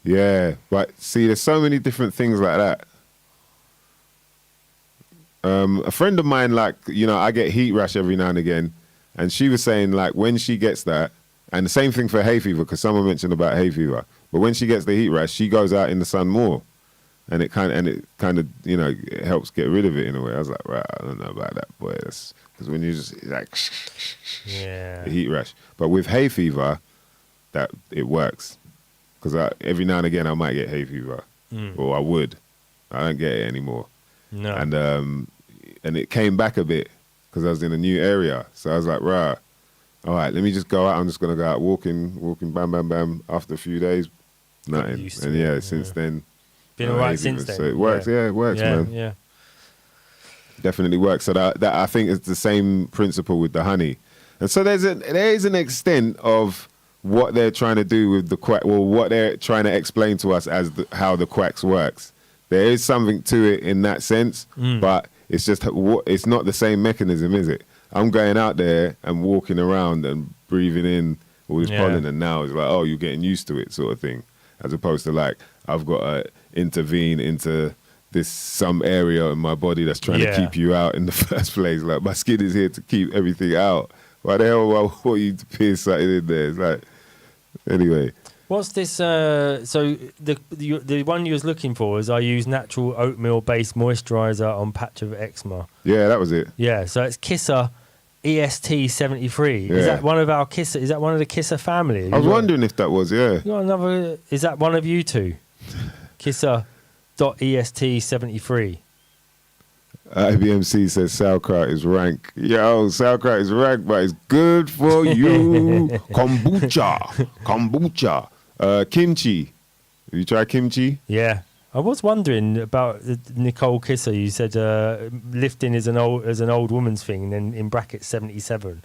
Yeah, but see, there's so many different things like that. A friend of mine, like, you know, I get heat rash every now and again, and she was saying, like, when she gets that, and the same thing for hay fever, because someone mentioned about hay fever, but when she gets the heat rash, she goes out in the sun more, and it kind of, you know, it helps get rid of it in a way. I was like, right, I don't know about that, boy, because when you just like, yeah, the heat rash, but with hay fever, that it works, because every now and again I might get hay fever, or I would, I don't get it anymore. No. And it came back a bit because I was in a new area. So I was like, right, all right, let me just go out. I'm just going to go out walking, bam, bam, bam. After a few days, nothing. And yeah, since then. Been all right since then. So it works. Yeah, it works, man. Yeah. Definitely works. So that I think is the same principle with the honey. And so there is an extent of what they're trying to do with the quack, well, what they're trying to explain to us as how the quacks works. There is something to it in that sense, but it's just it's not the same mechanism, is it? I'm going out there and walking around and breathing in all this pollen, and now it's like, oh, you're getting used to it, sort of thing, as opposed to like I've got to intervene into some area in my body that's trying to keep you out in the first place. Like my skin is here to keep everything out. Why the hell want you to pierce something in there? It's like, anyway. What's this? So the one you was looking for is I use natural oatmeal based moisturizer on patch of eczema. Yeah, that was it. Yeah, so it's Kissa EST 73. Yeah. Is that one of our Kissa? Is that one of the Kissa family? I was wondering if that was. Yeah. You got another? Is that one of you two? Kissa.est 73. IBMC says sauerkraut is rank. Yo, sauerkraut is rank, but it's good for you. Kombucha. Kimchi. Have you tried kimchi? Yeah. I was wondering about Nicole Kisser. You said lifting is an old woman's thing, and then in brackets 77.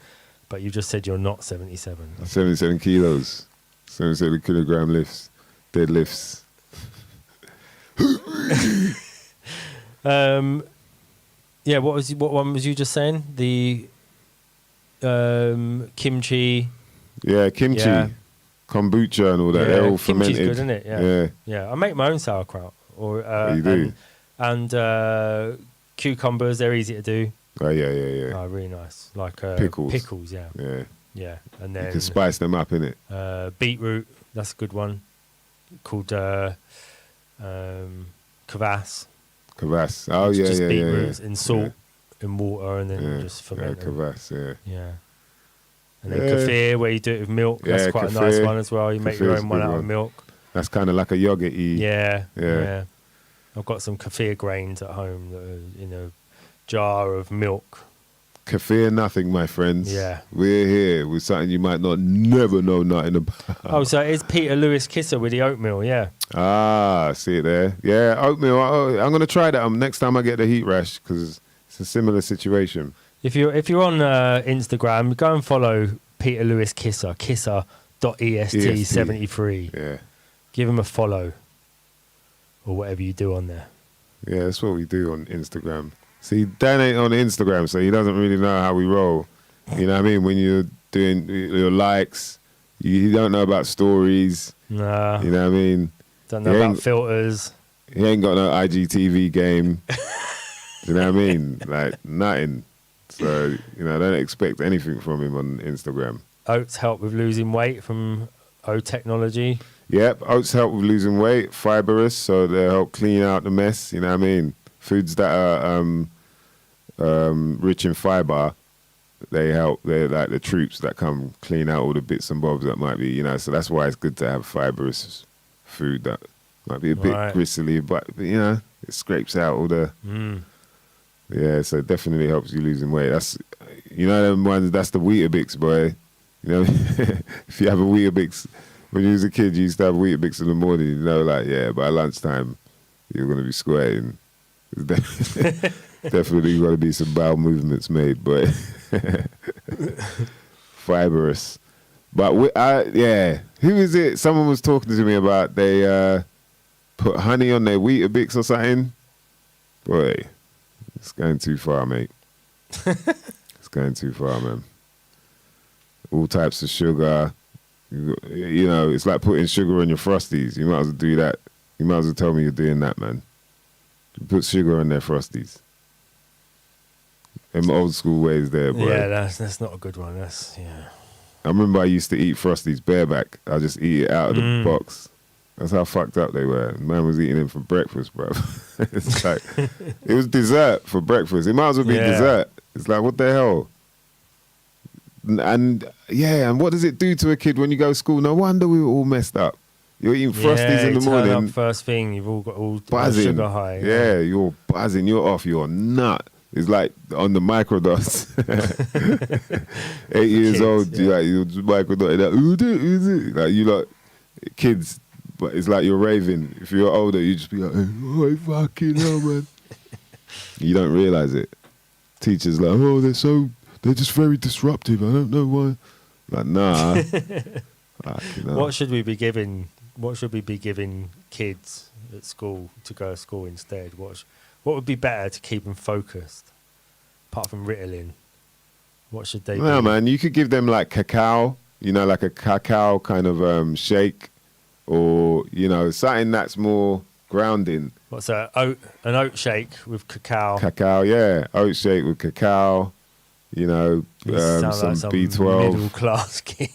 But you just said you're not 77. 77 kilos. 77 kilogram lifts. Deadlifts. Yeah, what one was you just saying? The kimchi. Yeah, kimchi. Yeah. Kombucha and all that. They're all fermented. Kimchi's good, isn't it? Yeah. Yeah. I make my own sauerkraut. You do? And cucumbers, they're easy to do. Oh, yeah. Oh, really nice. Like pickles. Pickles, yeah. Yeah. Yeah. And then you can spice them up, innit? Beetroot, that's a good one. Called kvass. Kvass. Oh, It's yeah, just yeah, beetroots yeah. in salt, in water, and then just ferment them. Kvass, yeah. Yeah. And then kefir, where you do it with milk. That's quite kefir. a nice one as well. You make your Kefir's own one a good out of milk. That's kind of like a yogurt-y. Yeah. I've got some kefir grains at home that are in a jar of milk. Fear nothing, my friends. Yeah. We're here with something you might not never know nothing about. Oh, so it's Peter Lewis Kisser with the oatmeal, yeah. Ah, see it there. Yeah, oatmeal. I'm going to try that next time I get the heat rash because it's a similar situation. If you're on Instagram, go and follow Peter Lewis Kisser, kisser.est73. Yeah. Give him a follow or whatever you do on there. Yeah, that's what we do on Instagram. See, Dan ain't on Instagram, so he doesn't really know how we roll. You know what I mean? When you're doing your likes, you don't know about stories. Nah. You know what I mean? Don't know about filters. He ain't got no IGTV game. You know what I mean? Like, nothing. So, don't expect anything from him on Instagram. Oats help with losing weight from O Technology. Yep, oats help with losing weight, fibrous, so they help clean out the mess. You know what I mean? Foods that are rich in fiber, they help. They're like the troops that come clean out all the bits and bobs that might be, so that's why it's good to have fibrous food that might be a bit gristly, but it scrapes out all the... Yeah, so it definitely helps you losing weight. That's, them ones, that's the Weetabix, boy. If you have a Weetabix, when you was a kid, you used to have Weetabix in the morning, by lunchtime, you're going to be squatting. Definitely got to be some bowel movements made, but fibrous. But who is it? Someone was talking to me about they put honey on their Weetabix or something. Boy, it's going too far, mate. It's going too far, man. All types of sugar. It's like putting sugar on your Frosties. You might as well do that. You might as well tell me you're doing that, man. Put sugar on their Frosties. Them old school ways there, bro. Yeah, that's not a good one. I remember I used to eat Frosties bareback. I just eat it out of the box. That's how fucked up they were. Man was eating them for breakfast, bro. It's like, it was dessert for breakfast. It might as well be dessert. It's like, what the hell? And what does it do to a kid when you go to school? No wonder we were all messed up. You're eating Frosties in the morning. Up first thing, you've all got all buzzing. Sugar high. Yeah, you're buzzing. You're off. You're nut. It's like on the microdose. 8 years old, you're microdose. Like you like kids, but it's like you're raving. If you're older, you just be like, oh, fucking hell, man. You don't realize it. Teachers like, oh, they're just very disruptive. I don't know why. Like, nah. What should we be giving? What should we be giving kids at school to go to school instead? What would be better to keep them focused, apart from Ritalin? What should they? No, man, you could give them like cacao. Like a cacao kind of shake, or something that's more grounding. What's that? An oat shake with cacao. Cacao, yeah, oat shake with cacao. Some like B12. Middle class kid.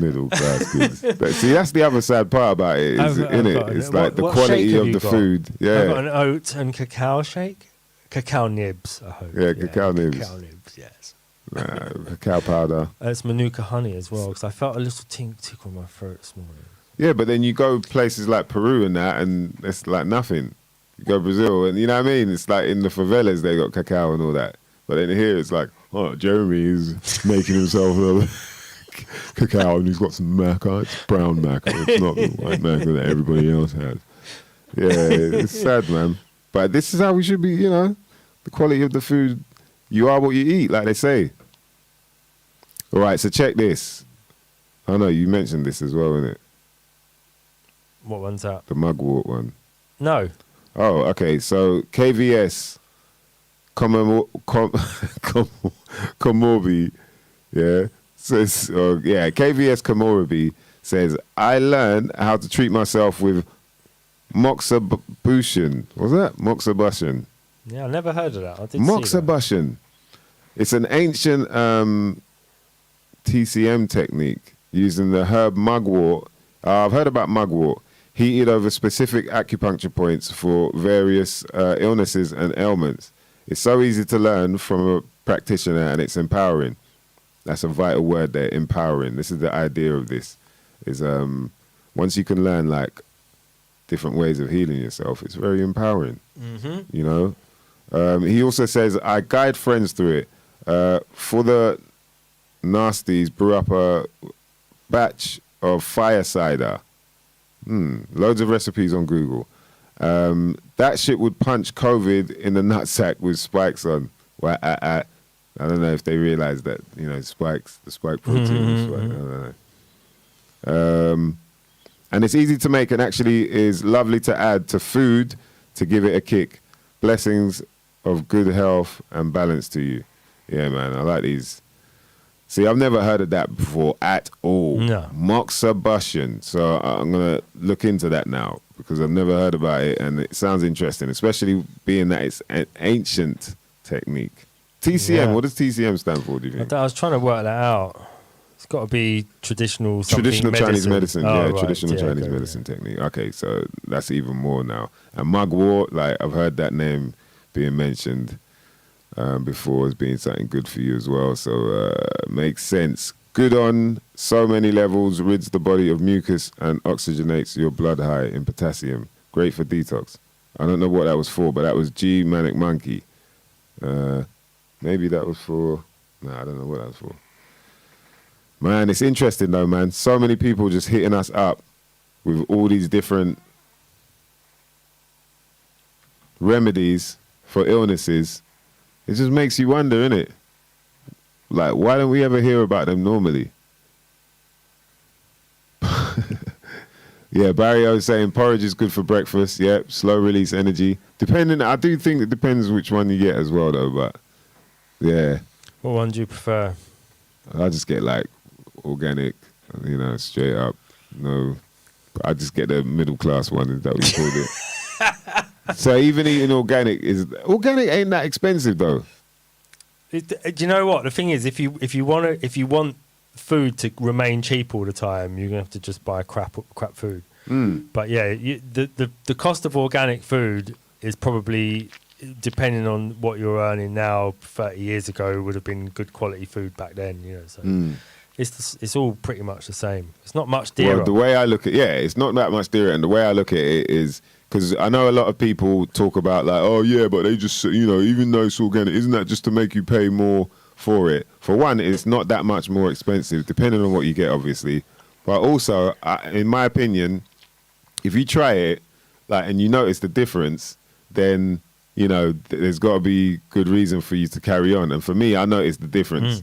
Middle class kids. But see, that's the other sad part about it, isn't it? It's like the quality of the food. Yeah. I've got an oat and cacao shake. Cacao nibs, I hope. Yeah, cacao nibs. Cacao nibs, yes. Cacao powder. It's Manuka honey as well, because I felt a little tickle in my throat this morning. Yeah, but then you go places like Peru and that, and it's like nothing. You go Brazil, and you know what I mean? It's like in the favelas, they got cacao and all that. But then here, it's like, oh, Jeremy is making himself a cacao, and he's got some maca. It's brown maca. It's not the white maca that everybody else has. Yeah, it's sad, man. But this is how we should be, the quality of the food. You are what you eat, like they say. All right, so check this. Oh, no, you mentioned this as well, innit? What one's that? The mugwort one. No. Oh, okay. So KVS Komorbi, yeah. Says, KVS Komorbi says, I learned how to treat myself with moxibustion. What's that? Moxibustion. Yeah, I never heard of that. I did moxibustion. It's an ancient TCM technique using the herb mugwort. I've heard about mugwort. Heated over specific acupuncture points for various illnesses and ailments. It's so easy to learn from a practitioner, and it's empowering. That's a vital word there, empowering. This is the idea of this. Is once you can learn like different ways of healing yourself, it's very empowering. Mm-hmm. He also says, I guide friends through it. For the nasties, brew up a batch of fire cider. Loads of recipes on Google. That shit would punch COVID in the nutsack with spikes on. Well, I don't know if they realize that, you know, the spike protein. I don't know. And it's easy to make and actually is lovely to add to food to give it a kick. Blessings of good health and balance to you. Yeah, man, I like these. See, I've never heard of that before at all. No. Moxibustion. So I'm going to look into that now because I've never heard about it and it sounds interesting, especially being that it's an ancient technique. TCM, Yeah. what does TCM stand for, do you think? I was trying to work that out. It's got to be traditional Chinese medicine. Oh, Yeah, right. traditional Yeah, Chinese okay, medicine technique. Okay, so that's even more now. And mugwort, like I've heard that name being mentioned before as being something good for you as well. So makes sense. Good on so many levels, rids the body of mucus and oxygenates your blood high in potassium. Great for detox. I don't know what that was for, but that was G Manic Monkey. Maybe that was for... No, I don't know what that was for. Man, it's interesting though, man. So many people just hitting us up with all these different remedies for illnesses. It just makes you wonder, innit? Like, why don't we ever hear about them normally? Yeah, Barry O saying porridge is good for breakfast. Yep, slow release energy. I do think it depends which one you get as well, though. But yeah, What one do you prefer? I just get like organic, you know, straight up. No, I just get the middle class one. Is that what you called it? So even eating organic ain't that expensive though. Do you know what the thing is? If you want food to remain cheap all the time, you're gonna have to just buy crap food. But yeah, the cost of organic food is probably, depending on what you're earning now, 30 years ago would have been good quality food back then. You know, so it's all pretty much the same. It's not much dearer. Well, the way I look at it's not that much dearer, and the way I look at it is because I know a lot of people talk about like, oh yeah, but they just, you know, even though it's organic, isn't that just to make you pay more for it? For one, it's not that much more expensive, depending on what you get, obviously. But also, in my opinion, if you try it, like, and you notice the difference, then you know there's got to be good reason for you to carry on. And for me, I noticed the difference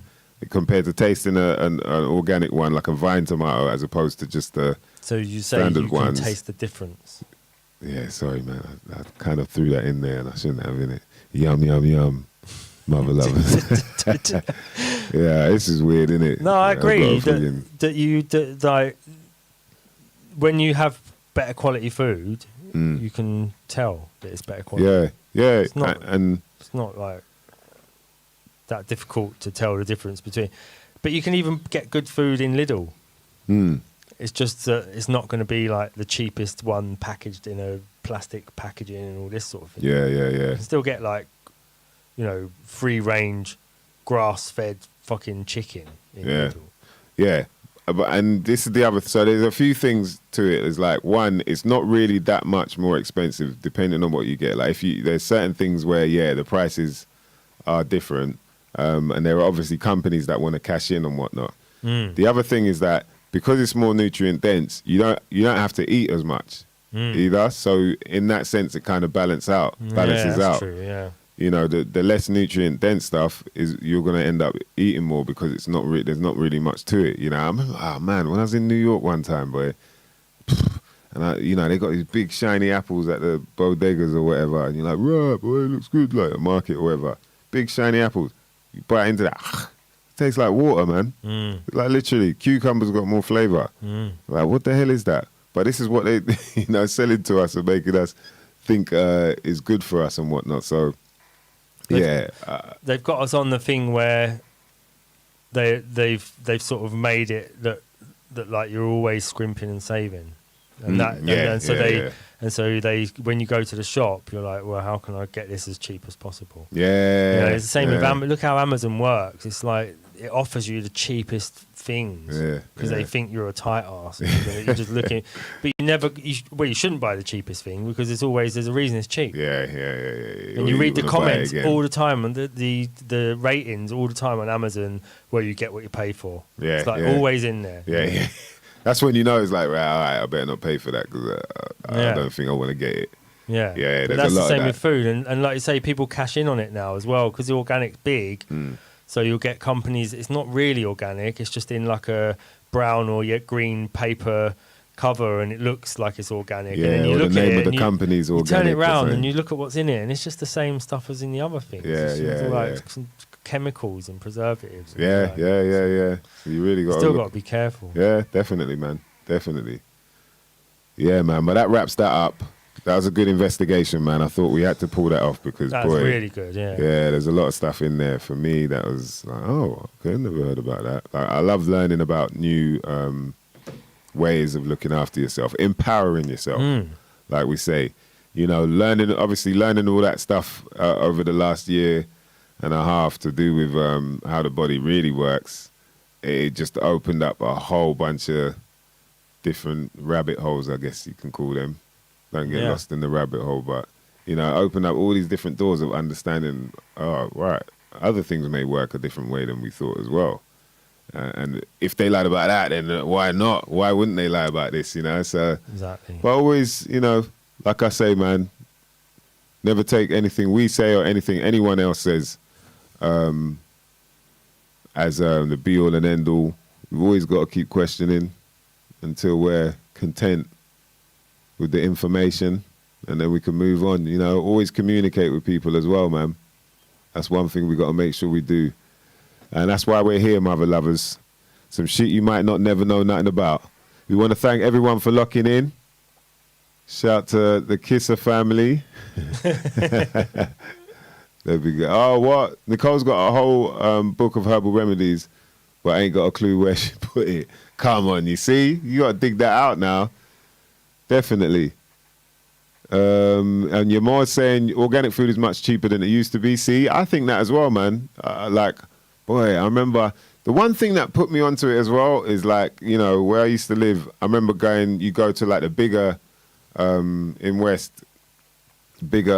compared to tasting an organic one, like a vine tomato, as opposed to just the So you say standard you can ones. taste the difference. Yeah, sorry, man. I kind of threw that in there, and I shouldn't have, in it. Yum, yum, yum. Mother lovers. Yeah, this is weird, isn't it? No, I I've got agree a feeling. that like when you have better quality food, you can tell that it's better quality. Yeah. It's not- And It's not like that difficult to tell the difference between. But you can even get good food in Lidl. It's just that it's not going to be like the cheapest one packaged in a plastic packaging and all this sort of thing. yeah. You can still get like, you know, free range, grass fed fucking chicken in Yeah. Lidl. Yeah. And this is the other. So there's a few things to it. It's like, one, it's not really that much more expensive depending on what you get. Like there's certain things where the prices are different, and there are obviously companies that want to cash in and whatnot. The other thing is that because it's more nutrient dense, you don't have to eat as much either. So in that sense, it kind of balances out. That's true, yeah. You know, the less nutrient dense stuff is you're going to end up eating more because it's not there's not really much to it. You know, I remember, when I was in New York one time, boy, and they got these big shiny apples at the bodegas or whatever, and you're like, right, boy, it looks good, like a market or whatever. Big shiny apples, you bite into that, it tastes like water, man. Like literally, cucumbers got more flavor. Like, what the hell is that? But this is what they, selling to us and making us think is good for us and whatnot. So. They've got us on the thing where they've sort of made it that like you're always scrimping and saving, and so they when you go to the shop, you're like, well, how can I get this as cheap as possible? Yeah, it's the same with look how Amazon works. It's like it offers you the cheapest things because they think you're a tight ass. You're just looking, but you shouldn't buy the cheapest thing because there's a reason it's cheap. Yeah. And you read the comments all the time and the ratings all the time on Amazon where you get what you pay for. Yeah, it's like yeah. always in there. Yeah. That's when you know it's like, right, all right, I better not pay for that because I don't think I want to get it. Yeah, Yeah, but there's that's a lot the same of with food, and like you say, people cash in on it now as well because the organic's big. So you'll get companies. It's not really organic; it's just in like a brown or yet green paper cover, and it looks like it's organic. Yeah, and then you or look the name at it of the and company's you organic. turn it or round something. and you look at what's in it, and it's just the same stuff as in the other things. Yeah, It's just yeah, like yeah. some chemicals and preservatives. And Yeah. like, So you really got Still got to be careful. Yeah, definitely, man. Definitely. Yeah, man. But that wraps that up. That was a good investigation, man. I thought we had to pull that off because, That's boy, really good. Yeah. yeah, there's a lot of stuff in there for me that was like, oh, okay, never heard about that. Like, I love learning about new ways of looking after yourself, empowering yourself, like we say. You know, learning all that stuff over the last year and a half to do with how the body really works. It just opened up a whole bunch of different rabbit holes, I guess you can call them. Don't get lost in the rabbit hole, but, you know, open up all these different doors of understanding, oh, right, other things may work a different way than we thought as well. And if they lied about that, then why not? Why wouldn't they lie about this, you know? So, Exactly. but always, you know, like I say, man, never take anything we say or anything anyone else says as the be-all and end-all. We've always got to keep questioning until we're content with the information, and then we can move on. You know, always communicate with people as well, man. That's one thing we got to make sure we do. And that's why we're here, mother lovers. Some shit you might not never know nothing about. We want to thank everyone for locking in. Shout to the Kisser family. There we go. Oh, what? Nicole's got a whole book of herbal remedies, but ain't got a clue where she put it. Come on, you see? You got to dig that out now. Definitely. And you're more saying organic food is much cheaper than it used to be. See, I think that as well, man. Like, boy, I remember the one thing that put me onto it as well is like, you know, where I used to live, I remember you go to like the bigger, in West, bigger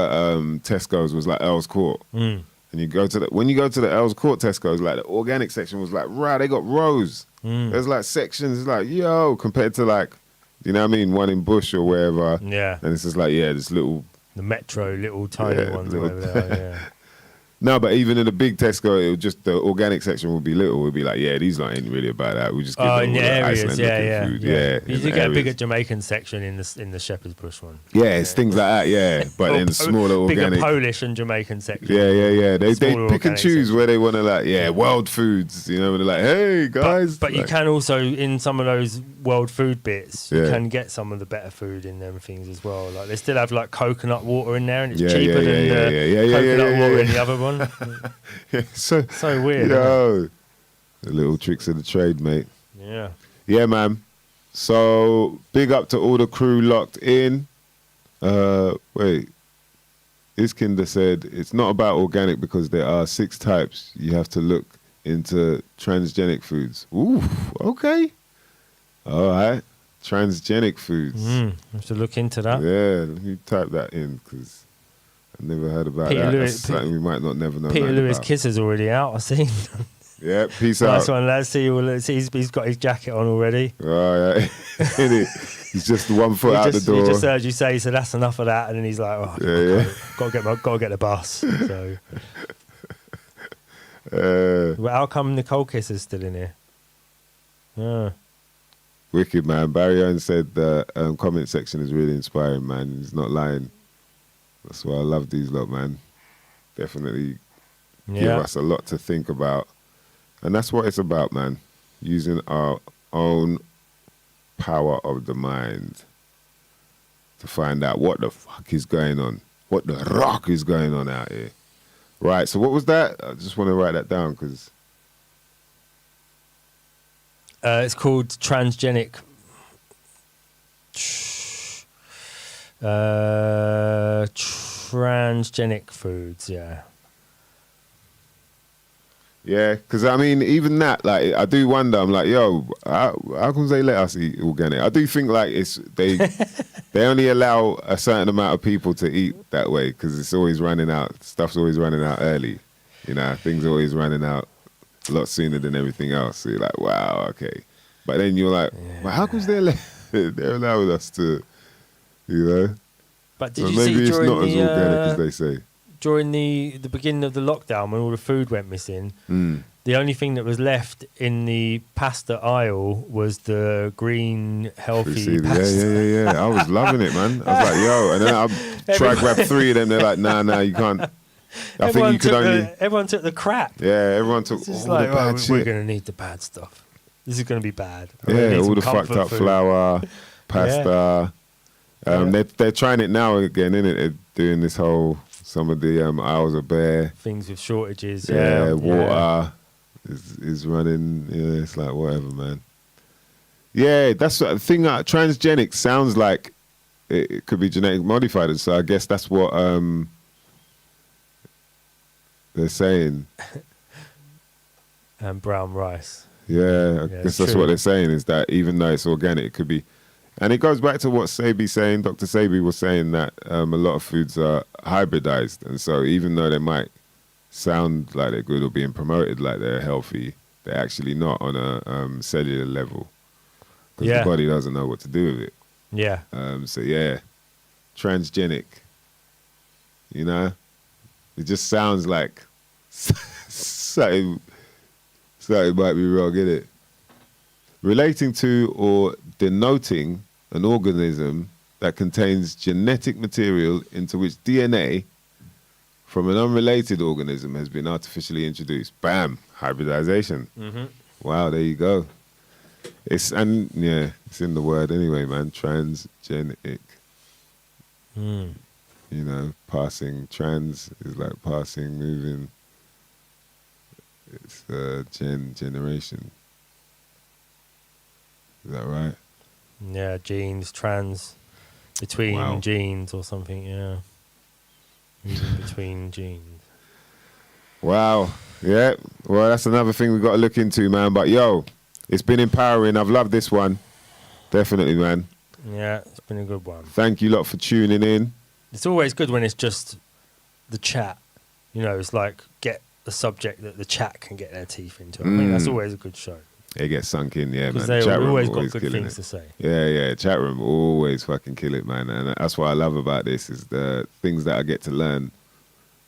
Tesco's was like Earl's Court. And when you go to the Earl's Court Tesco's, like the organic section was like, right, they got rows. There's like sections like, yo, compared to like, you know what I mean? One in Bush or wherever. Yeah. And it's just like, this little... The Metro, little tiny ones, little- whatever they are, yeah. No, but even in the big Tesco, it would just the organic section would be little. It would be like, these lot ain't really about that. We just give them In all the the areas, Iceland-looking food. You in do the get a areas. bigger Jamaican section in the Shepherd's Bush one. Yeah, it's things like that, yeah. But Or then smaller organic. Bigger Polish and Jamaican section. Yeah. They Smaller pick and organic choose section. where they want to like, world foods. You know, where they're like, hey, guys. But you like, can also, in some of those world food bits, you Yeah. can get some of the better food in them things as well. Like they still have like coconut water in there, and it's Yeah, cheaper yeah, than yeah, the yeah, yeah, coconut yeah, water yeah. in the other one. So weird, Yo, the little tricks of the trade, mate. Yeah. Yeah, man. So big up to all the crew locked in. Wait. Iskinder said it's not about organic because there are 6 types. You have to look into transgenic foods. Ooh, okay. All right. Transgenic foods. Have to look into that. Yeah, let me type that in because I've never heard about Peter that. Lewis- That's something we might not never know. Peter nothing Lewis about. Kiss is already out. I've seen. Yeah, peace Nice out. one, lads. See you. He's got his jacket on already. All right. He's just 1 foot out the door. He just heard you say, so that's enough of that, and then he's like, oh, got to get the bus. So, well, how come Nicole Kiss is still in here? Yeah. Wicked, man. Barry Owen said the comment section is really inspiring, man. He's not lying. That's why I love these lot, man. Definitely give us a lot to think about. And that's what it's about, man. Using our own power of the mind to find out what the fuck is going on. What the rock is going on out here. Right, so what was that? I just want to write that down because... It's called transgenic. Transgenic foods, yeah. Yeah, because I mean, even that, like, I do wonder. I'm like, yo, how come they let us eat organic? I do think like they only allow a certain amount of people to eat that way because it's always running out. Stuff's always running out early. You know, things are always running out a lot sooner than everything else. So you're like, wow, okay. But then you're like, well, how come they're allowing us to, you know? But did Well, you maybe see it's during not as organic as they say. during the beginning of the lockdown when all the food went missing? The only thing that was left in the pasta aisle was the green, healthy pasta. Yeah. I was loving it, man. I was like, yo, and then I tried to grab 3 of them. They're like, nah, you can't. I think you could only. Everyone took the crap. Yeah, everyone took It's just all like, the bad we're shit. going to need the bad stuff. This is going to be bad. I'm gonna Yeah, need all some the fucked comfort up food. flour, pasta. They're trying it now again, innit? They're doing this whole, some of the aisles are bare. Things with shortages. Yeah, Yeah, water is running. Yeah, it's like whatever, man. Yeah, that's the thing. Transgenic sounds like it could be genetic modified, and so I guess that's what they're saying. And brown rice. Yeah, I Yeah, guess it's that's true. what they're saying is that even though it's organic, it could be. And it goes back to what Sabi's saying. Dr. Sabi was saying that a lot of foods are hybridized. And so even though they might sound like they're good or being promoted like they're healthy, they're actually not on a cellular level. Because Yeah. the body doesn't know what to do with it. Yeah. So yeah, transgenic, you know? It just sounds like something might be wrong, innit? Relating to or denoting an organism that contains genetic material into which DNA from an unrelated organism has been artificially introduced. Bam, hybridization. Wow, there you go. It's in the word anyway, man. Transgenic. You know, passing. Trans is like passing, moving. It's generation. Is that right? Yeah, genes, trans, between Wow. genes or something, yeah. Moving between genes. Wow. Yeah. Well, that's another thing we've got to look into, man. But yo, it's been empowering. I've loved this one. Definitely, man. Yeah, it's been a good one. Thank you lot for tuning in. It's always good when it's just the chat. You know, it's like get the subject that the chat can get their teeth into. I think that's always a good show. It gets sunk in, yeah, man. Because they've Chat room always got good killing things it. to say. Yeah. Chat room always fucking kill it, man. And that's what I love about this is the things that I get to learn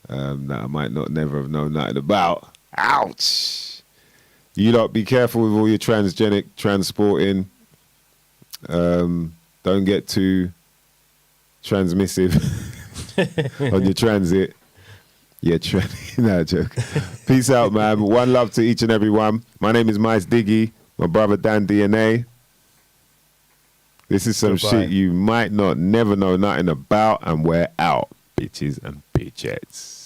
that I might not never have known nothing about. Ouch! You lot be careful with all your transgenic transporting. Don't get too transmissive on your transit. Yeah, no joke. Peace out, man. One love to each and every one. My name is Mice Diggy. My brother Dan DNA. This is some Goodbye. shit you might not never know nothing about, and we're out, bitches and bitchettes.